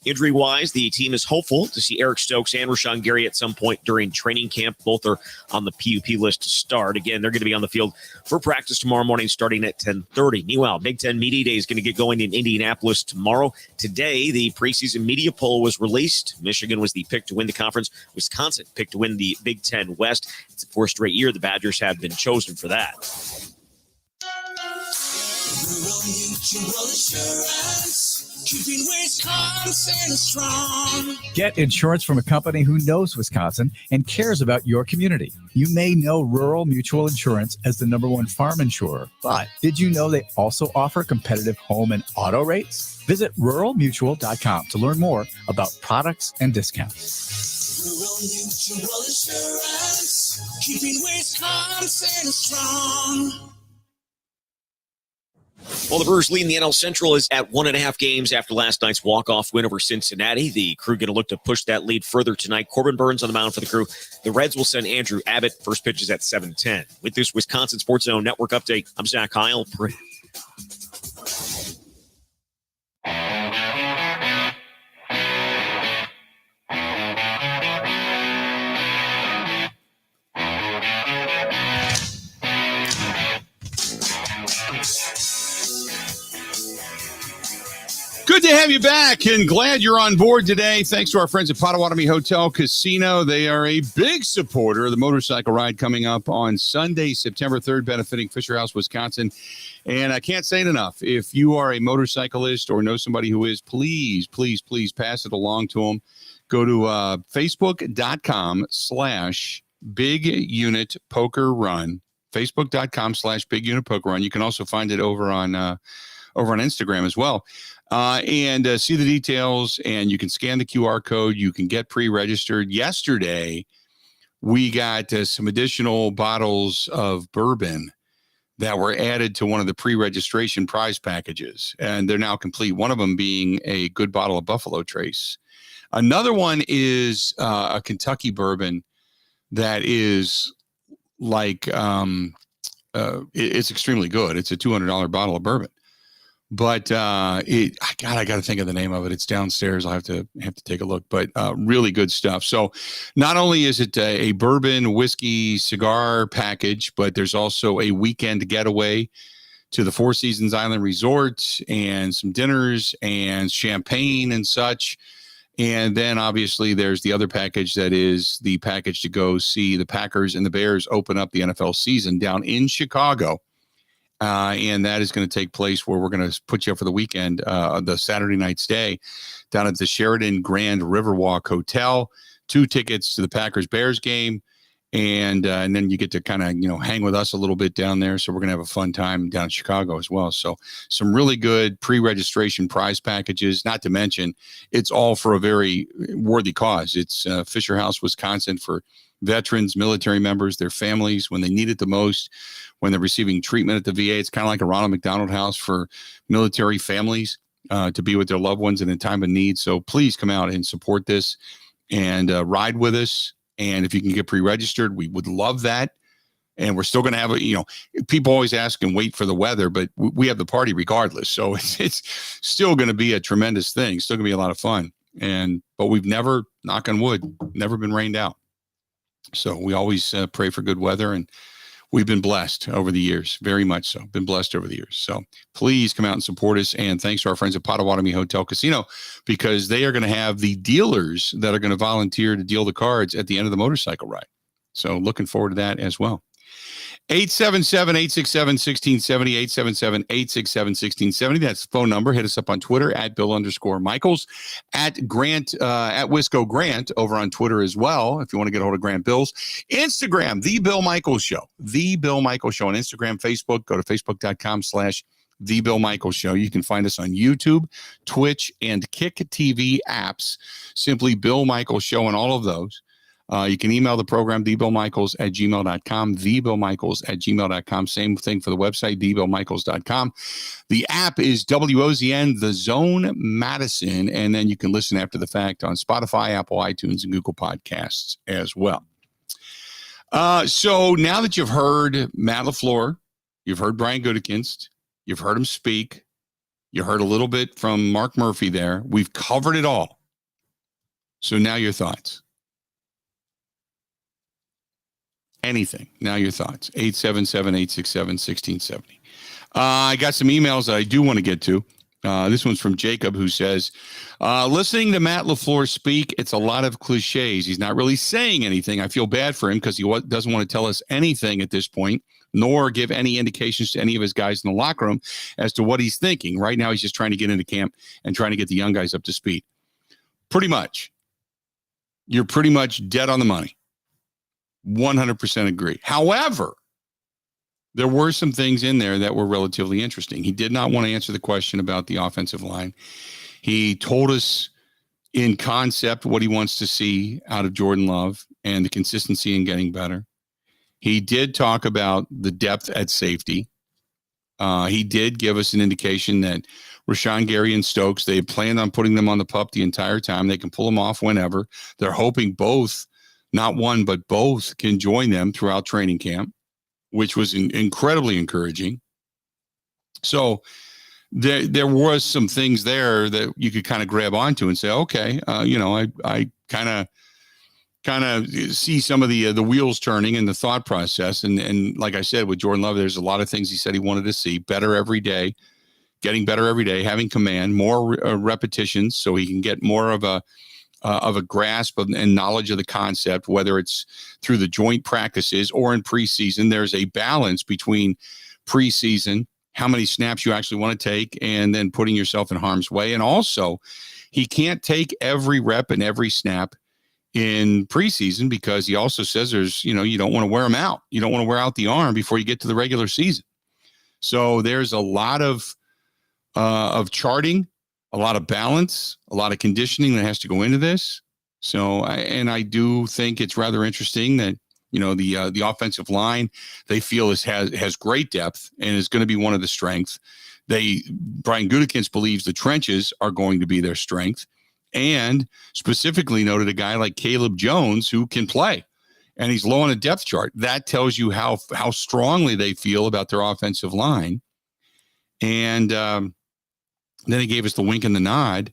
Injury-wise, the team is hopeful to see Eric Stokes and Rashawn Gary at some point during training camp. Both are on the PUP list to start. Again, they're going to be on the field for practice tomorrow morning starting at 10:30. Meanwhile, Big Ten Media Day is going to get going in Indianapolis tomorrow. Today, the preseason media poll was released. Michigan was the pick to win the conference. Wisconsin picked to win the Big Ten West. It's the 4th straight year the Badgers have been chosen for that. Keeping Wisconsin strong. Get insurance from a company who knows Wisconsin and cares about your community. You may know Rural Mutual Insurance as the #1 farm insurer, but did you know they also offer competitive home and auto rates? Visit ruralmutual.com to learn more about products and discounts. Rural Mutual Insurance. Keeping Wisconsin strong. Well, the Brewers leading the NL Central is at 1.5 games after last night's walk-off win over Cincinnati. The crew going to look to push that lead further tonight. Corbin Burns on the mound for the crew. The Reds will send Andrew Abbott. First pitch is at 7:10. With this Wisconsin Sports Zone Network update, I'm Zach Heil. Good to have you back, and glad you're on board today. Thanks to our friends at Potawatomi Hotel Casino. They are a big supporter of the motorcycle ride coming up on Sunday, September 3rd, benefiting Fisher House, Wisconsin. And I can't say it enough. If you are a motorcyclist or know somebody who is, please, please, please pass it along to them. Go to Facebook.com/Big Unit Poker Run. Facebook.com/Big Unit Poker Run. You can also find it over on Instagram as well. And see the details, and you can scan the QR code. You can get pre-registered. Yesterday, we got some additional bottles of bourbon that were added to one of the pre-registration prize packages, and they're now complete. One of them being a good bottle of Buffalo Trace. Another one is a Kentucky bourbon that is like it's extremely good. It's a $200 bottle of bourbon. But I got to think of the name of it. It's downstairs. I'll have to take a look. But really good stuff. So not only is it a bourbon, whiskey, cigar package, but there's also a weekend getaway to the Four Seasons Island Resort and some dinners and champagne and such. And then obviously there's the other package that is the package to go see the Packers and the Bears open up the NFL season down in Chicago And that is going to take place where we're going to put you up for the weekend, the Saturday night stay down at the Sheridan Grand Riverwalk Hotel. 2 tickets to the Packers-Bears game. And then you get to kind of, hang with us a little bit down there. So we're going to have a fun time down in Chicago as well. So some really good pre-registration prize packages, not to mention it's all for a very worthy cause. It's Fisher House, Wisconsin for veterans, military members, their families when they need it the most, when they're receiving treatment at the VA. It's kind of like a Ronald McDonald House for military families to be with their loved ones in a time of need. So please come out and support this and ride with us. And if you can get pre-registered, we would love that. And we're still going to have people always ask and wait for the weather, but we have the party regardless. So it's still going to be a tremendous thing. Still going to be a lot of fun. But we've never, knock on wood, never been rained out. So we always pray for good weather, and we've been blessed over the years, very much so. Been blessed over the years. So please come out and support us. And thanks to our friends at Potawatomi Hotel Casino, because they are going to have the dealers that are going to volunteer to deal the cards at the end of the motorcycle ride. So looking forward to that as well. 877-867-1670, 877-867-1670. That's the phone number. Hit us up on Twitter at Bill_Michaels, at Grant, at Wisco Grant over on Twitter as well. If you want to get a hold of Grant Bills. Instagram, The Bill Michaels Show. The Bill Michaels Show on Instagram, Facebook. Go to facebook.com/The Bill Michaels Show. You can find us on YouTube, Twitch, and Kick TV apps. Simply Bill Michaels Show on all of those. You can email the program, thebillmichaels@gmail.com, thebillmichaels@gmail.com. Same thing for the website, thebillmichaels.com. The app is WOZN, The Zone Madison, and then you can listen after the fact on Spotify, Apple, iTunes, and Google Podcasts as well. So now that you've heard Matt LaFleur, you've heard Brian Gutekunst, you've heard him speak, you heard a little bit from Mark Murphy there. We've covered it all. So now your thoughts. Anything. Now your thoughts. 877-867-1670. I got some emails that I do want to get to. This one's from Jacob, who says, listening to Matt LaFleur speak, it's a lot of cliches. He's not really saying anything. I feel bad for him because he doesn't want to tell us anything at this point, nor give any indications to any of his guys in the locker room as to what he's thinking. Right now, he's just trying to get into camp and trying to get the young guys up to speed. Pretty much. You're pretty much dead on the money. 100% agree. However, there were some things in there that were relatively interesting. He did not want to answer the question about the offensive line. He told us in concept what he wants to see out of Jordan Love and the consistency in getting better. He did talk about the depth at safety. He did give us an indication that Rashawn Gary and Stokes, they planned on putting them on the pup the entire time. They can pull them off whenever. They're hoping both, not one, but both can join them throughout training camp, which was incredibly encouraging. So there was some things there that you could kind of grab onto and say, okay, I kind of see some of the wheels turning in the thought process. And like I said, with Jordan Love, there's a lot of things he said he wanted to see better every day, getting better every day, having command, more repetitions so he can get more of a grasp and knowledge of the concept, whether it's through the joint practices or in preseason. There's a balance between preseason, how many snaps you actually want to take, and then putting yourself in harm's way. And also, he can't take every rep and every snap in preseason because he also says there's, you don't want to wear them out. You don't want to wear out the arm before you get to the regular season. So there's a lot of charting, a lot of balance, a lot of conditioning that has to go into this. So, I do think it's rather interesting that, the offensive line, they feel has great depth and is going to be one of the strengths. Brian Gutekunst believes the trenches are going to be their strength, and specifically noted a guy like Caleb Jones who can play, and he's low on a depth chart. That tells you how strongly they feel about their offensive line. And then he gave us the wink and the nod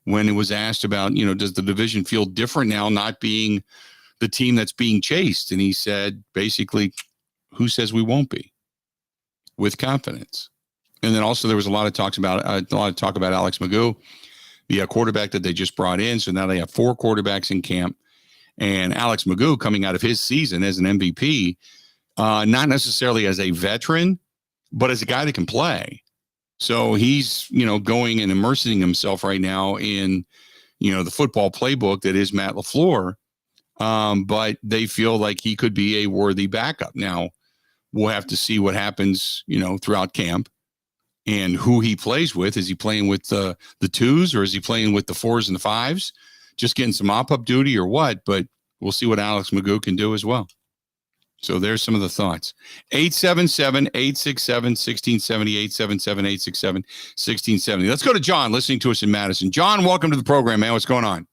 when it was asked about, does the division feel different now not being the team that's being chased? And he said, basically, who says we won't be? With confidence. And then also there was a lot of talk about Alex McGough, the quarterback that they just brought in. So now they have 4 quarterbacks in camp. And Alex McGough coming out of his season as an MVP, not necessarily as a veteran, but as a guy that can play. So he's, going and immersing himself right now in, the football playbook that is Matt LaFleur. But they feel like he could be a worthy backup. Now, we'll have to see what happens, throughout camp and who he plays with. Is he playing with the twos, or is he playing with the fours and the fives? Just getting some mop-up duty or what? But we'll see what Alex Magoo can do as well. So there's some of the thoughts. 877-867-1670, 877-867-1670. Let's go to John, listening to us in Madison. John, welcome to the program, man. What's going on?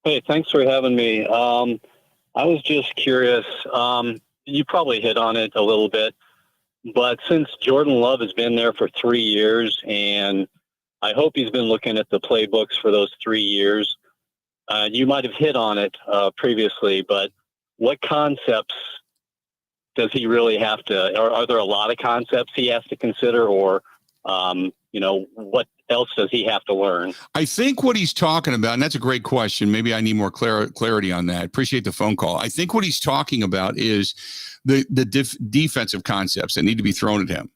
Hey, thanks for having me. I was just curious. You probably hit on it a little bit, but since Jordan Love has been there for 3 years, and I hope he's been looking at the playbooks for those 3 years, you might have hit on it previously, but what concepts does he really have to, or are there a lot of concepts he has to consider, or, what else does he have to learn? I think what he's talking about, and that's a great question. Maybe I need more clarity on that. Appreciate the phone call. I think what he's talking about is the defensive concepts that need to be thrown at him.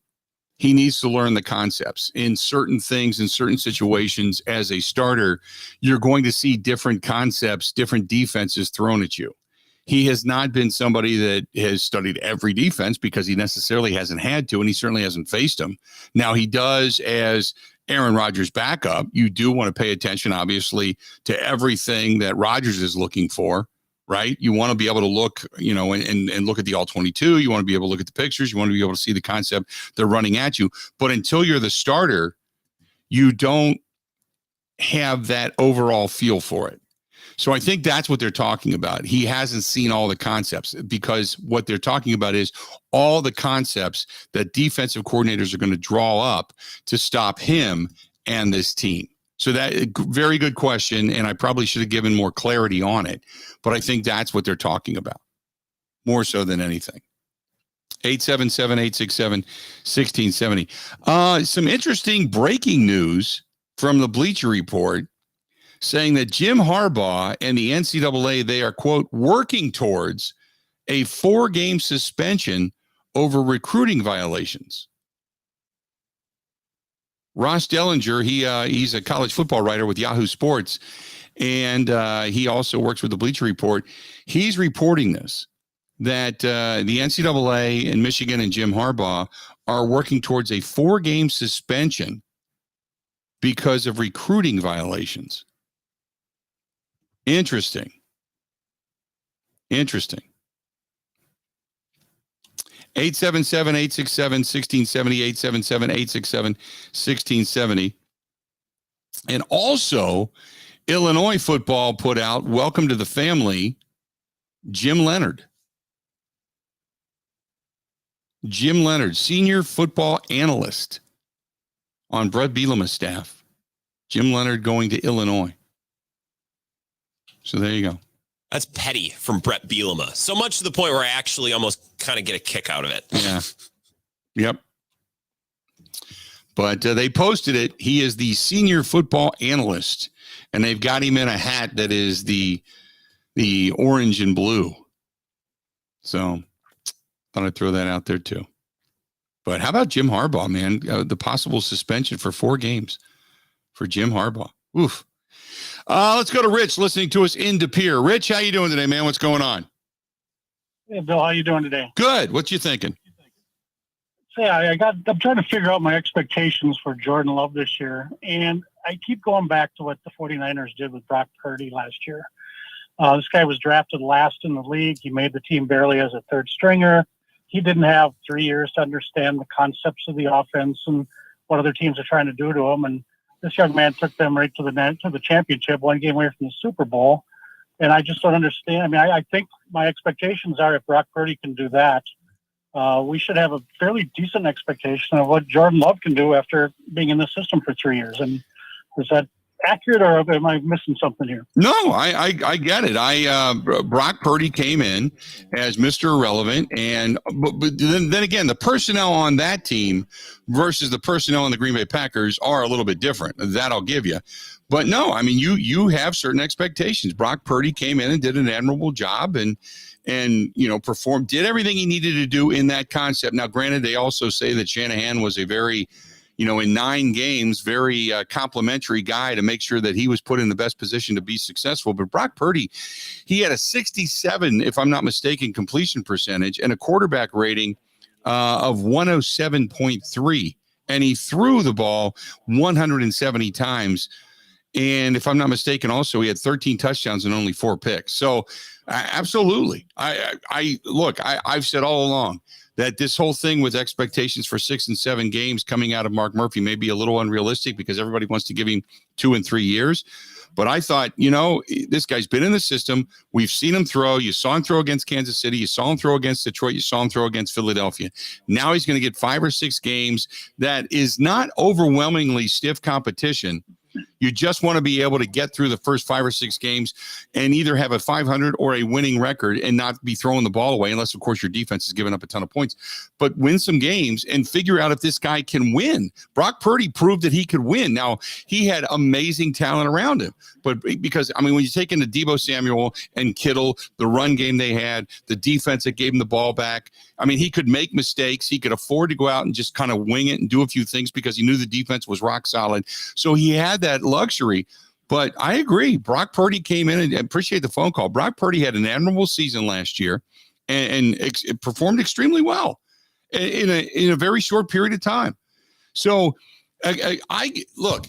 He needs to learn the concepts in certain things, in certain situations. As a starter, you're going to see different concepts, different defenses thrown at you. He has not been somebody that has studied every defense because he necessarily hasn't had to, and he certainly hasn't faced them. Now, he does as Aaron Rodgers' backup. You do want to pay attention, obviously, to everything that Rodgers is looking for, right? You want to be able to look, and look at the all-22. You want to be able to look at the pictures. You want to be able to see the concept they're running at you. But until you're the starter, you don't have that overall feel for it. So I think that's what they're talking about. He hasn't seen all the concepts, because what they're talking about is all the concepts that defensive coordinators are going to draw up to stop him and this team. So that very good question, and I probably should have given more clarity on it, but I think that's what they're talking about more so than anything. 877-867-1670. Some interesting breaking news from the Bleacher Report, saying that Jim Harbaugh and the NCAA, they are, quote, working towards a 4-game suspension over recruiting violations. Ross Dellinger, he's a college football writer with Yahoo Sports, and he also works with the Bleacher Report. He's reporting this, that the NCAA and Michigan and Jim Harbaugh are working towards a 4-game suspension because of recruiting violations. Interesting. 877-867-1670, 877-867-1670. And also, Illinois football put out, welcome to the family, Jim Leonhard. Jim Leonhard, senior football analyst on Brett Bielema's staff. Jim Leonhard going to Illinois. So there you go. That's petty from Brett Bielema. So much to the point where I actually almost kind of get a kick out of it. Yeah. Yep. But they posted it. He is the senior football analyst, and they've got him in a hat that is the orange and blue. So thought I'd throw that out there too. But how about Jim Harbaugh, man? The possible suspension for 4 games for Jim Harbaugh. Oof. Let's go to Rich, listening to us in De Pere. Rich, how you doing today, man? What's going on? Hey, Bill, how you doing today? Good. What you thinking? I'm trying to figure out my expectations for Jordan Love this year, and I keep going back to what the 49ers did with Brock Purdy last year. This guy was drafted last in the league. He made the team barely as a third stringer. He didn't have 3 years to understand the concepts of the offense and what other teams are trying to do to him, and this young man took them right to the championship, 1 game away from the Super Bowl. And I just don't understand. I mean, I think my expectations are, if Brock Purdy can do that, we should have a fairly decent expectation of what Jordan Love can do after being in the system for 3 years. And is that accurate, or am I missing something here? No, I get it. Brock Purdy came in as Mr. Irrelevant, and but then again, the personnel on that team versus the personnel on the Green Bay Packers are a little bit different. That I'll give you. But no, I mean, you have certain expectations. Brock Purdy came in and did an admirable job and performed, did everything he needed to do in that concept. Now, granted, they also say that Shanahan was a very, in 9 games, very complimentary guy to make sure that he was put in the best position to be successful. But Brock Purdy, he had a 67, if I'm not mistaken, completion percentage and a quarterback rating of 107.3. And he threw the ball 170 times. And if I'm not mistaken, also he had 13 touchdowns and only 4 picks. So absolutely. I've said all along that this whole thing with expectations for 6 and 7 games coming out of Mark Murphy may be a little unrealistic because everybody wants to give him 2 and 3 years. But I thought, this guy's been in the system. We've seen him throw. You saw him throw against Kansas City. You saw him throw against Detroit. You saw him throw against Philadelphia. Now he's going to get 5 or 6 games. That is not overwhelmingly stiff competition. You just want to be able to get through the first 5 or 6 games and either have a 500 or a winning record and not be throwing the ball away, unless, of course, your defense is giving up a ton of points. But win some games and figure out if this guy can win. Brock Purdy proved that he could win. Now, he had amazing talent around him. But because, when you take into Deebo Samuel and Kittle, the run game they had, the defense that gave him the ball back, he could make mistakes. He could afford to go out and just kind of wing it and do a few things because he knew the defense was rock solid. So he had that luxury. But I agree. Brock Purdy came in and appreciate the phone call. Brock Purdy had an admirable season last year and performed extremely well in a very short period of time. So I look,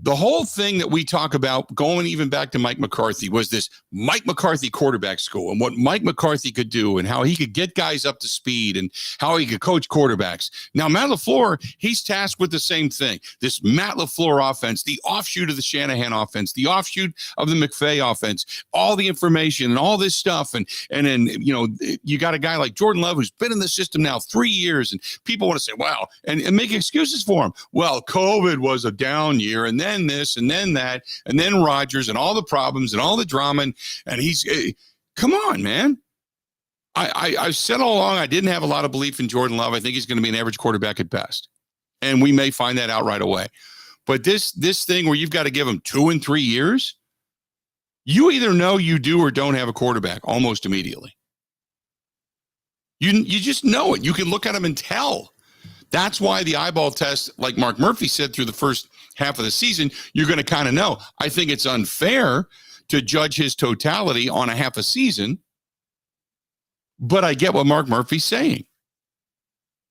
the whole thing that we talk about going even back to Mike McCarthy was this Mike McCarthy quarterback school and what Mike McCarthy could do and how he could get guys up to speed and how he could coach quarterbacks. Now, Matt LaFleur, he's tasked with the same thing. This Matt LaFleur offense, the offshoot of the Shanahan offense, the offshoot of the McVay offense, all the information and all this stuff. And then, you got a guy like Jordan Love who's been in the system now 3 years and people want to say, wow, and make excuses for him. Well, COVID was a down year and then this and then that and then Rodgers and all the problems and all the drama and he's come on, man. I've said all along I didn't have a lot of belief in Jordan Love. I think he's going to be an average quarterback at best, and we may find that out right away. But this thing where you've got to give him 2 and 3 years, you either know you do or don't have a quarterback almost immediately. You just know it. You can look at him and tell. That's why the eyeball test, like Mark Murphy said, through the first half of the season, you're going to kind of know. I think it's unfair to judge his totality on a half a season, but I get what Mark Murphy's saying.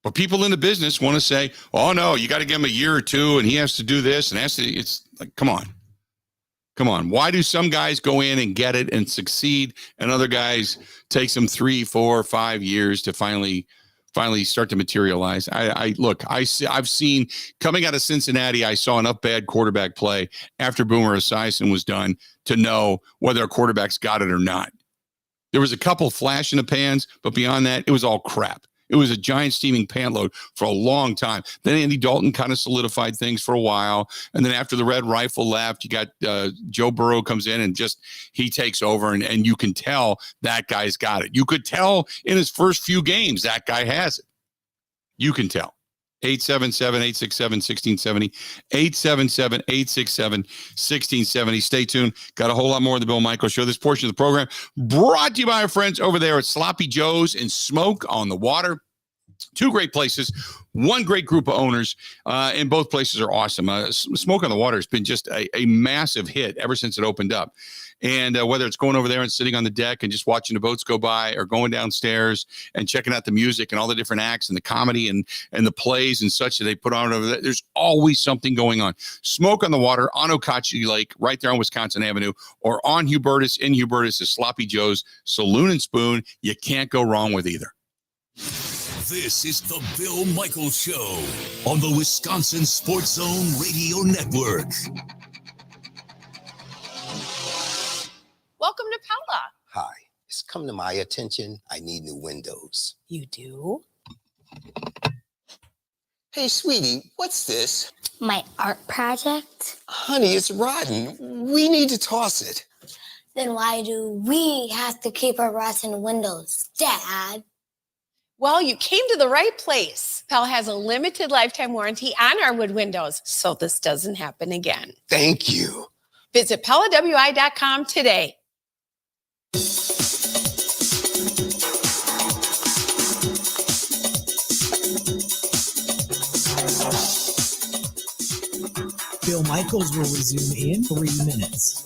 But people in the business want to say, oh, no, you got to give him a year or 2, and he has to do this, and it's like, come on. Why do some guys go in and get it and succeed, and other guys takes them 3, 4, 5 years to finally start to materialize? I've seen coming out of Cincinnati, I saw enough bad quarterback play after Boomer Esiason was done to know whether a quarterback's got it or not. There was a couple flash in the pans, but beyond that, it was all crap. It was a giant steaming pan load for a long time. Then Andy Dalton kind of solidified things for a while. And then after the Red Rifle left, you got Joe Burrow comes in and just he takes over. And you can tell that guy's got it. You could tell in his first few games that guy has it. You can tell. 877-867-1670. 877-867-1670. Stay tuned. Got a whole lot more of the Bill Michaels Show. This portion of the program brought to you by our friends over there at Sloppy Joe's and Smoke on the Water. 2 great places, 1 great group of owners, and both places are awesome. Smoke on the Water has been just a massive hit ever since it opened up. And whether it's going over there and sitting on the deck and just watching the boats go by or going downstairs and checking out the music and all the different acts and the comedy and the plays and such that they put on over there, there's always something going on. Smoke on the Water on Okauchee Lake, right there on Wisconsin Avenue, or on Hubertus. In Hubertus is Sloppy Joe's Saloon and Spoon. You can't go wrong with either. This is the Bill Michaels Show on the Wisconsin Sports Zone Radio Network. Welcome to Pella. Hi, it's come to my attention. I need new windows. You do? Hey, sweetie, what's this? My art project. Honey, it's rotten. We need to toss it. Then why do we have to keep our rotten windows, Dad? Well, you came to the right place. Pell has a limited lifetime warranty on our wood windows, so this doesn't happen again. Thank you. Visit PellaWI.com today. Bill Michaels will resume in 3 minutes.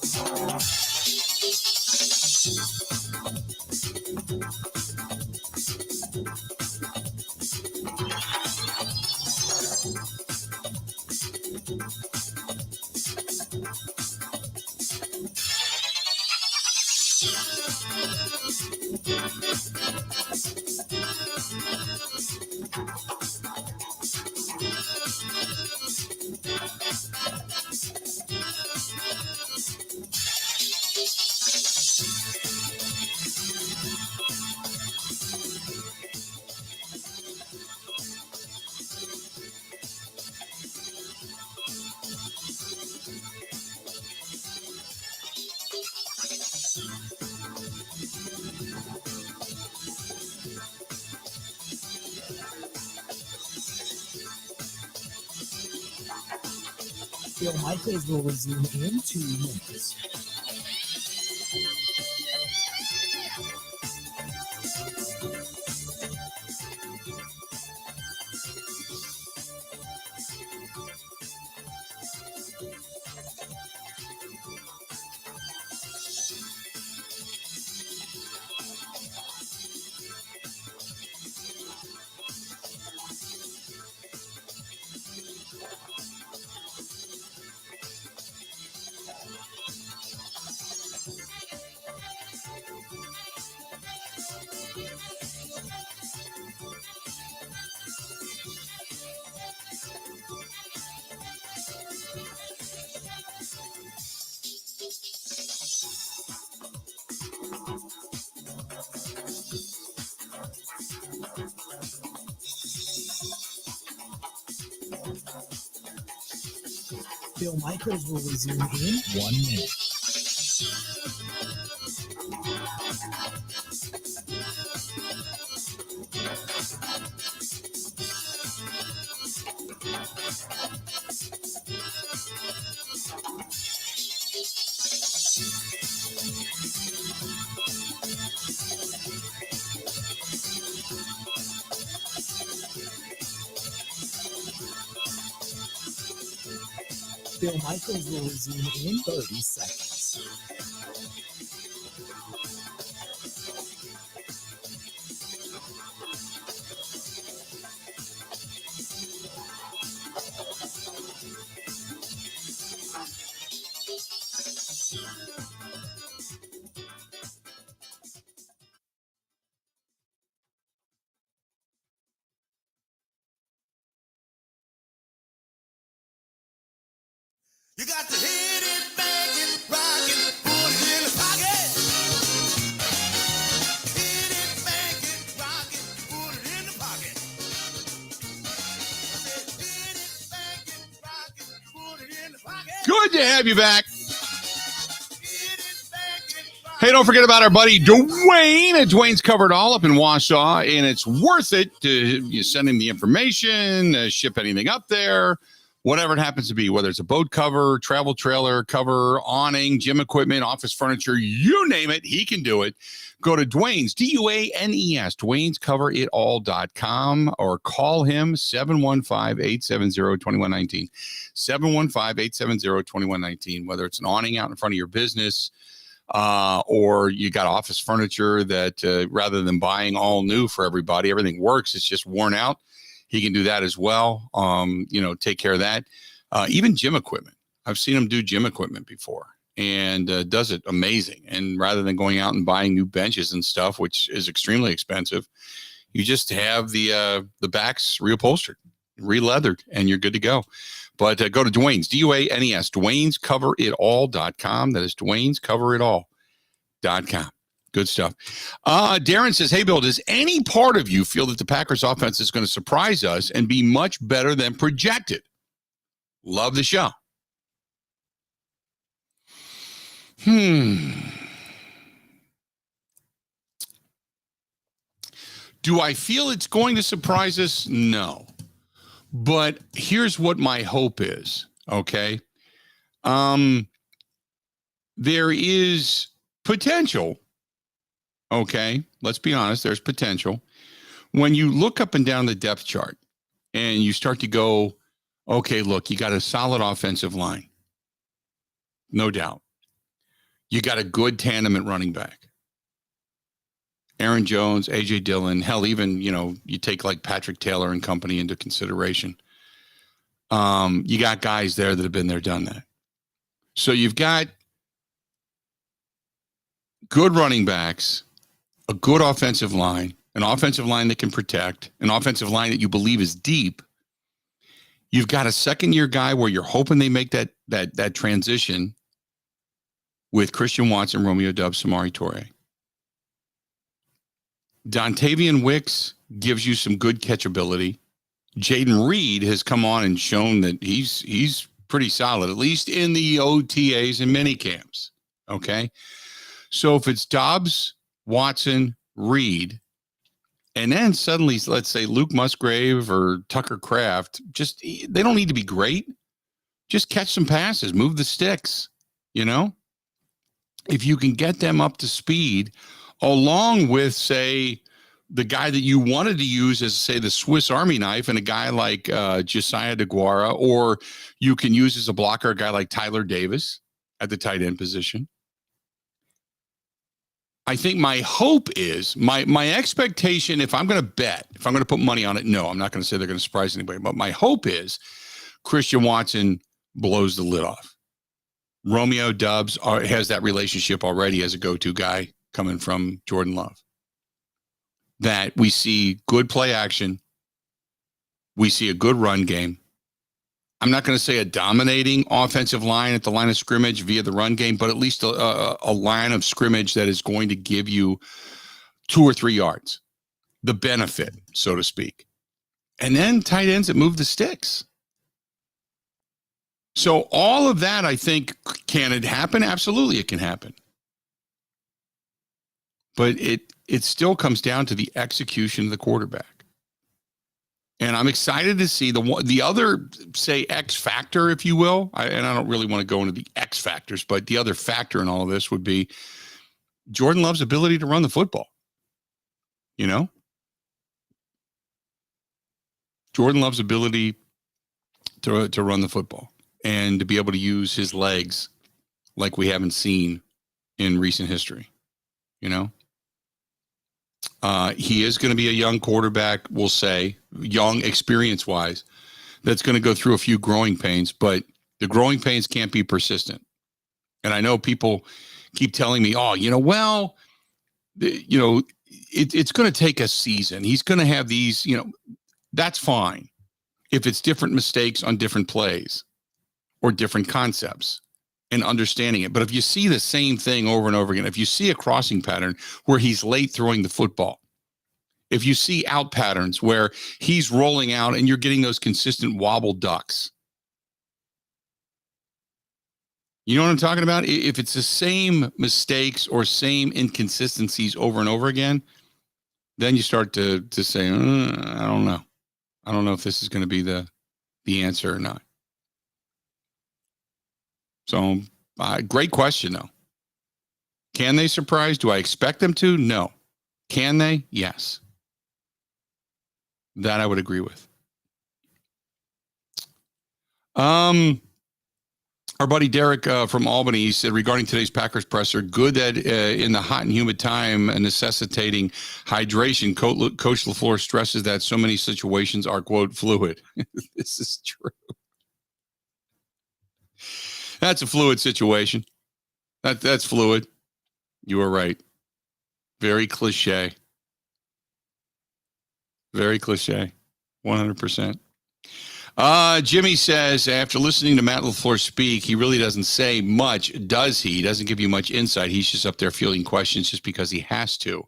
Bill Michaels will resume in 2 minutes. Bill Michaels will resume in 1 minute. Bill Michaels will resume in 30 seconds. You got to hit it, bang it, rock it, put it in the pocket. Hit it, bang it, rock it, put it in the pocket. I said, hit it, bang it, rock it, put it in the pocket. Good to have you back. Hey, don't forget about our buddy Dwayne. Dwayne's covered all up in Wausau, and it's worth it to you send him the information, ship anything up there, whatever it happens to be, whether it's a boat cover, travel trailer cover, awning, gym equipment, office furniture, you name it, he can do it. Go to Dwayne's, DUANES, Dwayne'sCoverItAll.com, or call him 715-870-2119. 715-870-2119, whether it's an awning out in front of your business, or you got office furniture that rather than buying all new for everybody, everything works, it's just worn out. He can do that as well. Take care of that. Even gym equipment. I've seen him do gym equipment before and does it amazing. And rather than going out and buying new benches and stuff, which is extremely expensive, you just have the backs reupholstered, re-leathered, and you're good to go. But go to Dwayne's, DUANES, Dwayne'sCoverItAll.com. That is Dwayne'sCoverItAll.com. Good stuff. Darren says, hey, Bill, does any part of you feel that the Packers offense is going to surprise us and be much better than projected? Love the show. Do I feel it's going to surprise us? No. But here's what my hope is, okay? there is potential. Okay, let's be honest, there's potential. When you look up and down the depth chart and you start to go, okay, look, you got a solid offensive line. No doubt. You got a good tandem at running back. Aaron Jones, A.J. Dillon, hell, even, you take like Patrick Taylor and company into consideration. You got guys there that have been there, done that. So you've got good running backs, a good offensive line, an offensive line that can protect, an offensive line that you believe is deep. You've got a second-year guy where you're hoping they make that transition with Christian Watson, Romeo Doubs, Samori Toure. Dontavian Wicks gives you some good catchability. Jaden Reed has come on and shown that he's pretty solid, at least in the OTAs and mini camps. Okay. So if it's Dobbs, Watson, Reed, and then suddenly, let's say Luke Musgrave or Tucker Kraft, they don't need to be great. Just catch some passes, move the sticks, If you can get them up to speed, along with, say, the guy that you wanted to use as, say, the Swiss Army knife, and a guy like Josiah DeGuara, or you can use as a blocker a guy like Tyler Davis at the tight end position. I think my hope is, my expectation, if I'm going to bet, if I'm going to put money on it, no, I'm not going to say they're going to surprise anybody, but my hope is Christian Watson blows the lid off. Romeo Doubs has that relationship already as a go-to guy coming from Jordan Love. That we see good play action. We see a good run game. I'm not going to say a dominating offensive line at the line of scrimmage via the run game, but at least a line of scrimmage that is going to give you 2 or 3 yards, the benefit, so to speak. And then tight ends that move the sticks. So all of that, I think, can it happen? Absolutely, it can happen. But it still comes down to the execution of the quarterback. And I'm excited to see the other, say, X factor, if you will. And I don't really want to go into the X factors, but the other factor in all of this would be Jordan Love's ability to run the football. Jordan Love's ability to run the football and to be able to use his legs like we haven't seen in recent history. He is going to be a young quarterback, we'll say, young experience-wise, that's going to go through a few growing pains, but the growing pains can't be persistent. And I know people keep telling me, it's going to take a season. He's going to have these, that's fine if it's different mistakes on different plays or different concepts and understanding it. But if you see the same thing over and over again, if you see a crossing pattern where he's late throwing the football, if you see out patterns where he's rolling out and you're getting those consistent wobble ducks, you know what I'm talking about? If it's the same mistakes or same inconsistencies over and over again, then you start to say, I don't know. I don't know if this is going to be the answer or not. So, great question, though. Can they surprise? Do I expect them to? No. Can they? Yes. That I would agree with. Our buddy Derek from Albany said regarding today's Packers presser, good that in the hot and humid time necessitating hydration, Coach LaFleur stresses that so many situations are, quote, fluid. This is true. That's a fluid situation. That's fluid. You are right. Very cliche. Very cliche. 100%. Jimmy says, after listening to Matt LaFleur speak, he really doesn't say much, does he? He doesn't give you much insight. He's just up there fielding questions just because he has to.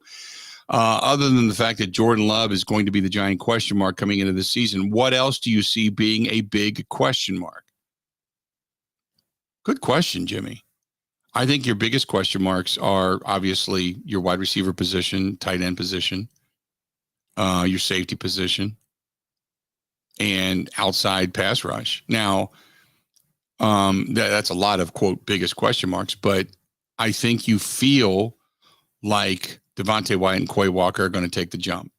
Other than the fact that Jordan Love is going to be the giant question mark coming into the season, what else do you see being a big question mark? Good question, Jimmy. I think your biggest question marks are obviously your wide receiver position, tight end position, your safety position, and outside pass rush. Now, That's a lot of, quote, biggest question marks. But I think you feel like Devontae White and Quay Walker are going to take the jump.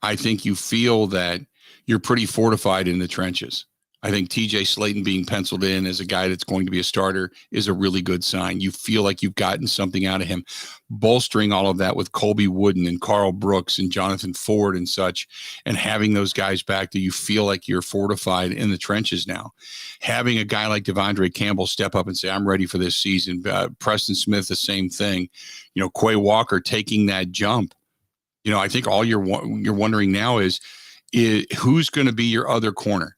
I think you feel that you're pretty fortified in the trenches. I think TJ Slayton being penciled in as a guy that's going to be a starter is a really good sign. You feel like you've gotten something out of him. Bolstering all of that with Colby Wooden and Carl Brooks and Jonathan Ford and such, and having those guys back, that you feel like you're fortified in the trenches now. Having a guy like Devondre Campbell step up and say, I'm ready for this season. Preston Smith, the same thing. You know, Quay Walker taking that jump. You know, I think all you're wondering now is who's going to be your other corner.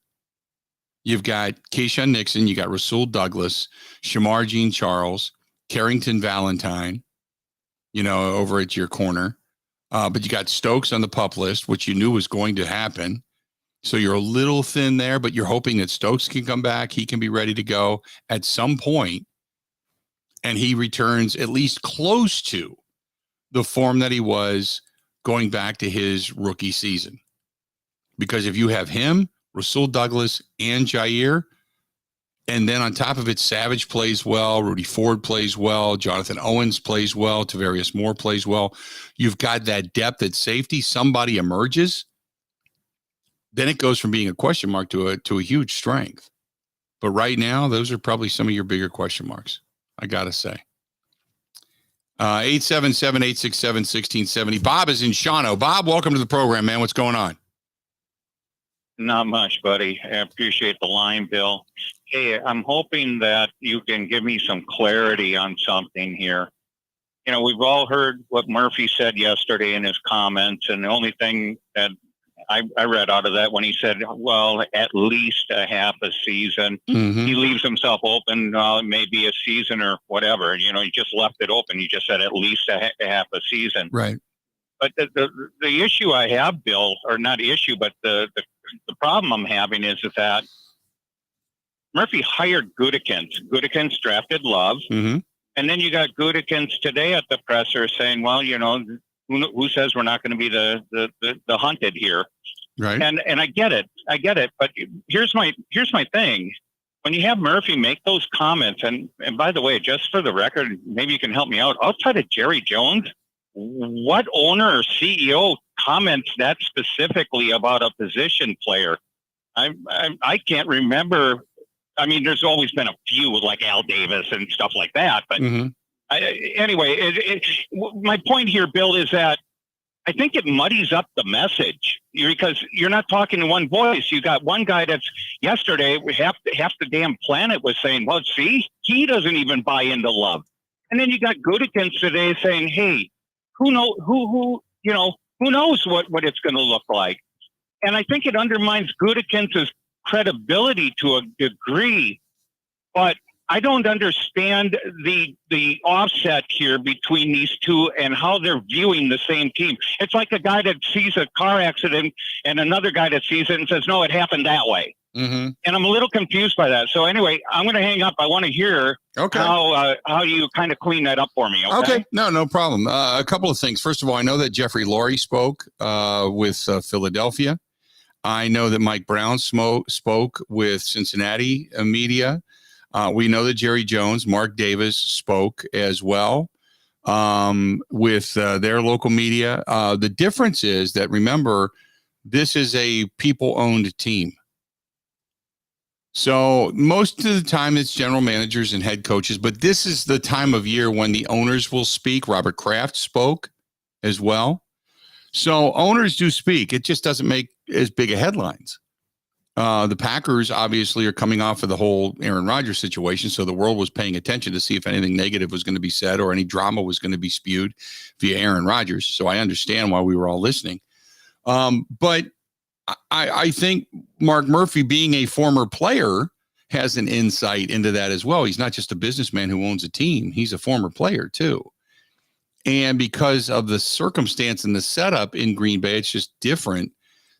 You've got Keyshawn Nixon, you got Rasul Douglas, Shamar Jean-Charles, Carrington Valentine, you know, over at your corner. But you got Stokes on the PUP list, which you knew was going to happen. So you're a little thin there, but you're hoping that Stokes can come back. He can be ready to go at some point, and he returns at least close to the form that he was going back to his rookie season. Because if you have him, Rasul Douglas, and Jair, and then on top of it, Savage plays well, Rudy Ford plays well, Jonathan Owens plays well, Tavarius Moore plays well. You've got that depth at safety. Somebody emerges. Then it goes from being a question mark to a huge strength. But right now, those are probably some of your bigger question marks, I got to say. 877-867-1670. Bob is in Shawano. Bob, welcome to the program, man. What's going on? Not much, buddy. I appreciate the line, Bill. Hey, I'm hoping that you can give me some clarity on something here. You know, we've all heard what Murphy said yesterday in his comments, and the only thing that I read out of that when he said, well, at least a half a season, he leaves himself open, maybe a season or whatever. You know, he just left it open. He just said at least a half a season. Right. But the issue I have, Bill, or not issue, but the problem I'm having is that Murphy hired Gutekunst. Gutekunst drafted Love. And then you got Gutekunst today at the presser saying, well, you know, who says we're not going to be the hunted here? Right. And I get it. But here's my thing. When you have Murphy make those comments, and by the way, just for the record, maybe you can help me out. Outside of Jerry Jones, what owner or CEO comments that specifically about a position player? I can't remember. I mean, there's always been a few like Al Davis and stuff like that. But anyway, my point here, Bill, is that I think it muddies up the message because you're not talking to one voice. You got one guy that's yesterday, half the damn planet was saying, well, see, he doesn't even buy into Love. And then you got Gutekunst today saying, hey, who knows what it's going to look like. And I think it undermines Gutekunst's credibility to a degree, but I don't understand the offset here between these two and how they're viewing the same team. It's like a guy that sees a car accident and another guy that sees it and says, no, it happened that way. And I'm a little confused by that. So anyway, I'm going to hang up. I want to hear how you kind of clean that up for me. Okay. No problem. A couple of things. First of all, I know that Jeffrey Lurie spoke with Philadelphia. I know that Mike Brown spoke with Cincinnati media. We know that Jerry Jones, Mark Davis spoke as well with their local media. The difference is that, remember, this is a people-owned team. So most of the time it's general managers and head coaches, but this is the time of year when the owners will speak. Robert Kraft spoke as well. So owners do speak. It just doesn't make as big a headlines. The Packers obviously are coming off of the whole Aaron Rodgers situation, so the world was paying attention to see if anything negative was going to be said or any drama was going to be spewed via Aaron Rodgers. So I understand why we were all listening. But I think Mark Murphy, being a former player, has an insight into that as well. He's not just a businessman who owns a team. He's a former player too. And because of the circumstance and the setup in Green Bay, it's just different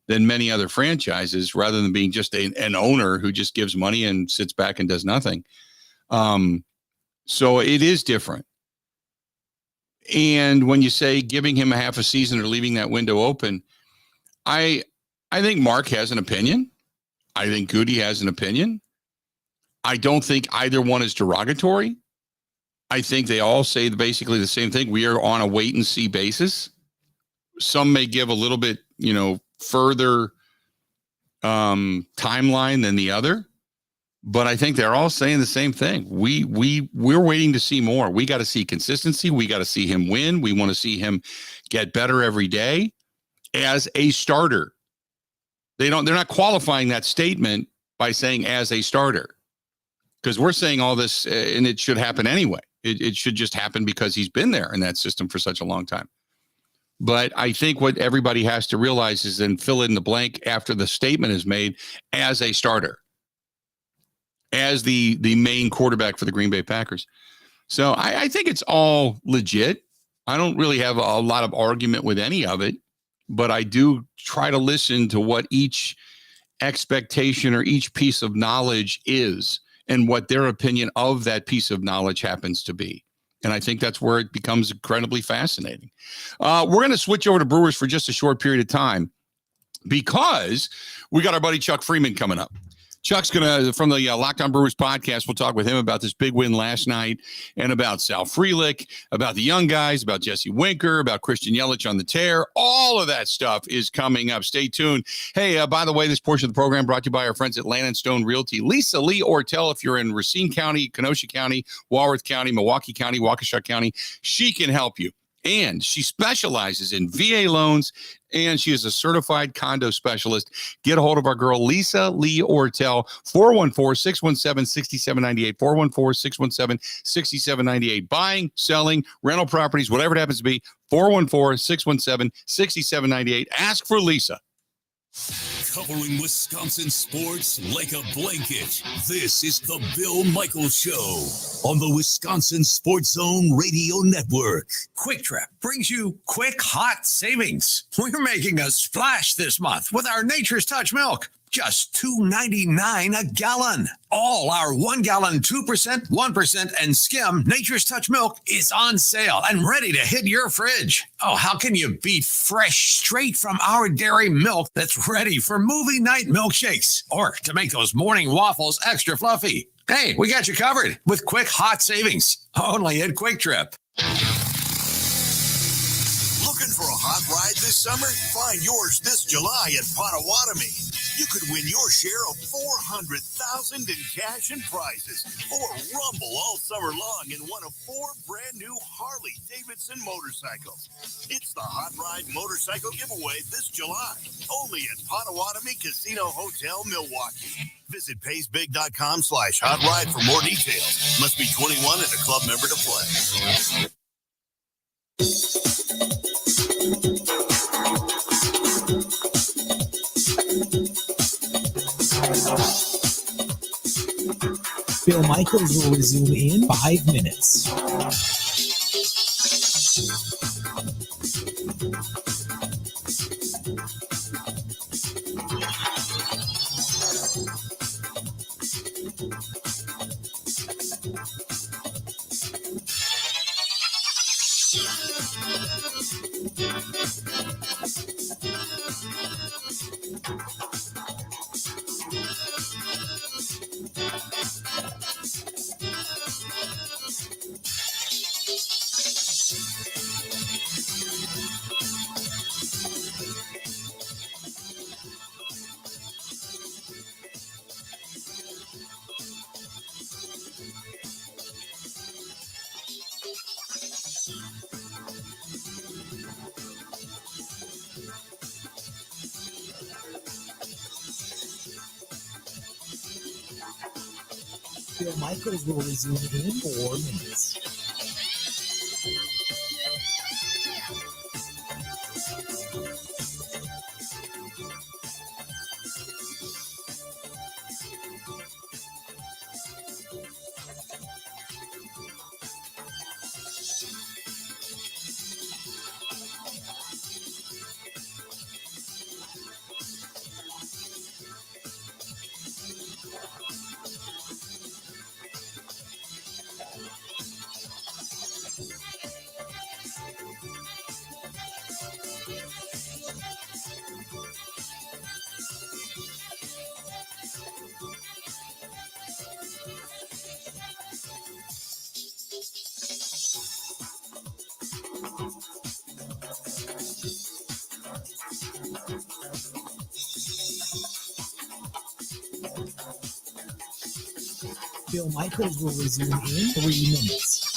than many other franchises, rather than being just an owner who just gives money and sits back and does nothing. So it is different. And when you say giving him a half a season or leaving that window open, I think Mark has an opinion. I think Gutey has an opinion. I don't think either one is derogatory. I think they all say basically the same thing. We are on a wait and see basis. Some may give a little bit, further timeline than the other, but I think they're all saying the same thing. We're waiting to see more. We got to see consistency. We got to see him win. We want to see him get better every day as a starter. They're not qualifying that statement by saying as a starter, because we're saying all this and it should happen anyway. It should just happen because he's been there in that system for such a long time. But I think what everybody has to realize is then fill in the blank after the statement is made as a starter, as the main quarterback for the Green Bay Packers. So I think it's all legit. I don't really have a lot of argument with any of it, but I do try to listen to what each expectation or each piece of knowledge is and what their opinion of that piece of knowledge happens to be. And I think that's where it becomes incredibly fascinating. We're going to switch over to Brewers for just a short period of time because we got our buddy Chuck Freeman coming up. Chuck's going to, from the Locked On Brewers podcast, we'll talk with him about this big win last night and about Sal Frelick, about the young guys, about Jesse Winker, about Christian Yelich on the tear. All of that stuff is coming up. Stay tuned. Hey, by the way, this portion of the program brought to you by our friends at Land and Stone Realty. Lisa Lee Ortel, if you're in Racine County, Kenosha County, Walworth County, Milwaukee County, Waukesha County, she can help you. And she specializes in VA loans, and she is a certified condo specialist. Get a hold of our girl, Lisa Lee Ortel, 414-617-6798, 414-617-6798. Buying, selling, rental properties, whatever it happens to be, 414-617-6798. Ask for Lisa. Covering Wisconsin sports like a blanket. This is the Bill Michaels Show on the Wisconsin Sports Zone Radio Network. Quick Trip brings you quick, hot savings. We're making a splash this month with our Nature's Touch milk. Just $2.99 a gallon. All our 1 gallon, 2%, 1%, and skim Nature's Touch milk is on sale and ready to hit your fridge. Oh, how can you beat fresh, straight from our dairy milk that's ready for movie night milkshakes or to make those morning waffles extra fluffy? Hey, we got you covered with quick, hot savings only at Quick Trip. Looking for a hot ride this summer? Find yours this July at Potawatomi. You could win your share of $400,000 in cash and prizes, or rumble all summer long in one of 4 brand new Harley-Davidson motorcycles. It's the Hot Ride Motorcycle Giveaway this July, only at Potawatomi Casino Hotel, Milwaukee. Visit paysbig.com/hot ride for more details. Must be 21 and a club member to play. Bill Michaels will resume in 5 minutes. Bill Michaels will resume in 4 minutes. Bill Michaels will resume in 3 minutes.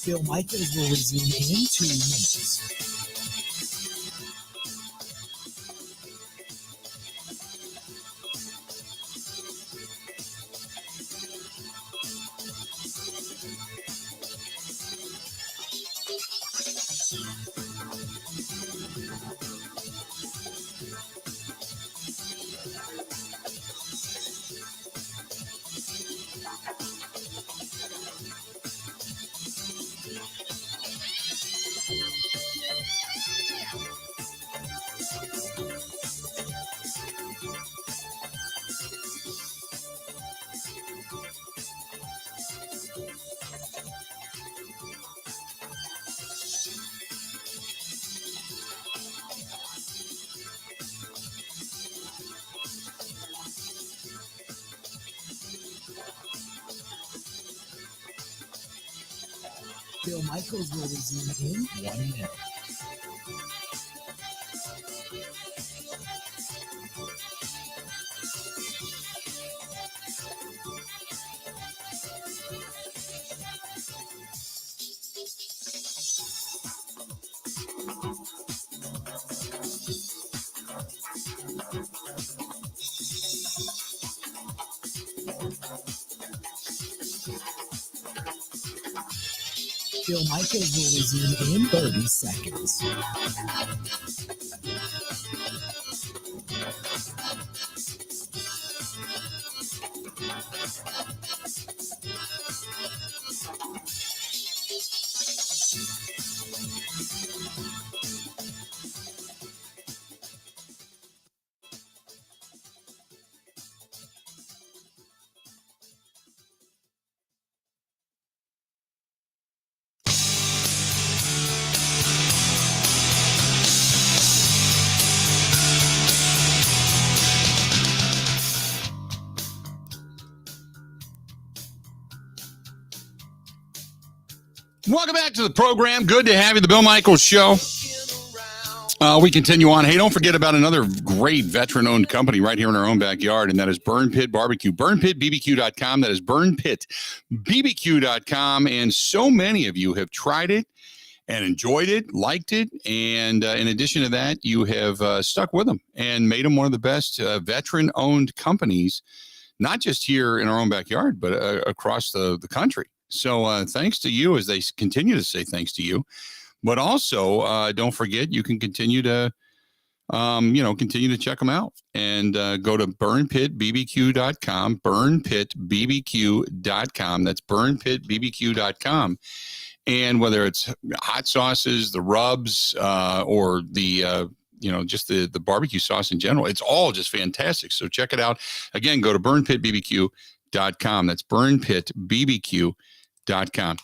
Bill Michaels will resume in 2 minutes. Bill Michaels will resume in 1 minute. Bill Michaels will resume in 30 seconds. Welcome back to the program. Good to have you, the Bill Michaels Show. We continue on. Hey, don't forget about another great veteran-owned company right here in our own backyard, and that is Burn Pit Barbecue. BurnPitBBQ.com. That is BurnPitBBQ.com. And so many of you have tried it and enjoyed it, liked it, and in addition to that, you have stuck with them and made them one of the best veteran-owned companies, not just here in our own backyard, but across the country. So thanks to you, as they continue to say thanks to you. But also, don't forget, you can continue to, continue to check them out and go to burnpitbbq.com, burnpitbbq.com. That's burnpitbbq.com. And whether it's hot sauces, the rubs, or the, just the barbecue sauce in general, it's all just fantastic. So check it out. Again, go to burnpitbbq.com. That's burnpitbbq.com.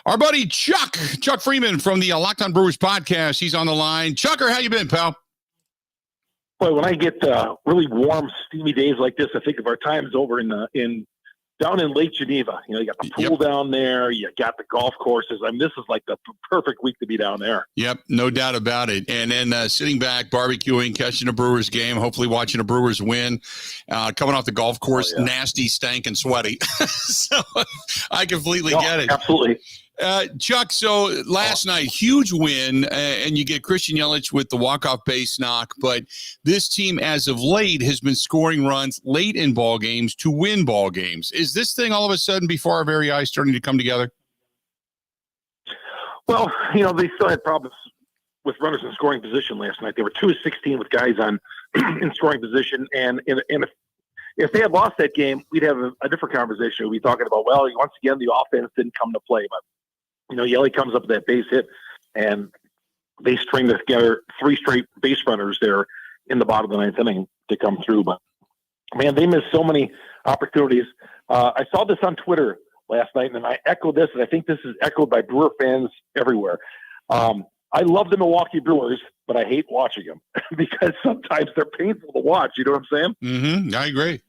Our buddy Chuck Freeman from the Locked On Brewers podcast. He's on the line. Chucker, how you been, pal? Boy, when I get really warm, steamy days like this, I think of our times over down in Lake Geneva. You got the pool down there. You got the golf courses. I mean, this is like the perfect week to be down there. Yep, no doubt about it. And then sitting back, barbecuing, catching a Brewers game, hopefully watching a Brewers win, coming off the golf course, nasty, stank, and sweaty. So I completely get it. Absolutely. Chuck, so last night, huge win, and you get Christian Yelich with the walk-off base knock, but this team, as of late, has been scoring runs late in ball games to win ball games. Is this thing all of a sudden, before our very eyes, starting to come together? Well, they still had problems with runners in scoring position last night. They were 2 of 16 with guys on in scoring position, and if they had lost that game, we'd have a different conversation. We'd be talking about, well, once again, the offense didn't come to play. But, Yelli comes up with that base hit, and they string together 3 straight base runners there in the bottom of the 9th inning to come through. But, man, they missed so many opportunities. I saw this on Twitter last night, and I echoed this, and I think this is echoed by Brewer fans everywhere. I love the Milwaukee Brewers, but I hate watching them because sometimes they're painful to watch. You know what I'm saying? I agree.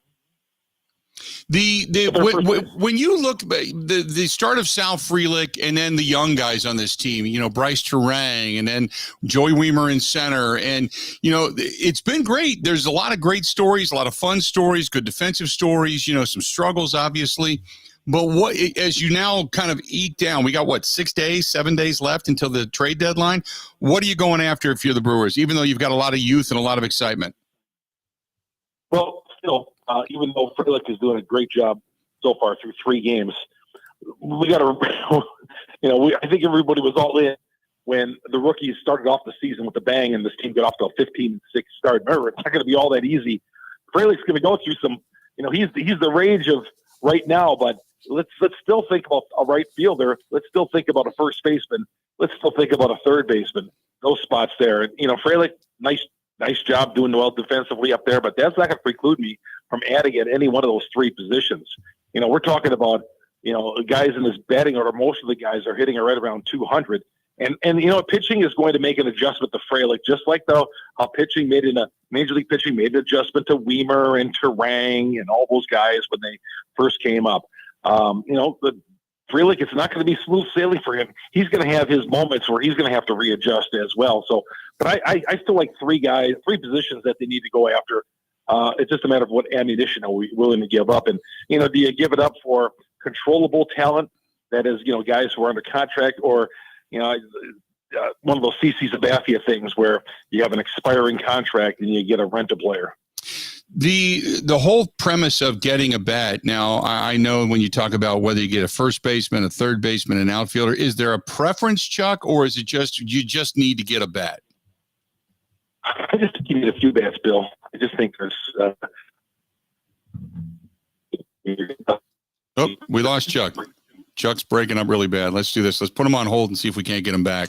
When you look the start of Sal Frelick and then the young guys on this team, Bryce Terang and then Joey Weimer in center, and it's been great. There's a lot of great stories, a lot of fun stories, good defensive stories. Some struggles, obviously. But what, as you now kind of eke down, we got 7 days left until the trade deadline. What are you going after if you're the Brewers, even though you've got a lot of youth and a lot of excitement? Well, still, even though Frelick is doing a great job so far through 3 games, we got to, I think everybody was all in when the rookies started off the season with a bang and this team got off to a 15-6 start. Remember, it's not going to be all that easy. Frelick's going to go through some, he's the rage of right now, but let's still think about a right fielder. Let's still think about a first baseman. Let's still think about a third baseman. Those spots there. And, Frelick, nice job doing well defensively up there, but that's not going to preclude me from adding at any one of those 3 positions. We're talking about, guys in this batting order. Most of the guys are hitting right around 200. And pitching is going to make an adjustment to Frelick, just like how pitching Major League Pitching made an adjustment to Weimer and Terang and all those guys when they first came up. The Frelick, it's not going to be smooth sailing for him. He's going to have his moments where he's going to have to readjust as well. So, but I still like 3 positions that they need to go after. It's just a matter of what ammunition are we willing to give up. And, do you give it up for controllable talent that is, guys who are under contract, or, one of those CC Sabathia things where you have an expiring contract and you get a rent a player. The whole premise of getting a bat, now I know when you talk about whether you get a first baseman, a third baseman, an outfielder, is there a preference, Chuck, or is it just you just need to get a bat? I just think you need a few bats, Bill. I just think there's oh, we lost Chuck. Chuck's breaking up really bad. Let's do this. Let's put him on hold and see if we can't get him back,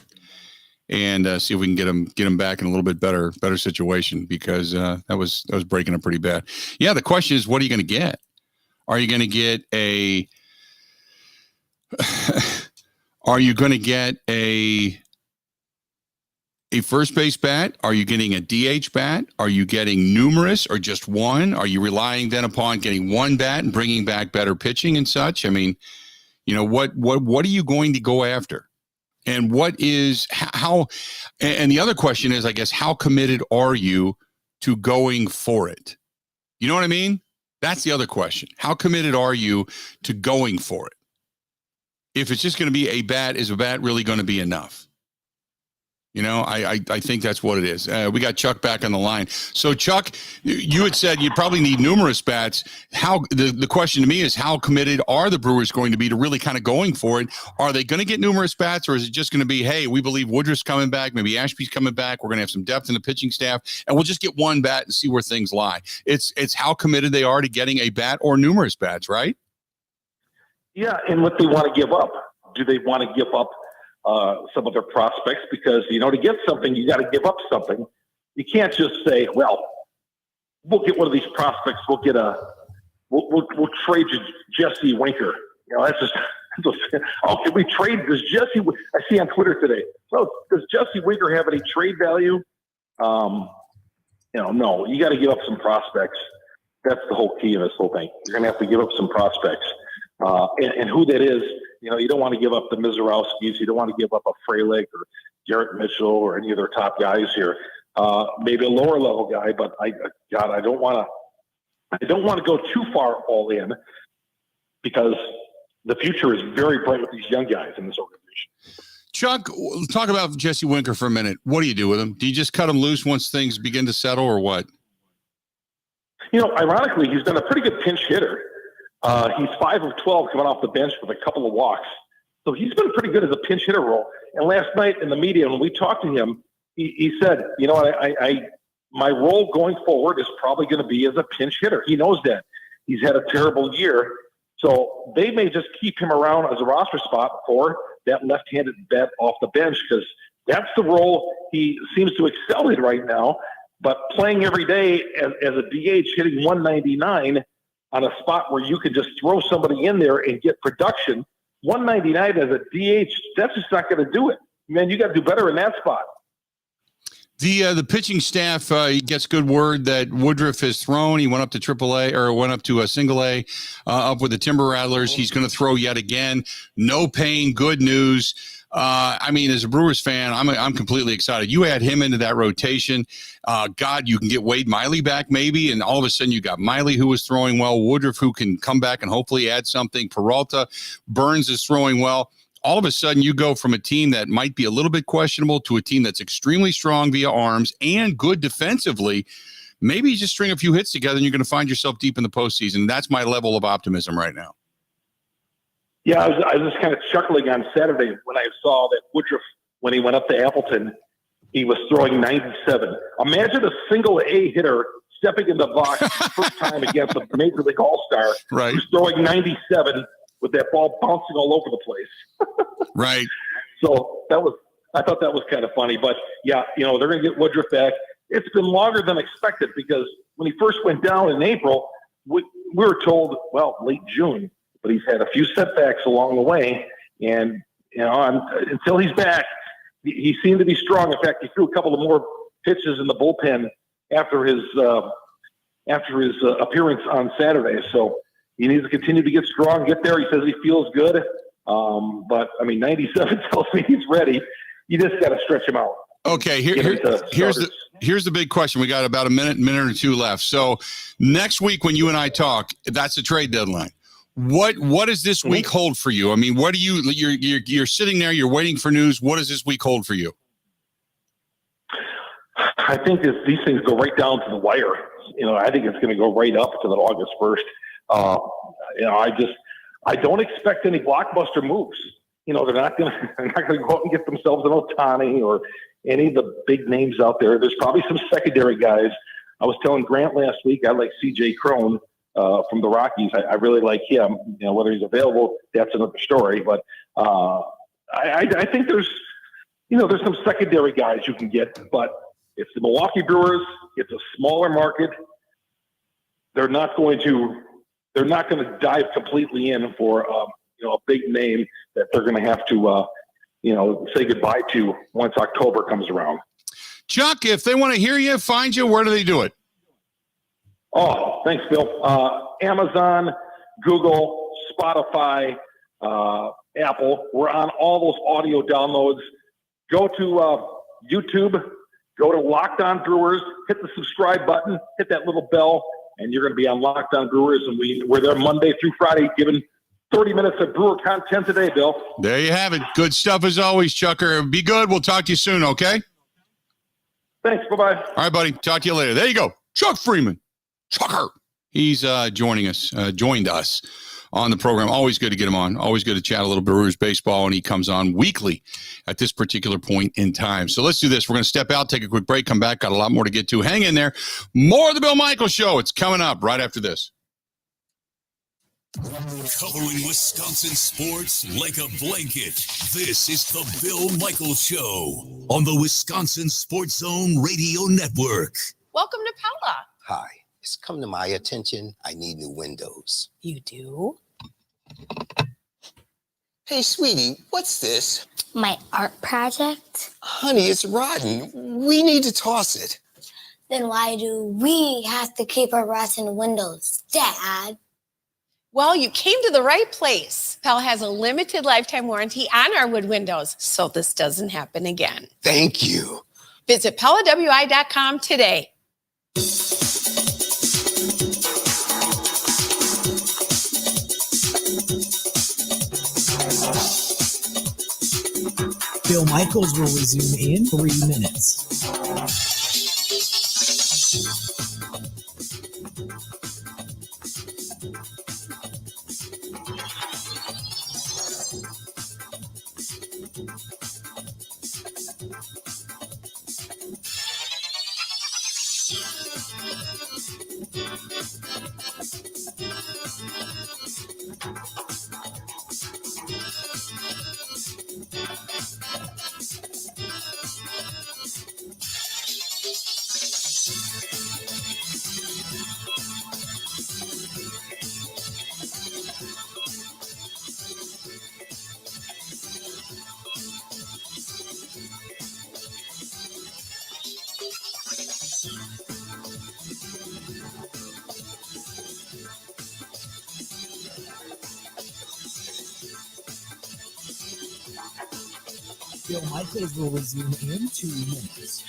and see if we can get him back in a little bit better situation, because that was breaking up pretty bad. Yeah, the question is, what are you going to get? Are you going to get a first base bat? Are you getting a DH bat? Are you getting numerous or just one? Are you relying then upon getting one bat and bringing back better pitching and such? I mean, what are you going to go after? And what is how? And the other question is, I guess, how committed are you to going for it? You know what I mean? That's the other question. How committed are you to going for it? If it's just going to be a bat, is a bat really going to be enough? I think that's what it is. We got Chuck back on the line. So, Chuck, you had said you probably need numerous bats. The question to me is, how committed are the Brewers going to be to really kind of going for it? Are they going to get numerous bats, or is it just going to be, hey, we believe Woodruff's coming back, maybe Ashby's coming back, we're going to have some depth in the pitching staff, and we'll just get one bat and see where things lie? It's how committed they are to getting a bat or numerous bats, right? Yeah, and what they want to give up. Do they want to give up some of their prospects? Because, to get something, you got to give up something. You can't just say, well, we'll get one of these prospects. We'll trade Jesse Winker. That's just, can we trade this Jesse? I see on Twitter today. So does Jesse Winker have any trade value? No, you got to give up some prospects. That's the whole key in this whole thing. You're going to have to give up some prospects. And who that is, you don't want to give up the Mizorowskis. You don't want to give up a Frelick or Garrett Mitchell or any of their top guys here. Maybe a lower level guy, but I don't want to go too far all in, because the future is very bright with these young guys in this organization. Chuck, talk about Jesse Winker for a minute. What do you do with him? Do you just cut him loose once things begin to settle, or what? Ironically, he's been a pretty good pinch hitter. He's 5 of 12 coming off the bench with a couple of walks. So he's been pretty good as a pinch hitter role. And last night in the media, when we talked to him, he said, you know, my role going forward is probably going to be as a pinch hitter. He knows that. He's had a terrible year. So they may just keep him around as a roster spot for that left-handed bat off the bench, because that's the role he seems to excel in right now. But playing every day as a DH, hitting 199 on a spot where you can just throw somebody in there and get production, 199 as a DH, that's just not going to do it. Man, you got to do better in that spot. The pitching staff gets good word that Woodruff has thrown. He went up to AAA, or went up to a single A, up with the Timber Rattlers. He's going to throw yet again. No pain. Good news. I mean, as a Brewers fan, I'm completely excited. You add him into that rotation. God, you can get Wade Miley back maybe, and all of a sudden you got Miley, who was throwing well, Woodruff, who can come back and hopefully add something, Peralta, Burns is throwing well. All of a sudden you go from a team that might be a little bit questionable to a team that's extremely strong via arms and good defensively. Maybe you just string a few hits together and you're going to find yourself deep in the postseason. That's my level of optimism right now. Yeah, I was just kind of chuckling on Saturday when I saw that Woodruff, when he went up to Appleton, he was throwing 97. Imagine a single A hitter stepping in the box first time against a Major League All-Star, right, who's throwing 97 with that ball bouncing all over the place. Right. So I thought that was kind of funny. But yeah, you know, they're going to get Woodruff back. It's been longer than expected, because when he first went down in April, we were told, well, late June, but he's had a few setbacks along the way. And, you know, until he's back, he seemed to be strong. In fact, he threw a couple of more pitches in the bullpen after his appearance on Saturday. So he needs to continue to get strong, get there. He says he feels good. But, I mean, 97 tells me he's ready. You just got to stretch him out. Okay, here's the big question. We got about a minute or two left. So next week when you and I talk, that's the trade deadline. What does this week hold for you? I mean, what do you're sitting there, you're waiting for news. What does this week hold for you? I think these things go right down to the wire. You know, I think it's going to go right up to the August 1st. You know, I don't expect any blockbuster moves. You know, they're not going to go out and get themselves an Ohtani or any of the big names out there. There's probably some secondary guys. I was telling Grant last week, I like C.J. Cron from the Rockies. I really like him. You know, whether he's available, that's another story. But I think there's some secondary guys you can get. But it's the Milwaukee Brewers. It's a smaller market. They're not going to dive completely in for a big name that they're going to have to say goodbye to once October comes around. Chuck, if they want to hear you, find you, where do they do it? Oh, thanks, Bill. Amazon, Google, Spotify, Apple. We're on all those audio downloads. Go to YouTube, go to Locked On Brewers, hit the subscribe button, hit that little bell, and you're going to be on Locked On Brewers. And we're there Monday through Friday, giving 30 minutes of Brewer content today, Bill. There you have it. Good stuff as always, Chucker. Be good. We'll talk to you soon, okay? Thanks. Bye-bye. All right, buddy. Talk to you later. There you go. Chuck Freeman. Chucker. He's joined us on the program. Always good to get him on. Always good to chat a little Brewers baseball, and he comes on weekly at this particular point in time. So let's do this. We're going to step out, take a quick break, come back. Got a lot more to get to. Hang in there. More of the Bill Michaels Show. It's coming up right after this. Covering Wisconsin sports like a blanket. This is the Bill Michaels Show on the Wisconsin Sports Zone Radio Network. Welcome to Pella. Hi. It's come to my attention. I need new windows. You do? Hey, sweetie, what's this? My art project. Honey, it's rotten. We need to toss it. Then why do we have to keep our rotten windows, Dad? Well, you came to the right place. Pell has a limited lifetime warranty on our wood windows, so this doesn't happen again. Thank you. Visit PellaWI.com today. Bill Michaels will resume in 3 minutes. Bill Michaels will resume in 2 minutes.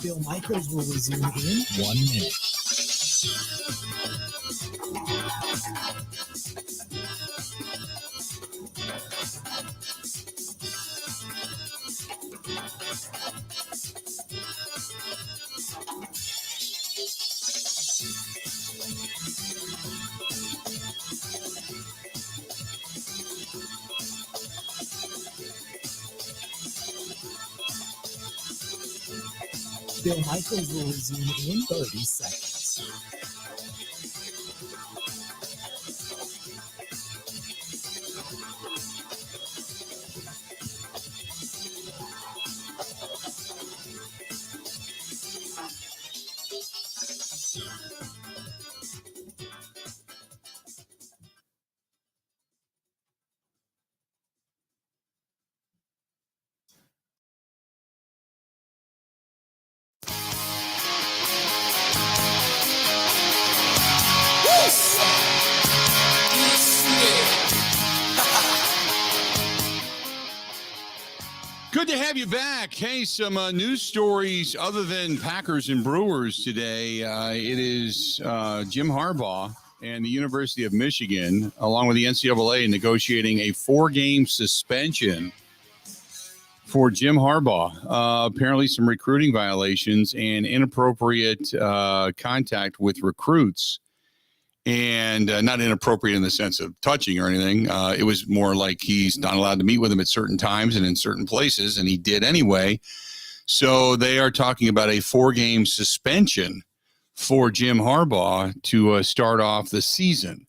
Bill Michaels will resume in 1 minute. Bill Michaels will resume in 30 seconds. Good to have you back. Hey, some news stories other than Packers and Brewers today. It is Jim Harbaugh and the University of Michigan, along with the NCAA, negotiating a 4-game suspension for Jim Harbaugh. Apparently some recruiting violations and inappropriate contact with recruits. And not inappropriate in the sense of touching or anything. It was more like he's not allowed to meet with him at certain times and in certain places, and he did anyway. So they are talking about a 4-game suspension for Jim Harbaugh to start off the season.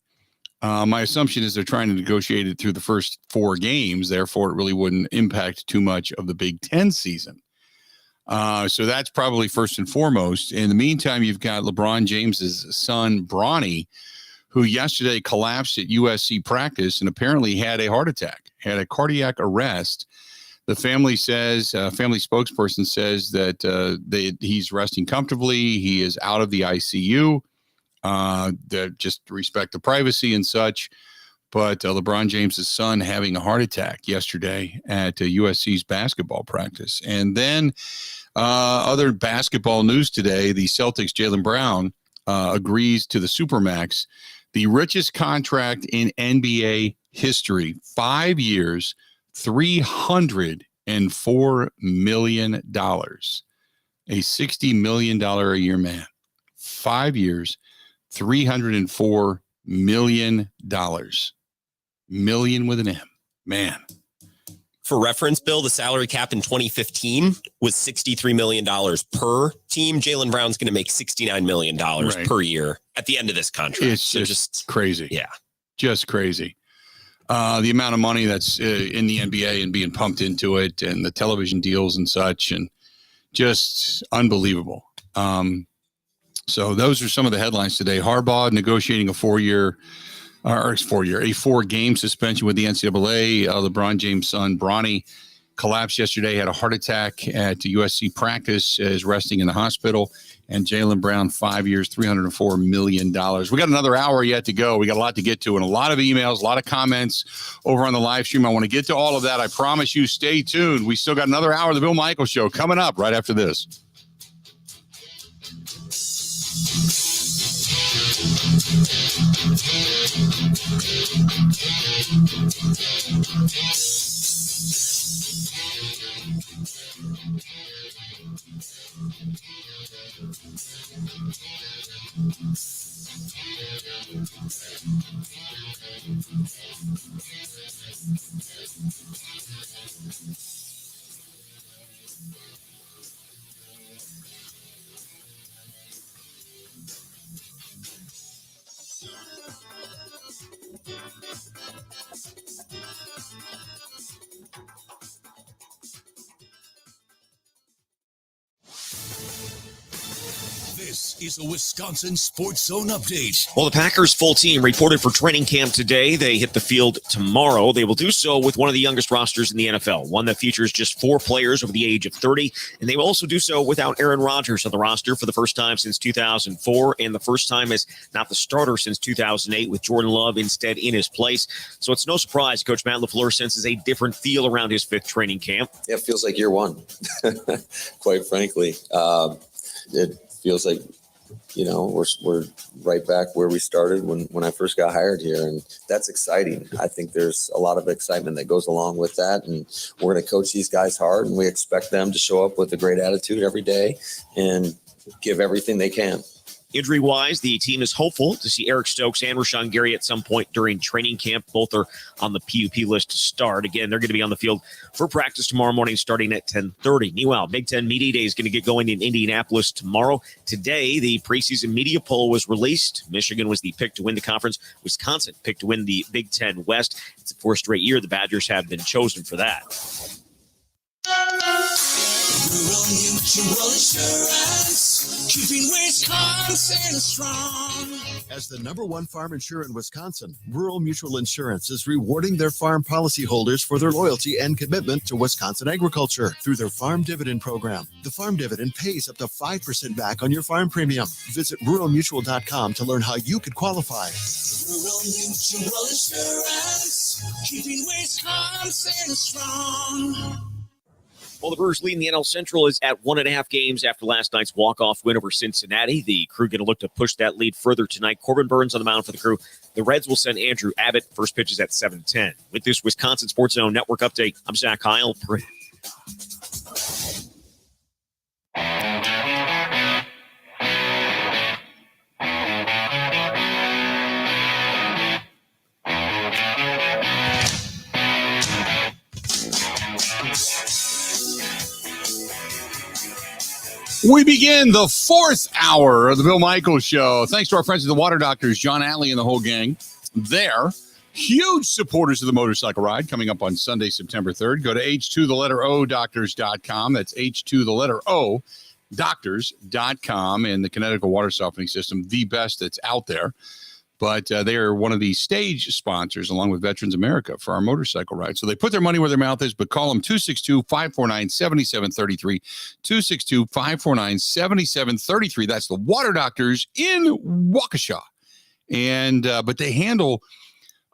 My assumption is they're trying to negotiate it through the first 4 games. Therefore, it really wouldn't impact too much of the Big Ten season. So that's probably first and foremost. In the meantime, you've got LeBron James's son, Bronny, who yesterday collapsed at USC practice and apparently had a heart attack, had a cardiac arrest. The family says, family spokesperson says that he's resting comfortably. He is out of the ICU. Just respect the privacy and such. But LeBron James's son having a heart attack yesterday at USC's basketball practice. And then other basketball news today, the Celtics' Jaylen Brown agrees to the Supermax, the richest contract in NBA history, 5 years, $304 million, a $60 million a year man, 5 years, $304 million, million with an M, man. For reference, Bill, the salary cap in 2015 was $63 million per team. Jaylen Brown's going to make $69 million per year at the end of this contract. It's just crazy. Yeah. Just crazy. The amount of money that's in the NBA and being pumped into it and the television deals and such, and just unbelievable. So those are some of the headlines today. Harbaugh negotiating a 4-year or 4-year, a 4-game suspension with the NCAA. LeBron James' son, Bronny, collapsed yesterday, had a heart attack at USC practice, is resting in the hospital. And Jaylen Brown, 5 years, $304 million. We got another hour yet to go. We got a lot to get to and a lot of emails, a lot of comments over on the live stream. I want to get to all of that. I promise you, stay tuned. We still got another hour of the Bill Michaels Show coming up right after this. This is a Wisconsin Sports Zone update. Well, the Packers' full team reported for training camp today. They hit the field tomorrow. They will do so with one of the youngest rosters in the NFL, one that features just 4 players over the age of 30. And they will also do so without Aaron Rodgers on the roster for the first time since 2004, and the first time as not the starter since 2008, with Jordan Love instead in his place. So it's no surprise Coach Matt LaFleur senses a different feel around his 5th training camp. Yeah, it feels like year one, quite frankly. It feels like, we're right back where we started when I first got hired here. And that's exciting. I think there's a lot of excitement that goes along with that. And we're going to coach these guys hard, and we expect them to show up with a great attitude every day and give everything they can. Injury-wise, the team is hopeful to see Eric Stokes and Rashawn Gary at some point during training camp. Both are on the PUP list to start. Again, they're going to be on the field for practice tomorrow morning starting at 10:30. Meanwhile, Big Ten Media Day is going to get going in Indianapolis tomorrow. Today, the preseason media poll was released. Michigan was the pick to win the conference. Wisconsin picked to win the Big Ten West. It's the 4th straight year the Badgers have been chosen for that. Rural Mutual Insurance, keeping Wisconsin strong. As the #1 farm insurer in Wisconsin, Rural Mutual Insurance is rewarding their farm policyholders for their loyalty and commitment to Wisconsin agriculture through their farm dividend program. The farm dividend pays up to 5% back on your farm premium. Visit ruralmutual.com to learn how you could qualify. Rural Mutual Insurance, keeping Wisconsin strong. Well, the Brewers leading the NL Central is at 1.5 games after last night's walk-off win over Cincinnati. The Crew going to look to push that lead further tonight. Corbin Burns on the mound for the Crew. The Reds will send Andrew Abbott. First pitch is at 7:10. With this Wisconsin Sports Zone Network update, I'm Zach Heil. We begin the 4th hour of the Bill Michaels Show. Thanks to our friends at the Water Doctors, John Alley and the whole gang. They're huge supporters of the motorcycle ride coming up on Sunday, September 3rd. Go to H2theletterO.doctors.com. That's H2theletterO doctors.com, and the Connecticut water softening system, the best that's out there. But they are one of the stage sponsors, along with Veterans America, for our motorcycle ride. So they put their money where their mouth is, but call them 262-549-7733, 262-549-7733. That's the Water Doctors in Waukesha. And but they handle,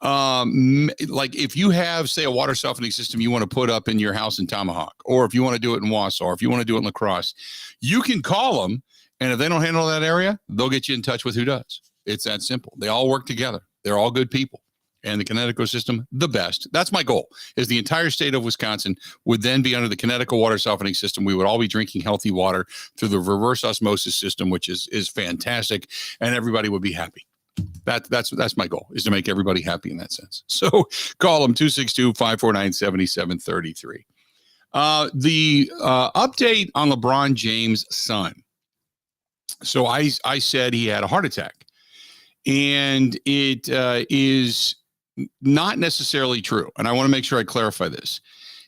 like if you have, say, a water softening system you want to put up in your house in Tomahawk, or if you want to do it in Wausau, or if you want to do it in La Crosse, you can call them, and if they don't handle that area, they'll get you in touch with who does. It's that simple. They all work together. They're all good people. And the Connecticut system, the best. That's my goal, is the entire state of Wisconsin would then be under the Connecticut water softening system. We would all be drinking healthy water through the reverse osmosis system, which is fantastic, and everybody would be happy. That's my goal, is to make everybody happy in that sense. So call them 262-549-7733. The update on LeBron James' son. So I said he had a heart attack. And it is not necessarily true. And I want to make sure I clarify this.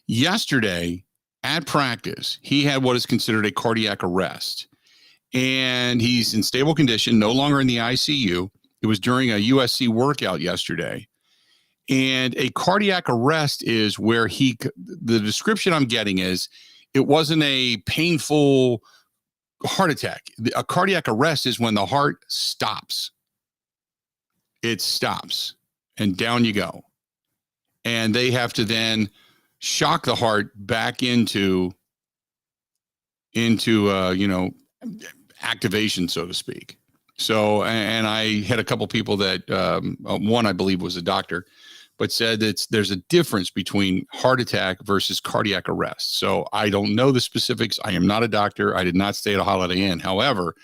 Yesterday at practice, he had what is considered a cardiac arrest. And he's in stable condition, no longer in the ICU. It was during a USC workout yesterday. And a cardiac arrest is where the description I'm getting is it wasn't a painful heart attack. A cardiac arrest is when the heart stops. It stops and down you go. And they have to then shock the heart back into activation, so to speak. So, and I had a couple people that, one I believe was a doctor, but said that there's a difference between heart attack versus cardiac arrest. So I don't know the specifics. I am not a doctor. I did not stay at a Holiday Inn. However,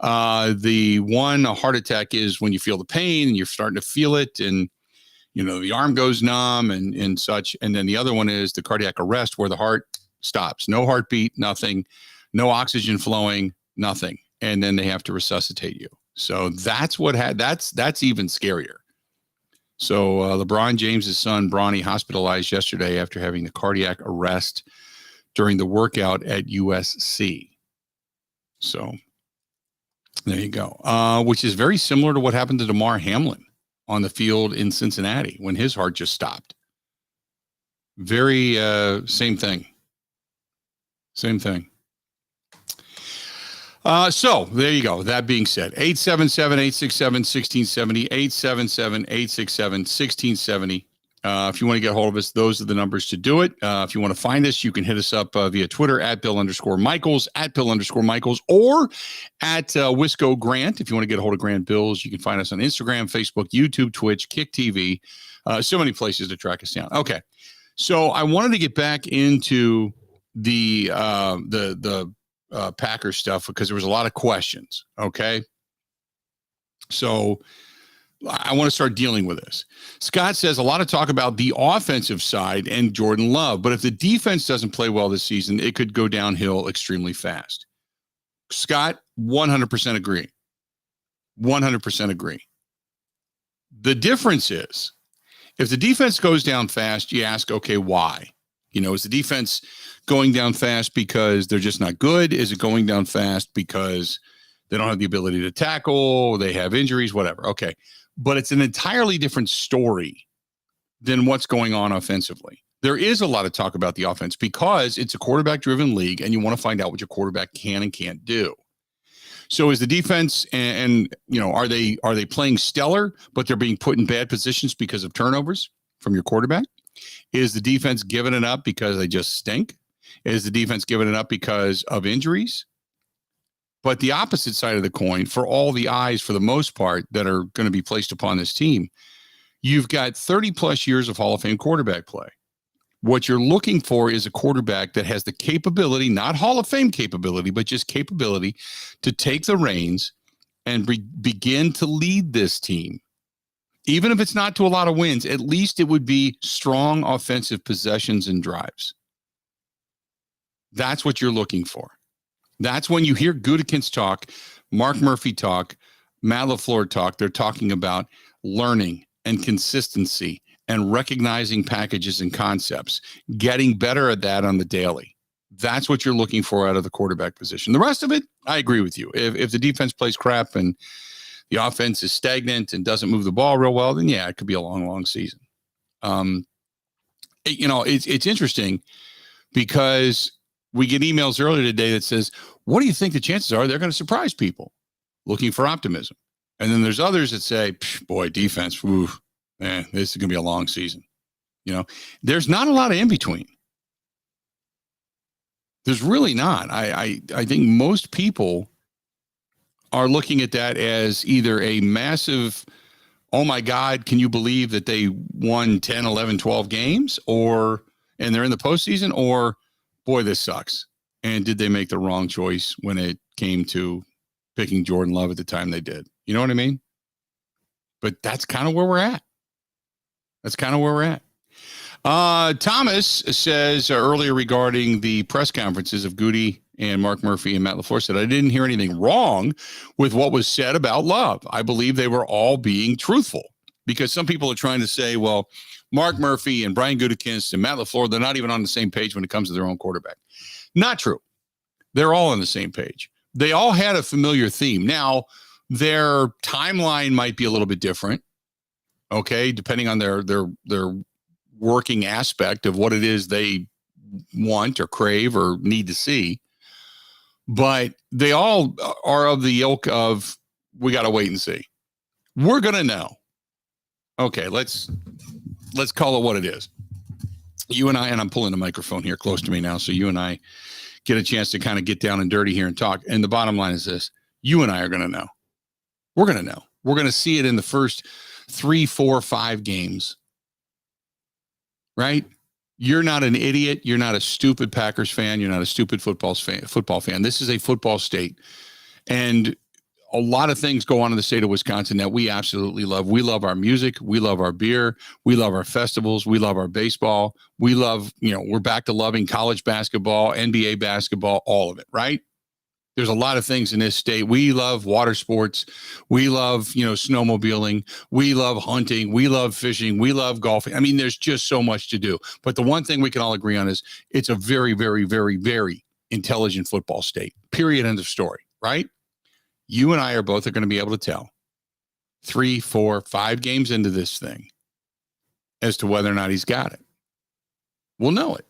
the one, a heart attack, is when you feel the pain and you're starting to feel it and, the arm goes numb and such. And then the other one is the cardiac arrest where the heart stops. No heartbeat, nothing, no oxygen flowing, nothing. And then they have to resuscitate you. So that's that's even scarier. So LeBron James' son, Bronny, hospitalized yesterday after having a cardiac arrest during the workout at USC. So there you go. Which is very similar to what happened to DeMar Hamlin on the field in Cincinnati when his heart just stopped. Very same thing. Same thing. So there you go. That being said, 877-867-1670, 877-867-1670. If you want to get a hold of us, those are the numbers to do it. If you want to find us, you can hit us up via Twitter at Bill_Michaels, at Bill_Michaels, or at Wisco Grant. If you want to get a hold of Grant Bills, you can find us on Instagram, Facebook, YouTube, Twitch, Kick TV. So many places to track us down. Okay. So I wanted to get back into the Packers stuff because there was a lot of questions. Okay. So I want to start dealing with this. Scott says a lot of talk about the offensive side and Jordan Love, but if the defense doesn't play well this season, it could go downhill extremely fast. Scott, 100% agree. 100% agree. The difference is if the defense goes down fast, you ask, okay, why? Is the defense going down fast because they're just not good? Is it going down fast because they don't have the ability to tackle? They have injuries, whatever. Okay. But it's an entirely different story than what's going on offensively. There is a lot of talk about the offense because it's a quarterback-driven league, and you want to find out what your quarterback can and can't do. So is the defense and are they playing stellar, but they're being put in bad positions because of turnovers from your quarterback? Is the defense giving it up because they just stink? Is the defense giving it up because of injuries? But the opposite side of the coin, for all the eyes, for the most part, that are going to be placed upon this team, you've got 30-plus years of Hall of Fame quarterback play. What you're looking for is a quarterback that has the capability, not Hall of Fame capability, but just capability to take the reins and begin to lead this team. Even if it's not to a lot of wins, at least it would be strong offensive possessions and drives. That's what you're looking for. That's when you hear Gutekunst talk, Mark Murphy talk, Matt LaFleur talk. They're talking about learning and consistency and recognizing packages and concepts, getting better at that on the daily. That's what you're looking for out of the quarterback position. The rest of it, I agree with you. If the defense plays crap and the offense is stagnant and doesn't move the ball real well, then yeah, it could be a long, long season. It's interesting because we get emails earlier today that says, what do you think the chances are they're going to surprise people? Looking for optimism. And then there's others that say, boy, defense, this is going to be a long season. There's not a lot of in between. There's really not. I think most people are looking at that as either a massive, oh my God, can you believe that they won 10, 11, 12 games and they're in the postseason, or boy, this sucks. And did they make the wrong choice when it came to picking Jordan Love at the time they did? You know what I mean? But that's kind of where we're at. Thomas says earlier regarding the press conferences of Gutey and Mark Murphy and Matt LaFleur said, I didn't hear anything wrong with what was said about Love. I believe they were all being truthful, because some people are trying to say, well, Mark Murphy and Brian Gutekunst and Matt LaFleur, they're not even on the same page when it comes to their own quarterback. Not true. They're all on the same page. They all had a familiar theme. Now, Their timeline might be a little bit different, okay, depending on their working aspect of what it is they want or crave or need to see. But they all are of the ilk of, we got to wait and see. We're going to know. Okay, let's call it what it is. You and I, and I'm pulling the microphone here close to me now, so you and I get a chance to kind of get down and dirty here and talk. And the bottom line is this: you and I are going to know. We're going to know. We're going to see it in the first 3, 4, 5 games, right? You're not an idiot. You're not a stupid Packers fan. You're not a stupid football fan. This is a football state. And a lot of things go on in the state of Wisconsin that we absolutely love. We love our music. We love our beer. We love our festivals. We love our baseball. We love, we're back to loving college basketball, NBA basketball, all of it, right? There's a lot of things in this state. We love water sports. We love, snowmobiling. We love hunting. We love fishing. We love golfing. I mean, there's just so much to do. But the one thing we can all agree on is it's a very, very, very, very intelligent football state. Period. End of story, right? You and I are both going to be able to tell 3, 4, 5 games into this thing as to whether or not he's got it. We'll know it.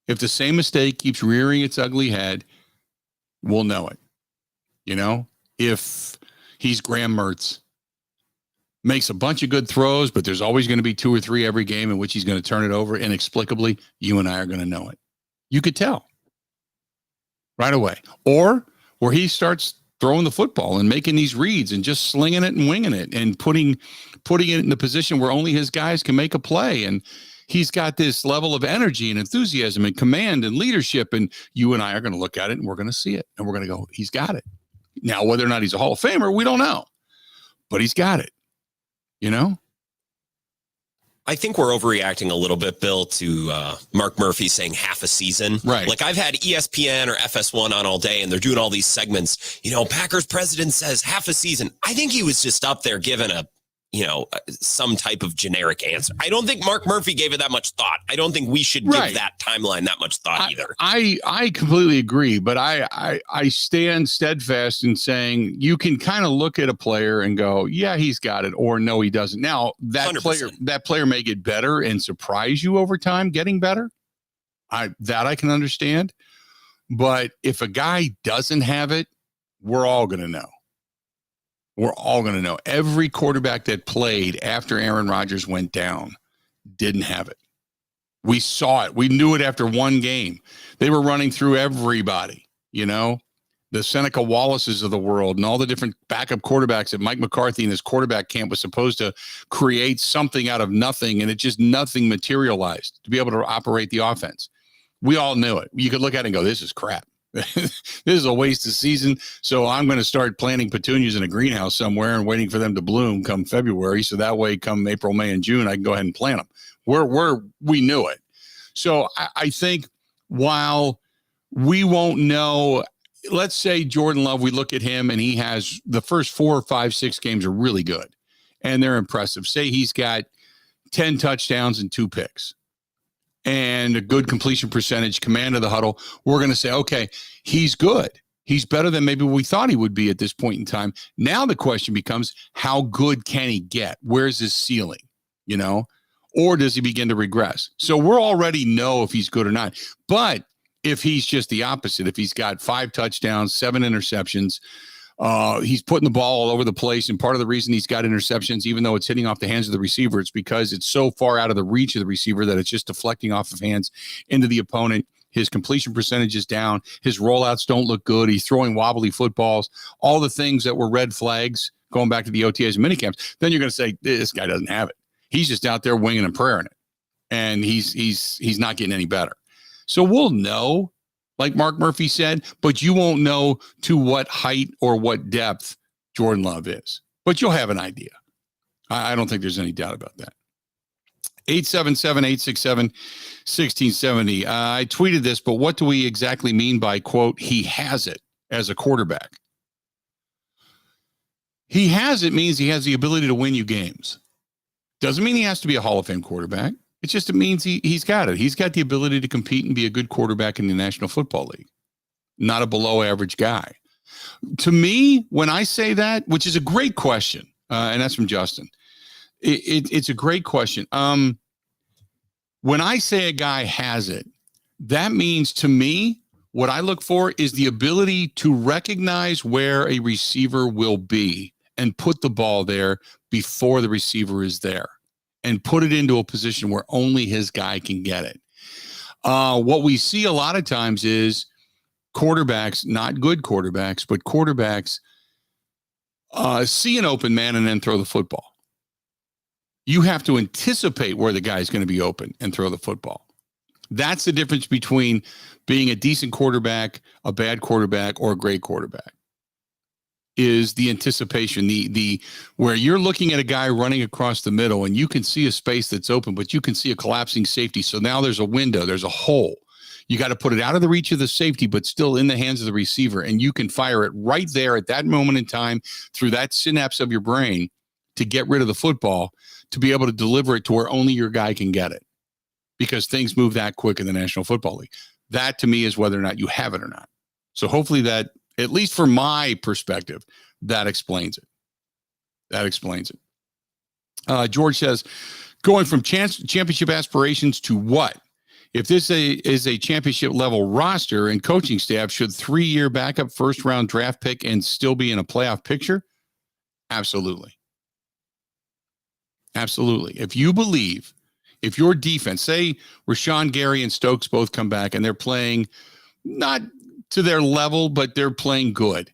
If the same mistake keeps rearing its ugly head, we'll know it. If he's Graham Mertz, makes a bunch of good throws, but there's always going to be 2 or 3 every game in which he's going to turn it over inexplicably, you and I are going to know it. You could tell right away. Or where he starts throwing the football and making these reads and just slinging it and winging it and putting it in the position where only his guys can make a play. And he's got this level of energy and enthusiasm and command and leadership. And you and I are going to look at it and we're going to see it. And we're going to go, he's got it. Now, whether or not he's a Hall of Famer, we don't know. But he's got it. I think we're overreacting a little bit, Bill, to Mark Murphy saying half a season. Right. Like I've had ESPN or FS1 on all day, and they're doing all these segments. Packers president says half a season. I think he was just up there giving some type of generic answer. I don't think Mark Murphy gave it that much thought. I don't think we should give that timeline that much thought either. I completely agree, but I stand steadfast in saying you can kind of look at a player and go, yeah, he's got it, or no, he doesn't. Now that 100%. player may get better and surprise you over time getting better. I can understand. But if a guy doesn't have it, we're all going to know. We're all going to know. Every quarterback that played after Aaron Rodgers went down didn't have it. We saw it. We knew it after one game. They were running through everybody, the Seneca Wallaces of the world and all the different backup quarterbacks that Mike McCarthy and his quarterback camp was supposed to create something out of nothing, and it just nothing materialized to be able to operate the offense. We all knew it. You could look at it and go, this is crap. This is a waste of season. So I'm going to start planting petunias in a greenhouse somewhere and waiting for them to bloom come February. So that way, come April, May, and June, I can go ahead and plant them. We knew it. So I think while we won't know, let's say Jordan Love, we look at him and he has the first 4, 5, 6 games are really good and they're impressive. Say he's got 10 touchdowns and 2 picks. And a good completion percentage, command of the huddle, we're going to say, okay, he's good. He's better than maybe we thought he would be at this point in time. Now the question becomes, how good can he get? Where's his ceiling? Or does he begin to regress? So we'll already know if he's good or not. But if he's just the opposite, if he's got 5 touchdowns, 7 interceptions, he's putting the ball all over the place. And part of the reason he's got interceptions, even though it's hitting off the hands of the receiver, it's because it's so far out of the reach of the receiver that it's just deflecting off of hands into the opponent. His completion percentage is down. His rollouts don't look good. He's throwing wobbly footballs, all the things that were red flags going back to the OTAs and minicamps. Then you're going to say, this guy doesn't have it. He's just out there winging and praying it. And he's not getting any better. So we'll know, like Mark Murphy said, but you won't know to what height or what depth Jordan Love is. But you'll have an idea. I don't think there's any doubt about that. 877-867-1670. I tweeted this, but what do we exactly mean by, quote, he has it as a quarterback? He has it means he has the ability to win you games. Doesn't mean he has to be a Hall of Fame quarterback. It just means he's got it. He's got the ability to compete and be a good quarterback in the National Football League. Not a below average guy. To me, when I say that, which is a great question, and that's from Justin, it's a great question. When I say a guy has it, that means to me, what I look for is the ability to recognize where a receiver will be and put the ball there before the receiver is there and put it into a position where only his guy can get it. What we see a lot of times is quarterbacks, not good quarterbacks, but quarterbacks see an open man and then throw the football. You have to anticipate where the guy's going to be open and throw the football. That's the difference between being a decent quarterback, a bad quarterback, or a great quarterback. Is the anticipation, the where you're looking at a guy running across the middle and you can see a space that's open, but you can see a collapsing safety. So now there's a window, there's a hole. You got to put it out of the reach of the safety, but still in the hands of the receiver. And you can fire it right there at that moment in time through that synapse of your brain to get rid of the football, to be able to deliver it to where only your guy can get it, because things move that quick in the National Football League. That to me is whether or not you have it or not. So hopefully that, at least from my perspective, that explains it. That explains it. George says, going from championship aspirations to what? If this is a championship level roster and coaching staff, should 3-year backup first round draft pick and still be in a playoff picture? Absolutely. Absolutely. If you believe, if your defense, say Rashawn Gary and Stokes both come back and they're playing not to their level, but they're playing good,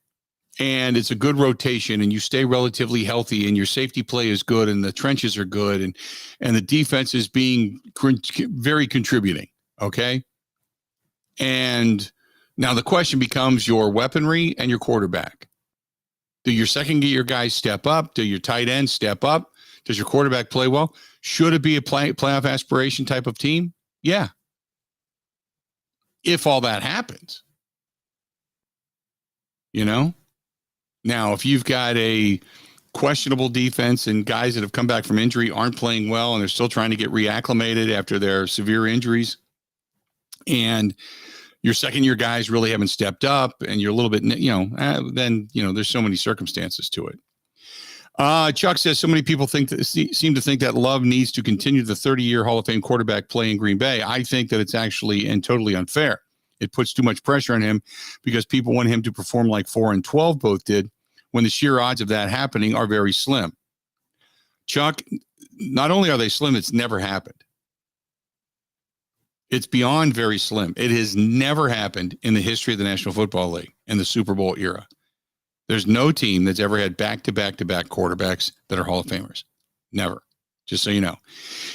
and it's a good rotation, and you stay relatively healthy, and your safety play is good, and the trenches are good, and the defense is being very contributing, okay? And now the question becomes your weaponry and your quarterback. Do your second-year guys step up? Do your tight ends step up? Does your quarterback play well? Should it be a playoff aspiration type of team? Yeah. If all that happens. You know? Now, if you've got a questionable defense and guys that have come back from injury aren't playing well and they're still trying to get reacclimated after their severe injuries, and your second-year guys really haven't stepped up and you're a little bit, then, there's so many circumstances to it. Chuck says so many people seem to think that Love needs to continue the 30-year Hall of Fame quarterback play in Green Bay. I think that it's actually and totally unfair. It puts too much pressure on him because people want him to perform like 4 and 12 both did, when the sheer odds of that happening are very slim. Chuck, not only are they slim, it's never happened. It's beyond very slim. It has never happened in the history of the National Football League in the Super Bowl era. There's no team that's ever had back-to-back-to-back quarterbacks that are Hall of Famers. Never. Just so you know.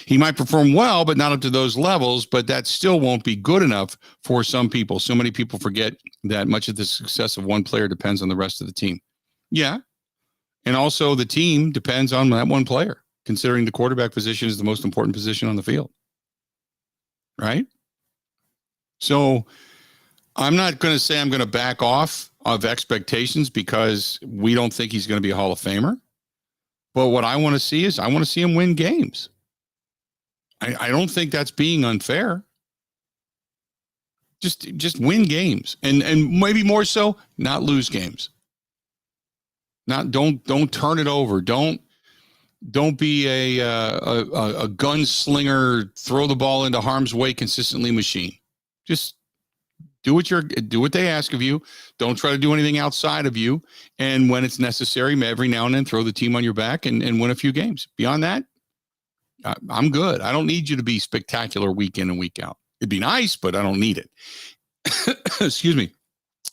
He might perform well, but not up to those levels, but that still won't be good enough for some people. So many people forget that much of the success of one player depends on the rest of the team. Yeah. And also the team depends on that one player, considering the quarterback position is the most important position on the field. Right? So I'm not going to say I'm going to back off of expectations because we don't think he's going to be a Hall of Famer. But what I want to see is I want to see him win games. I don't think that's being unfair. Just win games, and maybe more so, not lose games. Don't turn it over. Don't be a gunslinger, throw the ball into harm's way consistently machine. Just do what they ask of you. Don't try to do anything outside of you. And when it's necessary, every now and then throw the team on your back and win a few games. Beyond that, I'm good. I don't need you to be spectacular week in and week out. It'd be nice, but I don't need it. Excuse me.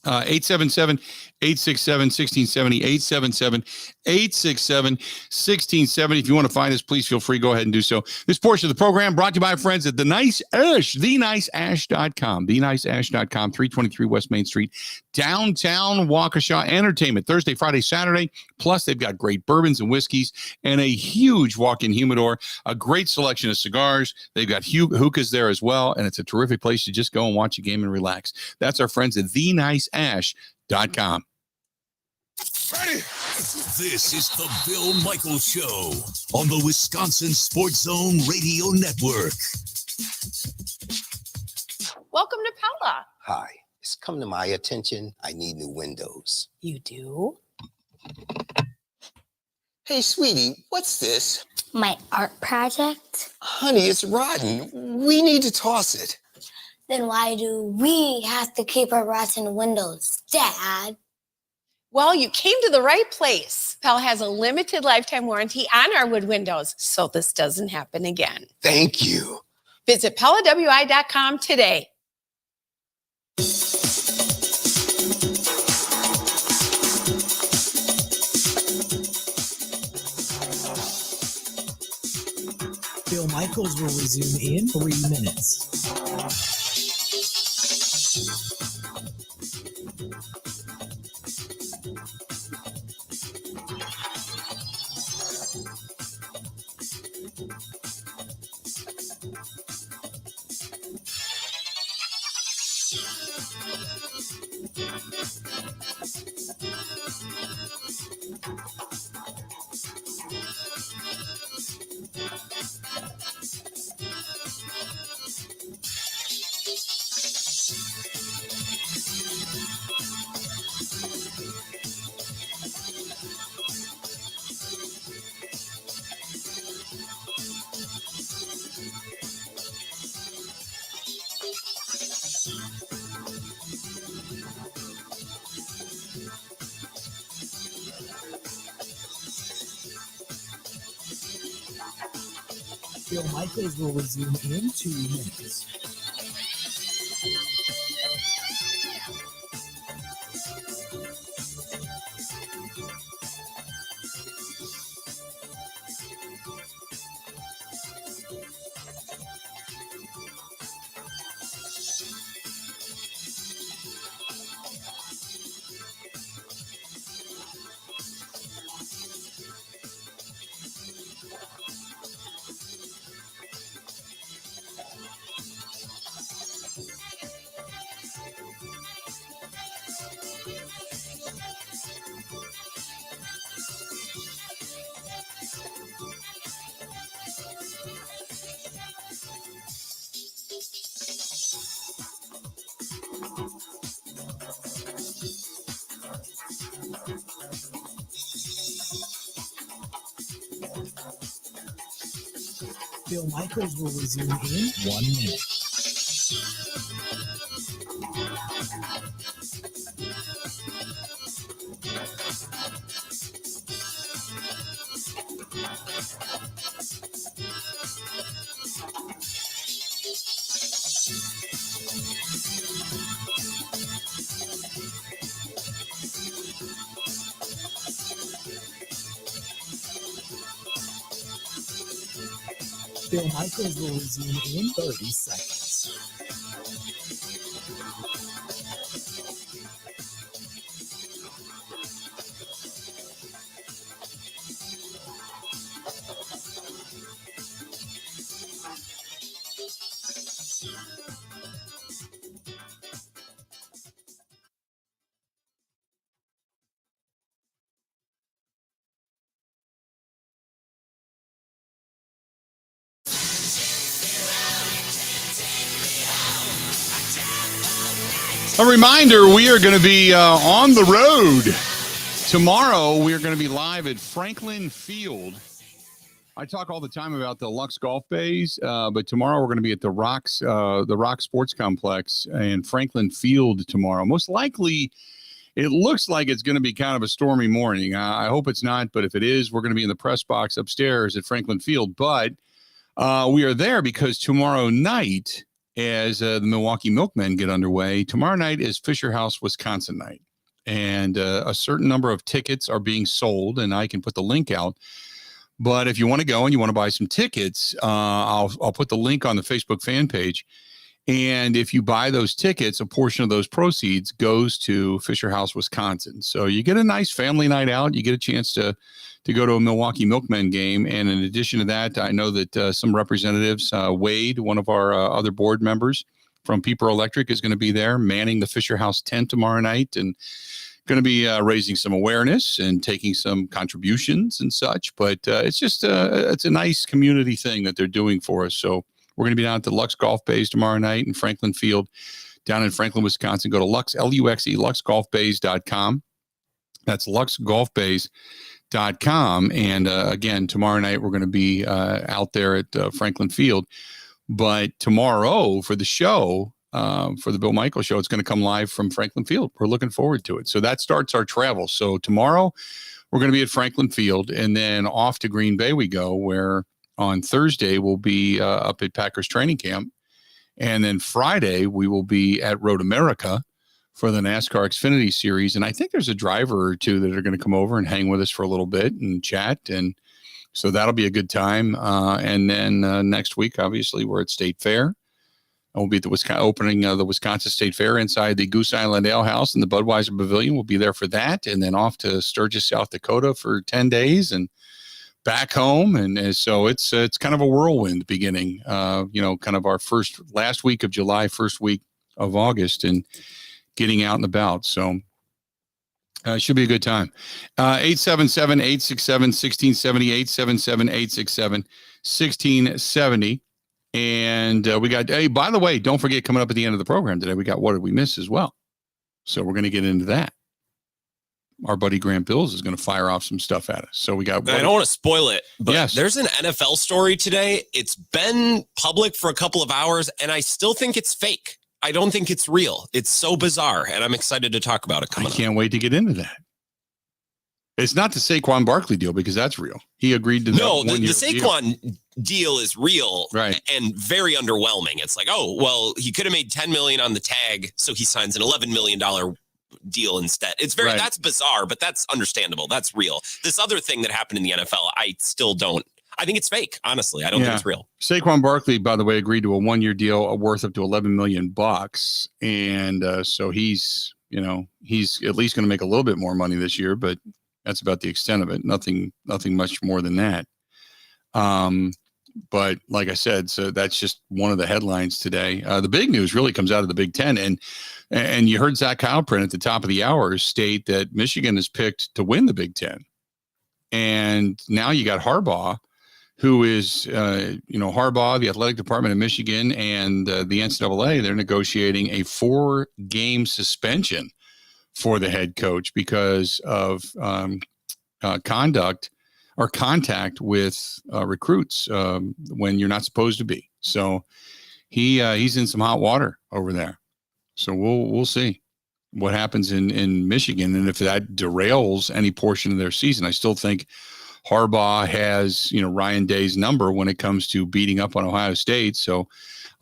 877-867-1670, 877-867-1670. If you want to find us, please feel free. Go ahead and do so. This portion of the program brought to you by our friends at The Nice Ash, theniceash.com, theniceash.com, 323 West Main Street, downtown Waukesha. Entertainment Thursday, Friday, Saturday. Plus, they've got great bourbons and whiskeys and a huge walk-in humidor, a great selection of cigars. They've got hookahs there as well, and it's a terrific place to just go and watch a game and relax. That's our friends at theniceash.com. Ready? This is the Bill Michaels Show on the Wisconsin Sports Zone Radio Network. Welcome to Pella. Hi. It's come to my attention. I need new windows. You do? Hey, sweetie, what's this? My art project? Honey, it's rotten. We need to toss it. Then why do we have to keep our rotten windows, Dad? Well, you came to the right place. Pell has a limited lifetime warranty on our wood windows, so this doesn't happen again. Thank you. Visit PellaWI.com today. Bill Michaels will resume in 3 minutes. Bill Michaels will resume in 2 minutes. Bill Michaels will resume in 1 minute. Bill Michaels will resume in 30 seconds. A reminder, we are going to be on the road. Tomorrow, we are going to be live at Franklin Field. I talk all the time about the Lux Golf Bays, but tomorrow we're going to be at the Rock Sports Complex and Franklin Field tomorrow. Most likely, it looks like it's going to be kind of a stormy morning. I hope it's not, but if it is, we're going to be in the press box upstairs at Franklin Field. But we are there because tomorrow night, as the Milwaukee Milkmen get underway, tomorrow night is Fisher House, Wisconsin night. And a certain number of tickets are being sold, and I can put the link out. But if you want to go and you want to buy some tickets, I'll put the link on the Facebook fan page. And if you buy those tickets, a portion of those proceeds goes to Fisher House, Wisconsin. So you get a nice family night out. You get a chance to go to a Milwaukee Milkmen game. And in addition to that, I know that some representatives, Wade, one of our other board members from Pieper Electric, is going to be there manning the Fisher House tent tomorrow night and going to be raising some awareness and taking some contributions and such. But it's just it's a nice community thing that they're doing for us. So we're going to be down at the Lux Golf Bays tomorrow night in Franklin Field down in Franklin, Wisconsin. Go to Lux, L-U-X-E, luxgolfbays.com. That's luxgolfbays.com. And again, tomorrow night, we're going to be out there at Franklin Field. But tomorrow for the show, for the Bill Michaels Show, it's going to come live from Franklin Field. We're looking forward to it. So that starts our travel. So tomorrow we're going to be at Franklin Field, and then off to Green Bay we go, where on Thursday we'll be up at Packers training camp. And then Friday we will be at Road America for the NASCAR Xfinity Series. And I think there's a driver or two that are going to come over and hang with us for a little bit and chat. And so that'll be a good time. And then next week, obviously, we're at State Fair. We'll be at the opening of the Wisconsin State Fair inside the Goose Island Ale House and the Budweiser Pavilion. We'll be there for that. And then off to Sturgis, South Dakota for 10 days and back home. And so it's kind of a whirlwind beginning, kind of our last week of July, first week of August, and getting out and about. So it should be a good time. 877-867-1670, 877-867-1670. And we got, hey, by the way, don't forget, coming up at the end of the program today, we got What Did We Miss as well. So we're going to get into that. Our buddy Grant Bills is going to fire off some stuff at us. So we got. I don't want to spoil it, but there's an NFL story today. It's been public for a couple of hours, and I still think it's fake. I don't think it's real. It's so bizarre, and I'm excited to talk about it coming up. I can't wait to get into that. It's not the Saquon Barkley deal, because that's real. He agreed to that. No, the Saquon deal is real, right? And very underwhelming. It's like, oh, well, he could have made $10 million on the tag, so he signs an $11 million deal instead. It's very that's bizarre, but that's understandable. That's real. This other thing that happened in the NFL, I still don't. I think it's fake. Honestly, I don't think it's real. Saquon Barkley, by the way, agreed to a 1-year deal worth up to $11 million, and so he's at least going to make a little bit more money this year, but that's about the extent of it. Nothing much more than that. But like I said, so that's just one of the headlines today. The big news really comes out of the Big Ten, and you heard Zach Heilprin at the top of the hour state that Michigan is picked to win the Big Ten, and now you got Harbaugh, who is Harbaugh, the athletic department of Michigan, and the NCAA. They're negotiating a 4-game suspension for the head coach because of conduct or contact with recruits when you're not supposed to be. So he's in some hot water over there. So we'll see what happens in Michigan, and if that derails any portion of their season. I still think Harbaugh has Ryan Day's number when it comes to beating up on Ohio State. So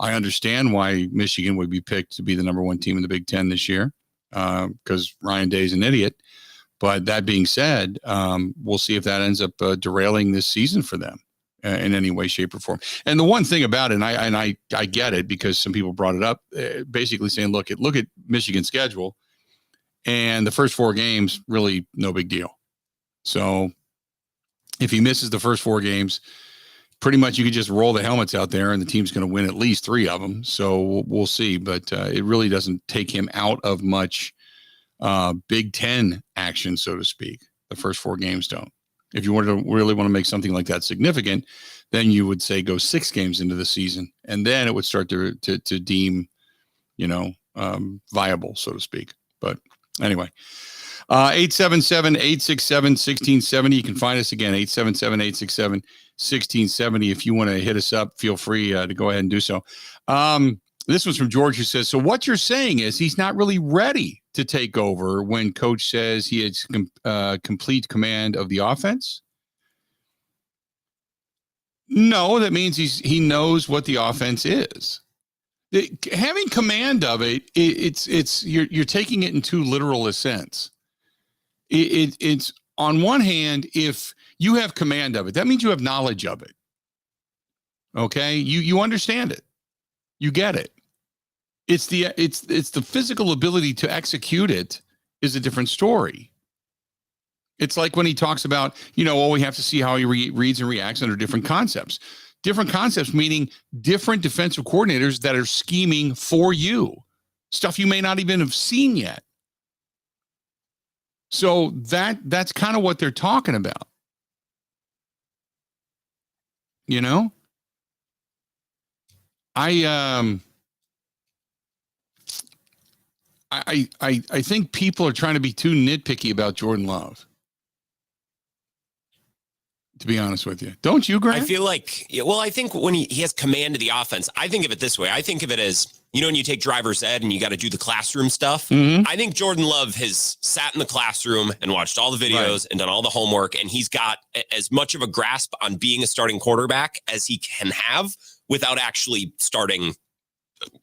I understand why Michigan would be picked to be the number 1 team in the Big Ten this year, because Ryan Day's an idiot. But that being said, we'll see if that ends up derailing this season for them in any way, shape, or form. And the one thing about it, and I get it, because some people brought it up, basically saying, look at Michigan's schedule, and the first 4 games, really no big deal. So if he misses the first 4 games, pretty much you could just roll the helmets out there and the team's going to win at least 3 of them. So we'll see. But it really doesn't take him out of much Big Ten action, so to speak. The first 4 games don't. If you really want to make something like that significant, then you would say go 6 games into the season, and then it would start to deem, viable, so to speak. But anyway, 877-867-1670. You can find us again, 877-867-1670. If you want to hit us up, feel free to go ahead and do so. This one's from George, who says, so what you're saying is he's not really ready to take over when coach says he has complete command of the offense? No, that means he knows what the offense is. Having command of it, you're taking it in too literal a sense. It's on one hand, if you have command of it, that means you have knowledge of it. Okay, you understand it, you get it. It's the physical ability to execute it is a different story. It's like when he talks about, we have to see how he reads and reacts under different concepts. Different concepts meaning different defensive coordinators that are scheming for you, stuff you may not even have seen yet. So that's kind of what they're talking about. I think people are trying to be too nitpicky about Jordan Love. To be honest with you, don't you, Grant? I feel like, well, I think when he has command of the offense, I think of it this way. I think of it as, when you take driver's ed and you got to do the classroom stuff. Mm-hmm. I think Jordan Love has sat in the classroom and watched all the videos and done all the homework, and he's got as much of a grasp on being a starting quarterback as he can have without actually starting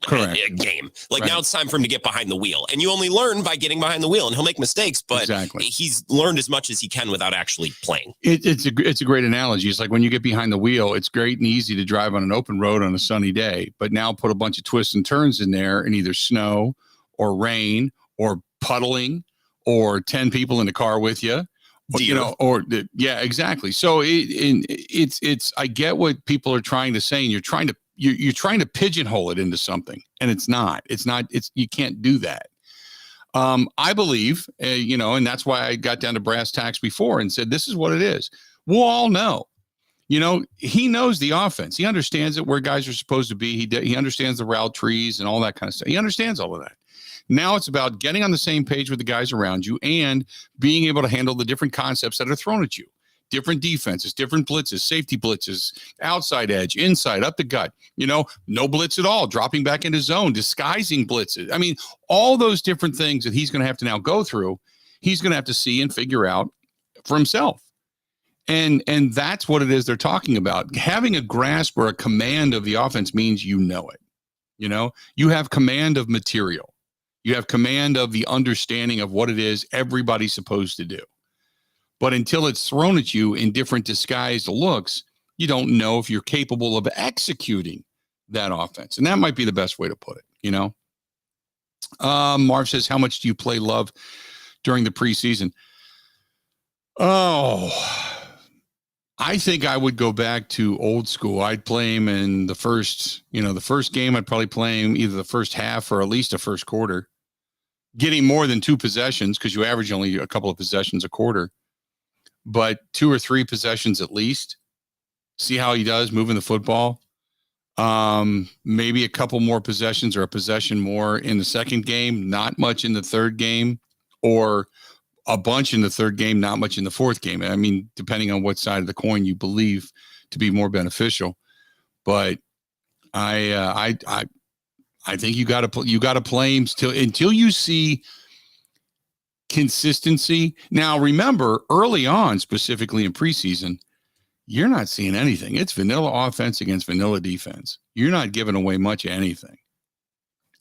a game. Now it's time for him to get behind the wheel, and you only learn by getting behind the wheel, and he'll make mistakes, but he's learned as much as he can without actually playing. It's a great analogy. It's like when you get behind the wheel, it's great and easy to drive on an open road on a sunny day, but now put a bunch of twists and turns in there and either snow or rain or puddling or 10 people in the car with you. Yeah, exactly. So it's I get what people are trying to say, and you're trying to pigeonhole it into something, and it's not, you can't do that. I believe, and that's why I got down to brass tacks before and said, this is what it is. We'll all know, he knows the offense. He understands it, where guys are supposed to be. He understands the route trees and all that kind of stuff. He understands all of that. Now it's about getting on the same page with the guys around you and being able to handle the different concepts that are thrown at you. Different defenses, different blitzes, safety blitzes, outside edge, inside, up the gut, no blitz at all, dropping back into zone, disguising blitzes. I mean, all those different things that he's going to have to now go through, he's going to have to see and figure out for himself. And that's what it is they're talking about. Having a grasp or a command of the offense means you know it. You have command of material. You have command of the understanding of what it is everybody's supposed to do. But until it's thrown at you in different disguised looks, you don't know if you're capable of executing that offense. And that might be the best way to put it, Marv says, how much do you play Love during the preseason? Oh, I think I would go back to old school. I'd play him in the first game. I'd probably play him either the first half or at least the first quarter, getting more than 2 possessions because you average only a couple of possessions a quarter. But 2 or 3 possessions at least. See how he does moving the football. Maybe a couple more possessions or a possession more in the second game, not much in the third game, or a bunch in the third game, not much in the fourth game. I mean, depending on what side of the coin you believe to be more beneficial. But I think you got to play him until you see consistency. Now, remember, early on, specifically in preseason, you're not seeing anything. It's vanilla offense against vanilla defense. You're not giving away much of anything.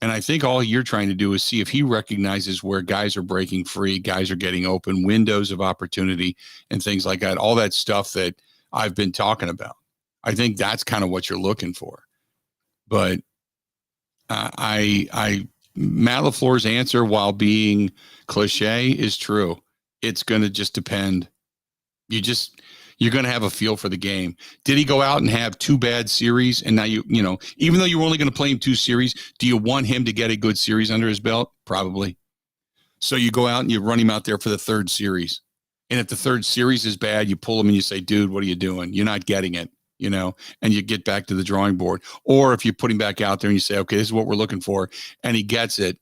And I think all you're trying to do is see if he recognizes where guys are breaking free, guys are getting open, windows of opportunity, and things like that. All that stuff that I've been talking about. I think that's kind of what you're looking for. But Matt LaFleur's answer, while being cliche, is true. It's going to just depend. You're going to have a feel for the game. Did he go out and have 2 bad series? And now even though you're only going to play him 2 series, do you want him to get a good series under his belt? Probably. So you go out and you run him out there for the 3rd series. And if the 3rd series is bad, you pull him and you say, dude, what are you doing? You're not getting it, and you get back to the drawing board. Or if you put him back out there and you say, okay, this is what we're looking for, and he gets it,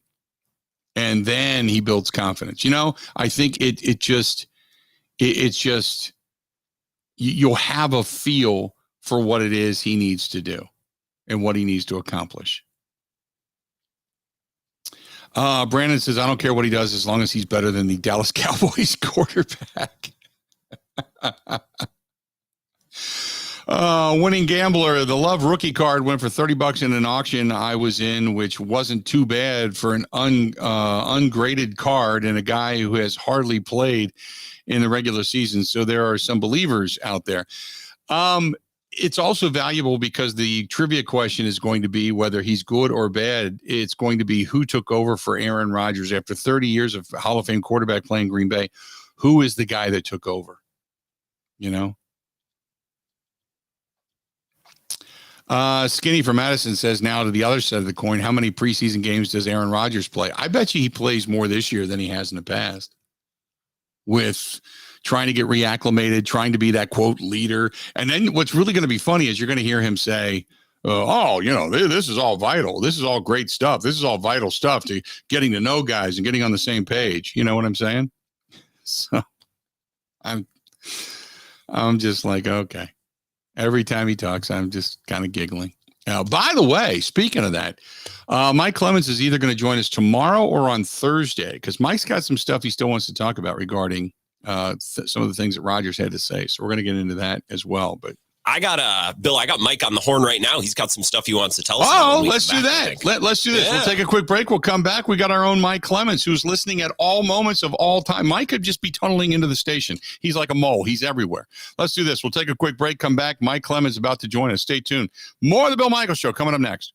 and then he builds confidence. I think it's just you'll have a feel for what it is he needs to do and what he needs to accomplish. Brandon says, I don't care what he does as long as he's better than the Dallas Cowboys quarterback. Winning Gambler, the Love rookie card went for $30 in an auction I was in, which wasn't too bad for an ungraded card and a guy who has hardly played in the regular season. So there are some believers out there. It's also valuable because the trivia question is going to be whether he's good or bad. It's going to be who took over for Aaron Rodgers after 30 years of Hall of Fame quarterback playing Green Bay. Who is the guy that took over? Skinny from Madison says, now to the other side of the coin, how many preseason games does Aaron Rodgers play? I bet you he plays more this year than he has in the past, with trying to get reacclimated, trying to be that, quote, leader. And then what's really going to be funny is you're going to hear him say, this is all vital. This is all great stuff. This is all vital stuff to getting to know guys and getting on the same page. You know what I'm saying? So I'm just like, okay. Every time he talks, I'm just kind of giggling. By the way, speaking of that, Mike Clemens is either going to join us tomorrow or on Thursday, because Mike's got some stuff he still wants to talk about regarding some of the things that Rogers had to say. So we're going to get into that as well. But I got Mike on the horn right now. He's got some stuff he wants to tell us. Let's do that. Let's do this. Yeah. We'll take a quick break. We'll come back. We got our own Mike Clemens, who's listening at all moments of all time. Mike could just be tunneling into the station. He's like a mole. He's everywhere. Let's do this. We'll take a quick break, come back. Mike Clemens is about to join us. Stay tuned. More of the Bill Michaels Show coming up next.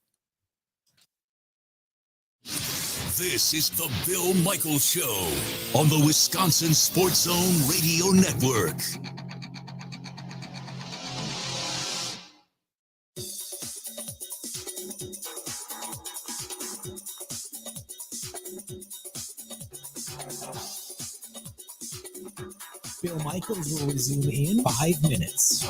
This is the Bill Michaels Show on the Wisconsin Sports Zone Radio Network. Bill Michaels will resume in 5 minutes.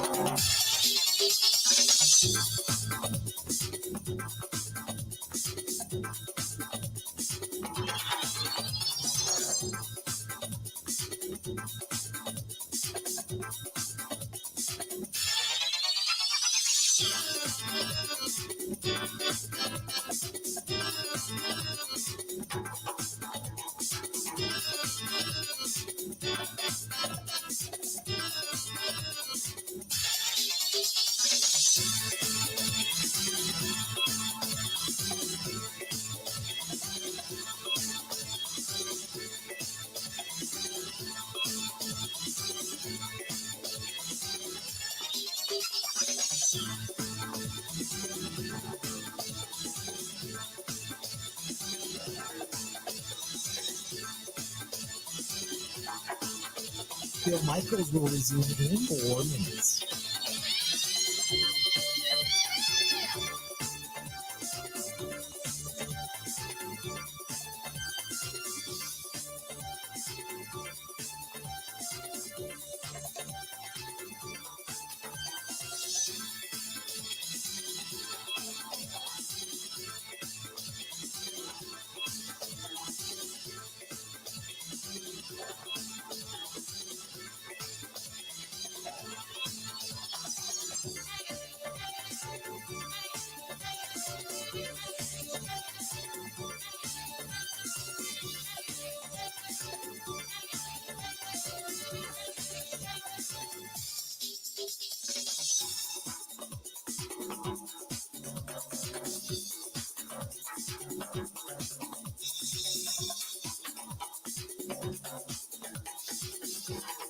Bill Michaels will resume in 4 minutes.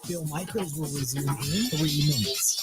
Bill Michaels will resume in 3 minutes.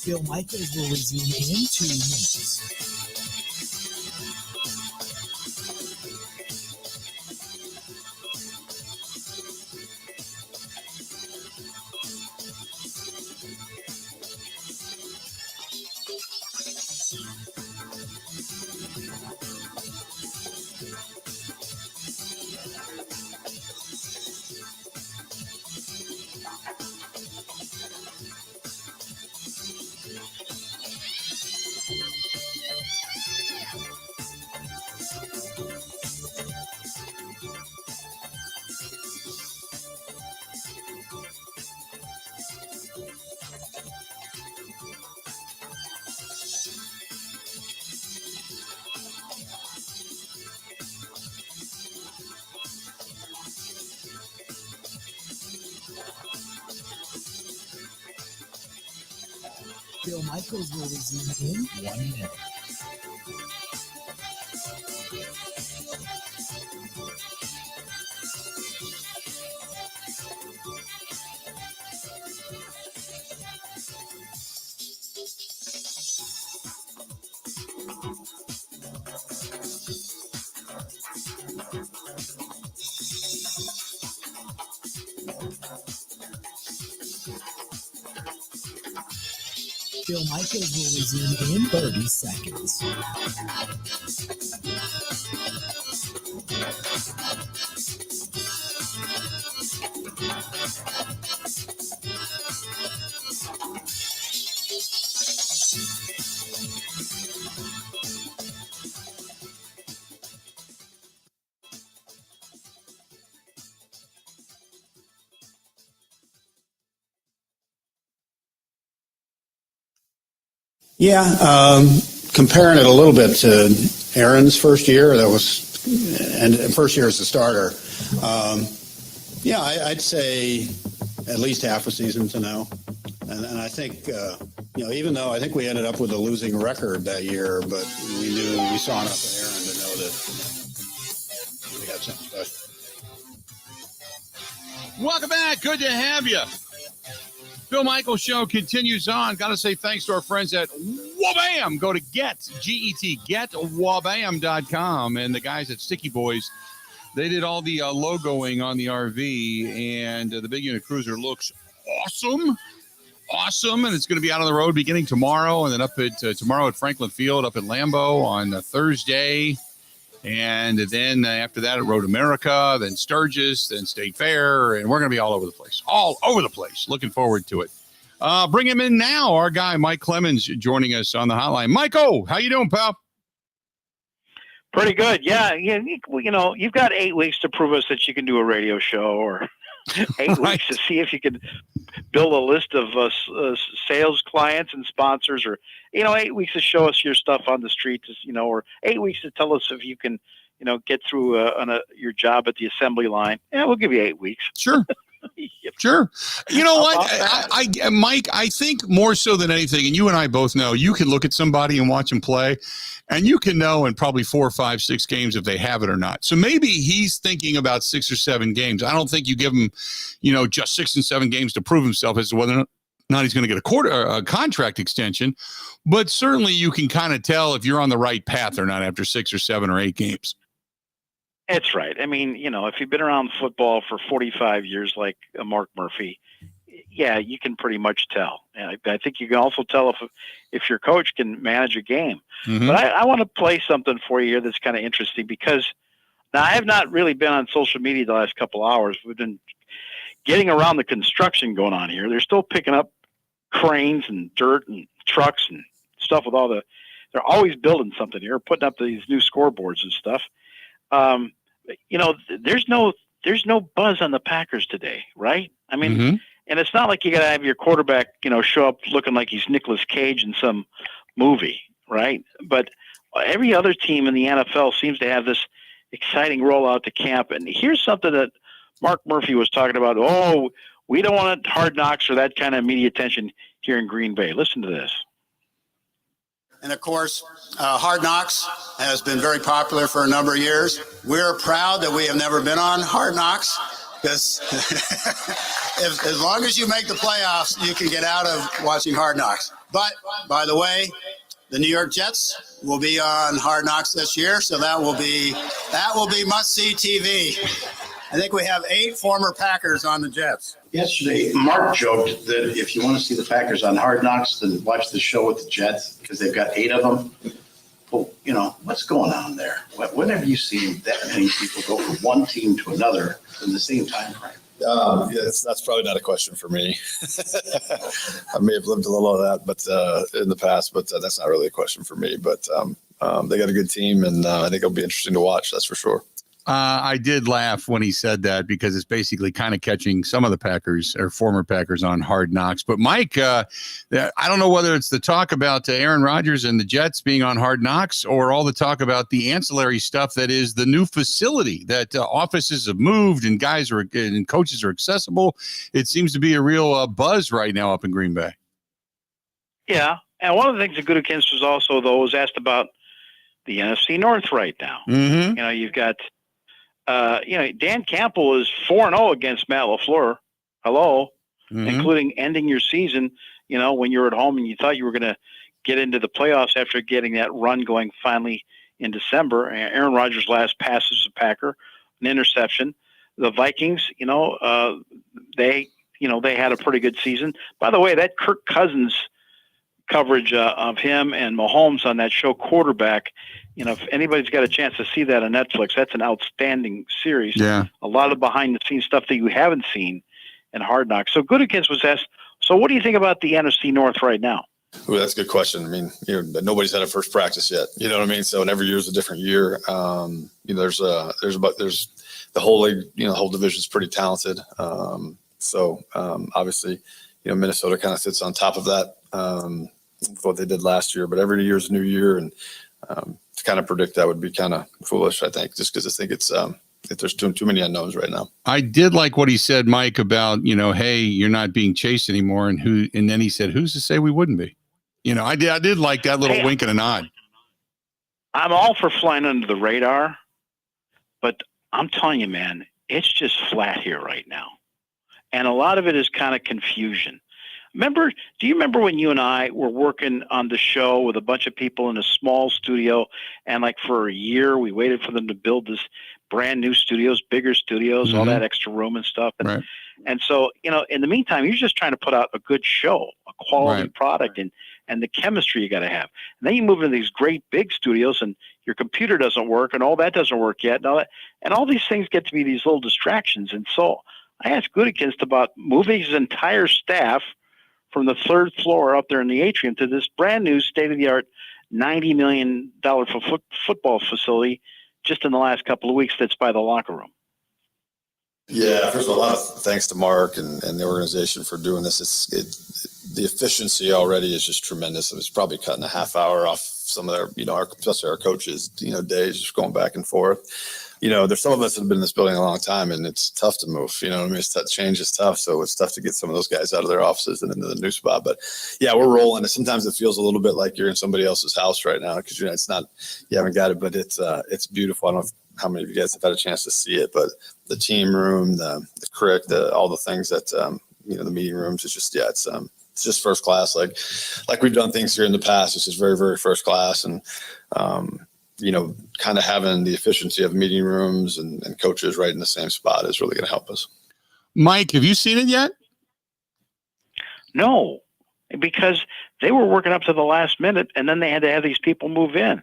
Bill Michaels will resume in 2 minutes. Bill Michaels will resume in 1 minute. Bill Michaels will resume in 30 seconds. Yeah, comparing it a little bit to Aaron's first year, and first year as a starter. Yeah, I'd say at least half a season to know. And I think, even though I think we ended up with a losing record that year, but we saw enough of Aaron to know that we had something special. Welcome back. Good to have you. Bill Michaels Show continues on. Got to say thanks to our friends at Wabam. Go to getwabam.com. And the guys at Sticky Boys, they did all the logoing on the RV, and the big unit cruiser looks awesome. Awesome. And it's going to be out on the road beginning tomorrow, and then up at tomorrow at Franklin Field, up at Lambeau on Thursday. And then after that, at Road America, then Sturgis, then State Fair, and we're going to be all over the place. All over the place. Looking forward to it. Bring him in now. Our guy, Mike Clemens, joining us on the hotline. Michael, how you doing, pal? Pretty good. Yeah. You've got 8 weeks to prove us that you can do a radio show, or 8 weeks to see if you can build a list of sales clients and sponsors, or 8 weeks to show us your stuff on the streets, or 8 weeks to tell us if you can get through your job at the assembly line. Yeah, we'll give you 8 weeks. Sure. Sure. You know what, Mike, I think more so than anything, and you and I both know, you can look at somebody and watch them play, and you can know in probably 4, 5, 6 games if they have it or not. So maybe he's thinking about 6 or 7 games. I don't think you give him, just 6 and 7 games to prove himself as to whether or not he's going to get a contract extension. But certainly you can kind of tell if you're on the right path or not after 6 or 7 or 8 games. That's right. I mean, if you've been around football for 45 years, like Mark Murphy, yeah, you can pretty much tell. And I think you can also tell if your coach can manage a game. Mm-hmm. But I want to play something for you here that's kind of interesting, because now I have not really been on social media the last couple hours. We've been getting around the construction going on here. They're still picking up cranes and dirt and trucks and stuff with they're always building something here, putting up these new scoreboards and stuff. There's no buzz on the Packers today, right? I mean, mm-hmm. And it's not like you got to have your quarterback, show up looking like he's Nicolas Cage in some movie, right? But every other team in the NFL seems to have this exciting rollout to camp. And here's something that Mark Murphy was talking about. Oh, we don't want Hard Knocks or that kind of media attention here in Green Bay. Listen to this. And of course, Hard Knocks has been very popular for a number of years. We're proud that we have never been on Hard Knocks, because as long as you make the playoffs, you can get out of watching Hard Knocks. But, by the way, the New York Jets will be on Hard Knocks this year, so that will be must-see TV. I think we have 8 former Packers on the Jets. Yesterday, Mark joked that if you want to see the Packers on Hard Knocks, then watch the show with the Jets, because they've got 8 of them. Well, what's going on there? When have you seen that many people go from one team to another in the same time frame? That's probably not a question for me. I may have lived a little of that, but in the past, but that's not really a question for me. But they got a good team, and I think it'll be interesting to watch. That's for sure. I did laugh when he said that, because it's basically kind of catching some of the Packers or former Packers on Hard Knocks. But Mike, I don't know whether it's the talk about Aaron Rodgers and the Jets being on Hard Knocks, or all the talk about the ancillary stuff that is the new facility, that offices have moved and and coaches are accessible. It seems to be a real buzz right now up in Green Bay. Yeah. And one of the things that Gutekunst was also, though, was asked about the NFC North right now. Mm-hmm. You know, you've got, Dan Campbell is 4-0 against Matt LaFleur. Hello. Mm-hmm. Including ending your season, you know, when you were at home and you thought you were going to get into the playoffs after getting that run going finally in December. Aaron Rodgers' last pass is a Packer, an interception. The Vikings, they had a pretty good season. By the way, that Kirk Cousins coverage of him and Mahomes on that show Quarterback, if anybody's got a chance to see that on Netflix, that's an outstanding series. Yeah. A lot of behind-the-scenes stuff that you haven't seen in Hard Knocks. So Gutekunst was asked, so what do you think about the NFC North right now? Well, that's a good question. I mean, nobody's had a first practice yet. You know what I mean? So, and every year is a different year. There's the whole league. The whole division is pretty talented. Obviously, Minnesota kind of sits on top of that. What they did last year, but every year is a new year, and to kind of predict that would be kind of foolish. I think just because I think it's there's too many unknowns right now. I did like what he said, Mike, about, hey, you're not being chased anymore. And then he said, who's to say we wouldn't be? I did like that little wink and a nod. I'm all for flying under the radar, but I'm telling you, man, it's just flat here right now. And a lot of it is kind of confusion. Do you remember when you and I were working on the show with a bunch of people in a small studio, and like for a year we waited for them to build this brand new studios, bigger studios, all that extra room and stuff. And so, in the meantime, you're just trying to put out a good show, a quality product, and the chemistry you got to have. And then you move into these great big studios and your computer doesn't work and all that doesn't work yet. And all these things get to be these little distractions. And so I asked Gutekunst about moving his entire staff from the third floor up there in the atrium to this brand new state-of-the-art $90 million football facility just in the last couple of weeks that's by the locker room. Yeah, first of all, a lot of thanks to Mark and the organization for doing this. The efficiency already is just tremendous. It's probably cutting a half hour off some of their, especially our coaches, days just going back and forth. There's some of us that have been in this building a long time, and it's tough to move. Change is tough. So it's tough to get some of those guys out of their offices and into the new spot. But yeah, we're rolling. And sometimes it feels a little bit like you're in somebody else's house right now because it's not, you haven't got it, but it's beautiful. I don't know how many of you guys have had a chance to see it, but the team room, the crick, all the things that the meeting rooms. It's just it's just first class. Like we've done things here in the past. It's just very, very first class, and kind of having the efficiency of meeting rooms and coaches right in the same spot is really going to help us. Mike, have you seen it yet? No, because they were working up to the last minute, and then they had to have these people move in.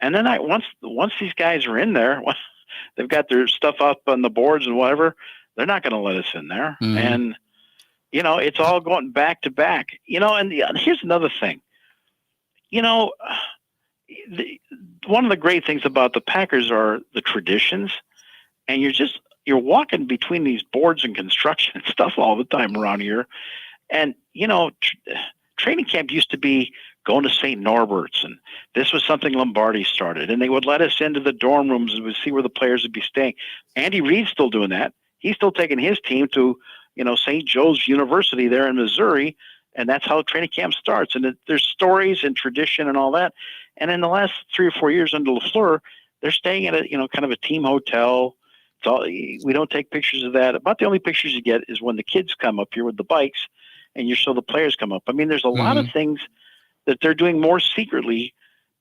And then once these guys are in there, they've got their stuff up on the boards and whatever, they're not going to let us in there. Mm-hmm. And, it's all going back to back. And here's another thing. One of the great things about the Packers are the traditions, and you're walking between these boards and construction and stuff all the time around here. And, training camp used to be going to St. Norbert's, and this was something Lombardi started, and they would let us into the dorm rooms and we'd see where the players would be staying. Andy Reid's still doing that. He's still taking his team to, St. Joe's University there in Missouri, and that's how training camp starts. And there's stories and tradition and all that. And in the last 3 or 4 years under LaFleur, they're staying at a, kind of a team hotel. We don't take pictures of that. About the only pictures you get is when the kids come up here with the bikes and you show the players come up. I mean, there's a lot of things that they're doing more secretly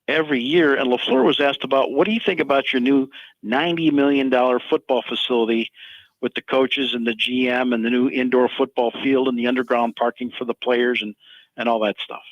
every year. And LaFleur was asked about, what do you think about your new $90 million football facility with the coaches and the GM and the new indoor football field and the underground parking for the players and all that stuff?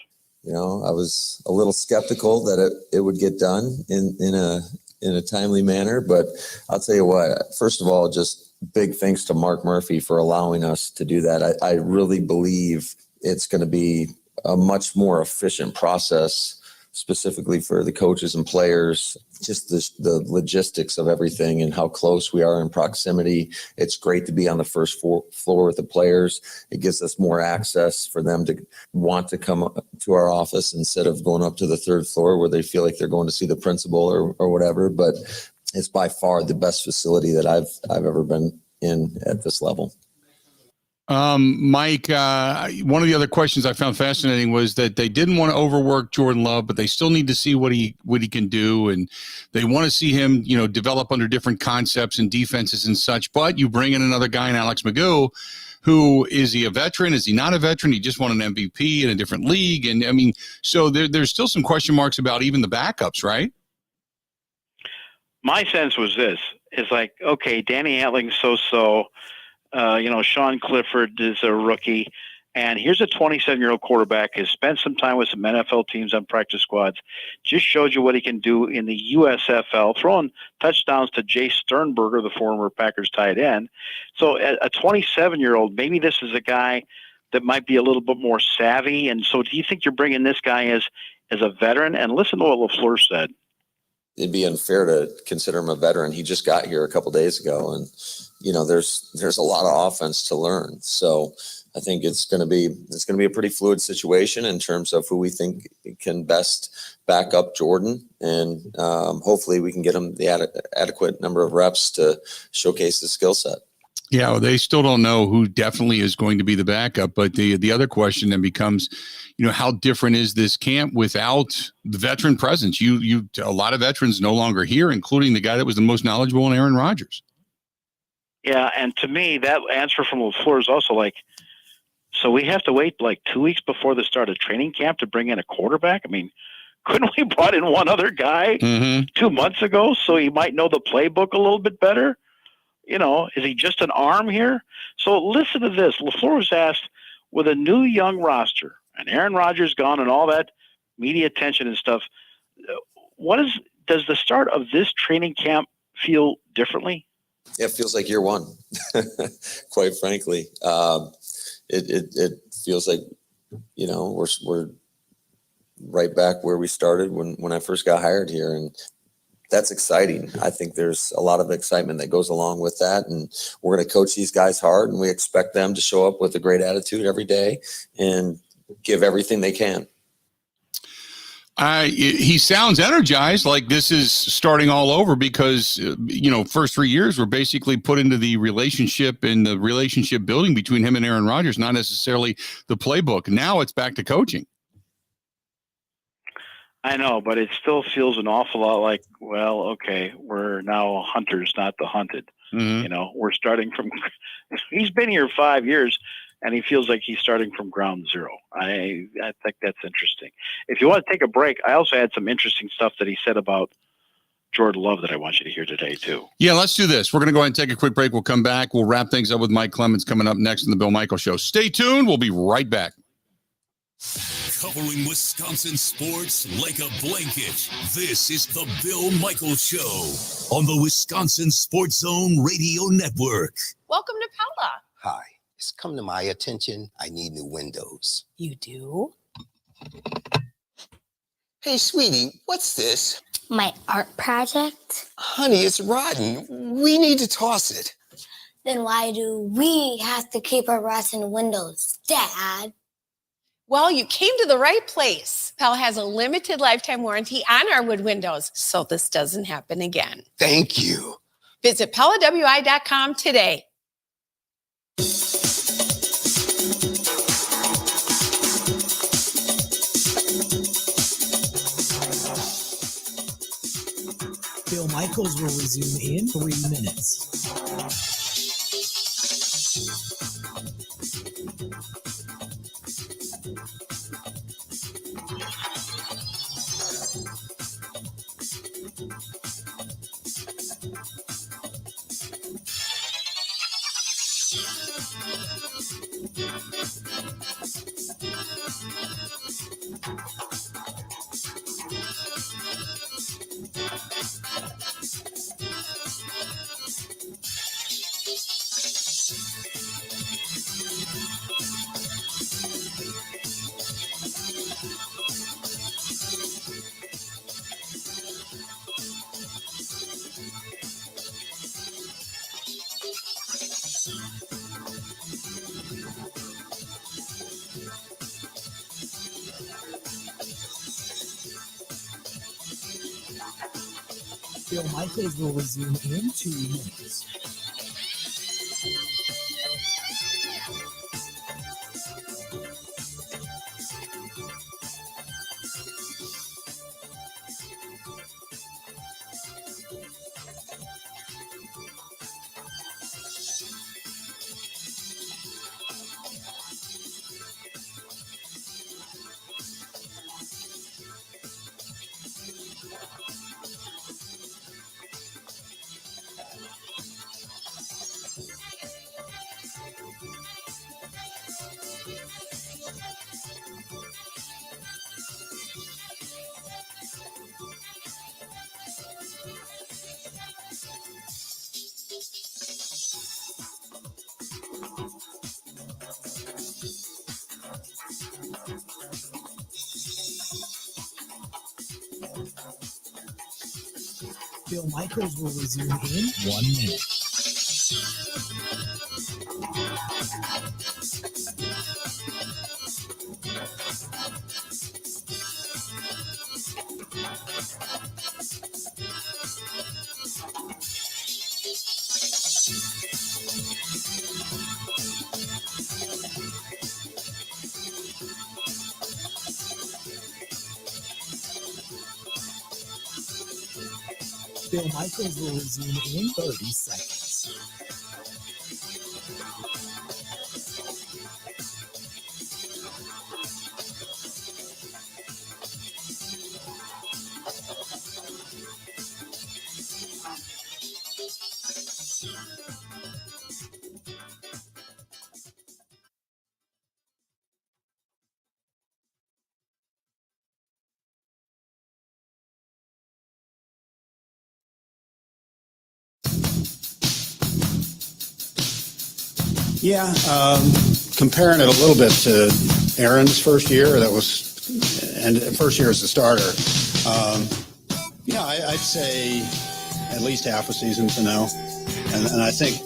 I was a little skeptical that it would get done in a timely manner, but I'll tell you what, first of all, just big thanks to Mark Murphy for allowing us to do that. I really believe it's going to be a much more efficient process, specifically for the coaches and players, just the logistics of everything and how close we are in proximity. It's great to be on the first floor with the players. It gives us more access for them to want to come to our office instead of going up to the third floor where they feel like they're going to see the principal or whatever. But it's by far the best facility that I've ever been in at this level. Mike, one of the other questions I found fascinating was that they didn't want to overwork Jordan Love, but they still need to see what he can do, and they want to see him, develop under different concepts and defenses and such. But you bring in another guy in Alex Magoo, who is he a veteran? Is he not a veteran? He just won an MVP in a different league, and I mean, so there's still some question marks about even the backups, right? My sense was this: is like, okay, Danny Antling's so. Sean Clifford is a rookie, and here's a 27-year-old quarterback who's spent some time with some NFL teams on practice squads. Just showed you what he can do in the USFL, throwing touchdowns to Jay Sternberger, the former Packers tight end. So a 27-year-old, maybe this is a guy that might be a little bit more savvy. And so do you think you're bringing this guy as a veteran? And listen to what LaFleur said. It'd be unfair to consider him a veteran. He just got here a couple days ago, and there's a lot of offense to learn. So I think it's going to be a pretty fluid situation in terms of who we think can best back up Jordan, and hopefully we can get him the adequate number of reps to showcase his skill set. Yeah, well, they still don't know who definitely is going to be the backup, but the other question then becomes, how different is this camp without the veteran presence? You a lot of veterans no longer here, including the guy that was the most knowledgeable in Aaron Rodgers. Yeah, and to me, that answer from LaFleur is also like, so we have to wait like 2 weeks before the start of training camp to bring in a quarterback? I mean, couldn't we brought in one other guy 2 months ago so he might know the playbook a little bit better? Is he just an arm here? So listen to this. LaFleur was asked, with a new young roster and Aaron Rodgers gone and all that media attention and stuff, does the start of this training camp feel differently? It feels like year one, quite frankly. It feels like, we're right back where we started when I first got hired here. And that's exciting. I think there's a lot of excitement that goes along with that. And we're going to coach these guys hard, and we expect them to show up with a great attitude every day and give everything they can. He sounds energized, like this is starting all over because, first 3 years were basically put into the relationship and the relationship building between him and Aaron Rodgers, not necessarily the playbook. Now it's back to coaching. I know, but it still feels an awful lot like, well, okay, we're now hunters, not the hunted. Mm-hmm. We're starting from – he's been here 5 years, and he feels like he's starting from ground zero. I think that's interesting. If you want to take a break, I also had some interesting stuff that he said about Jordan Love that I want you to hear today, too. Yeah, let's do this. We're going to go ahead and take a quick break. We'll come back. We'll wrap things up with Mike Clemens coming up next on the Bill Michaels Show. Stay tuned. We'll be right back. Covering Wisconsin sports like a blanket. This is the Bill Michaels Show on the Wisconsin Sports Zone Radio Network. Welcome to Pella. Hi, it's come to my attention. I need new windows. You do? Hey, sweetie, what's this? My art project? Honey, it's rotten. We need to toss it. Then why do we have to keep our rotten windows, Dad? Well, you came to the right place. Pella has a limited lifetime warranty on our wood windows, so this doesn't happen again. Thank you. Visit PellaWI.com today. Bill Michaels will resume in 3 minutes. Bill Michaels will resume in 2 minutes. Bill Michaels will resume in 1 minute. Bill Michaels will resume in 30 seconds. Yeah, comparing it a little bit to Aaron's first year, and first year as a starter. I'd say at least half a season to know. And I think,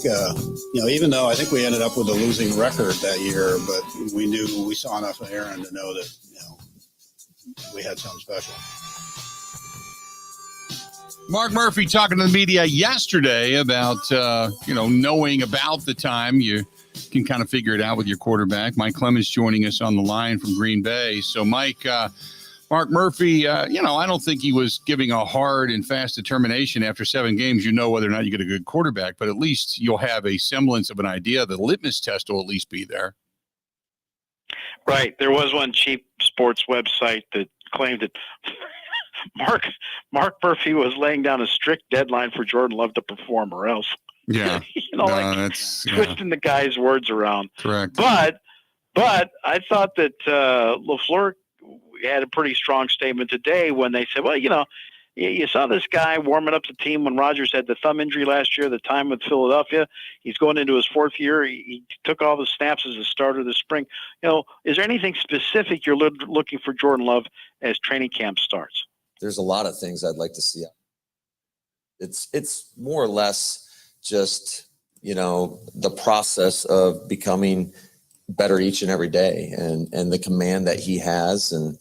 even though I think we ended up with a losing record that year, but we saw enough of Aaron to know that, we had something special. Mark Murphy talking to the media yesterday about, knowing about the time you can kind of figure it out with your quarterback. Mike Clemens joining us on the line from Green Bay. So, Mike, Mark Murphy, I don't think he was giving a hard and fast determination after 7 games. You know whether or not you get a good quarterback, but at least you'll have a semblance of an idea. The litmus test will at least be there. Right. There was one cheap sports website that claimed that Mark Murphy was laying down a strict deadline for Jordan Love to perform, or else. Yeah. That's twisting the guy's words around. Correct. But I thought that LaFleur had a pretty strong statement today when they said, well, you saw this guy warming up the team when Rodgers had the thumb injury last year, the time with Philadelphia. He's going into his 4th year. He took all the snaps as a starter this spring. Is there anything specific you're looking for Jordan Love as training camp starts? There's a lot of things I'd like to see. It's more or less just, the process of becoming better each and every day and the command that he has. And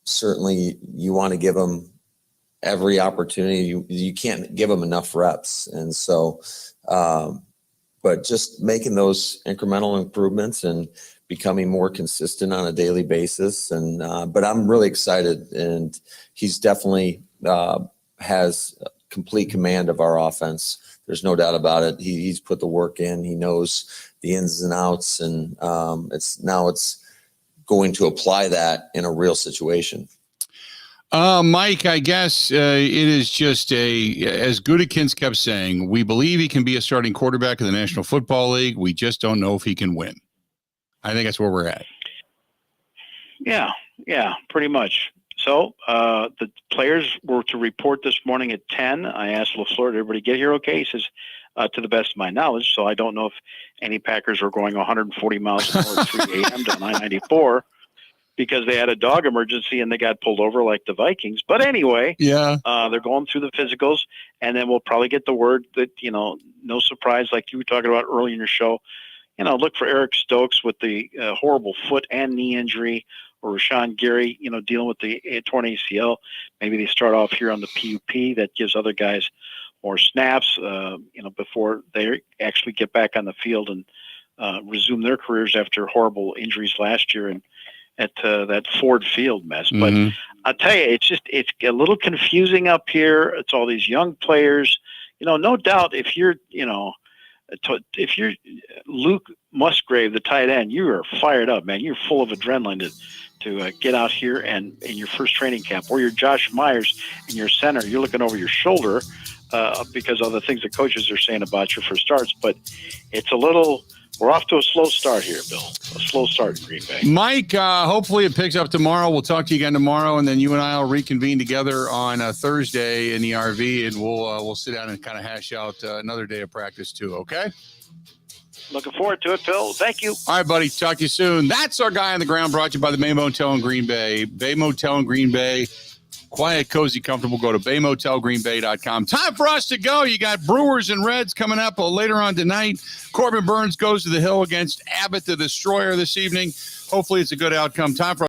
certainly you want to give him every opportunity. You can't give him enough reps. And so, but just making those incremental improvements and becoming more consistent on a daily basis. And, but I'm really excited, and he's definitely has complete command of our offense. There's no doubt about it. He's put the work in. He knows the ins and outs, and it's going to apply that in a real situation. Mike, I guess it is just as Gutekunst kept saying, we believe he can be a starting quarterback in the National Football League. We just don't know if he can win. I think that's where we're at. Yeah, pretty much. So the players were to report this morning at 10. I asked LaFleur, did everybody get here okay? He says, to the best of my knowledge. So I don't know if any Packers were going 140 miles an hour at 3 a.m. to 994 because they had a dog emergency and they got pulled over like the Vikings. But anyway, they're going through the physicals, and then we'll probably get the word that, no surprise, like you were talking about early in your show, look for Eric Stokes with the horrible foot and knee injury, or Rashawn Gary, dealing with the torn ACL. Maybe they start off here on the PUP. That gives other guys more snaps, before they actually get back on the field and resume their careers after horrible injuries last year and at that Ford Field mess. But I'll tell you, it's a little confusing up here. It's all these young players. No doubt if you're Luke Musgrave, the tight end, you are fired up, man. You're full of adrenaline to get out here and in your first training camp. Or you're Josh Myers in your center. You're looking over your shoulder because of the things the coaches are saying about your first starts. But we're off to a slow start here, Bill. A slow start in Green Bay. Mike, hopefully it picks up tomorrow. We'll talk to you again tomorrow, and then you and I will reconvene together on Thursday in the RV, and we'll sit down and kind of hash out another day of practice too, okay? Looking forward to it, Phil. Thank you. All right, buddy. Talk to you soon. That's our guy on the ground, brought to you by the Bay Motel in Green Bay. Bay Motel in Green Bay. Quiet, cozy, comfortable. Go to baymotelgreenbay.com. Time for us to go. You got Brewers and Reds coming up later on tonight. Corbin Burns goes to the Hill against Abbott the Destroyer this evening. Hopefully it's a good outcome. Time for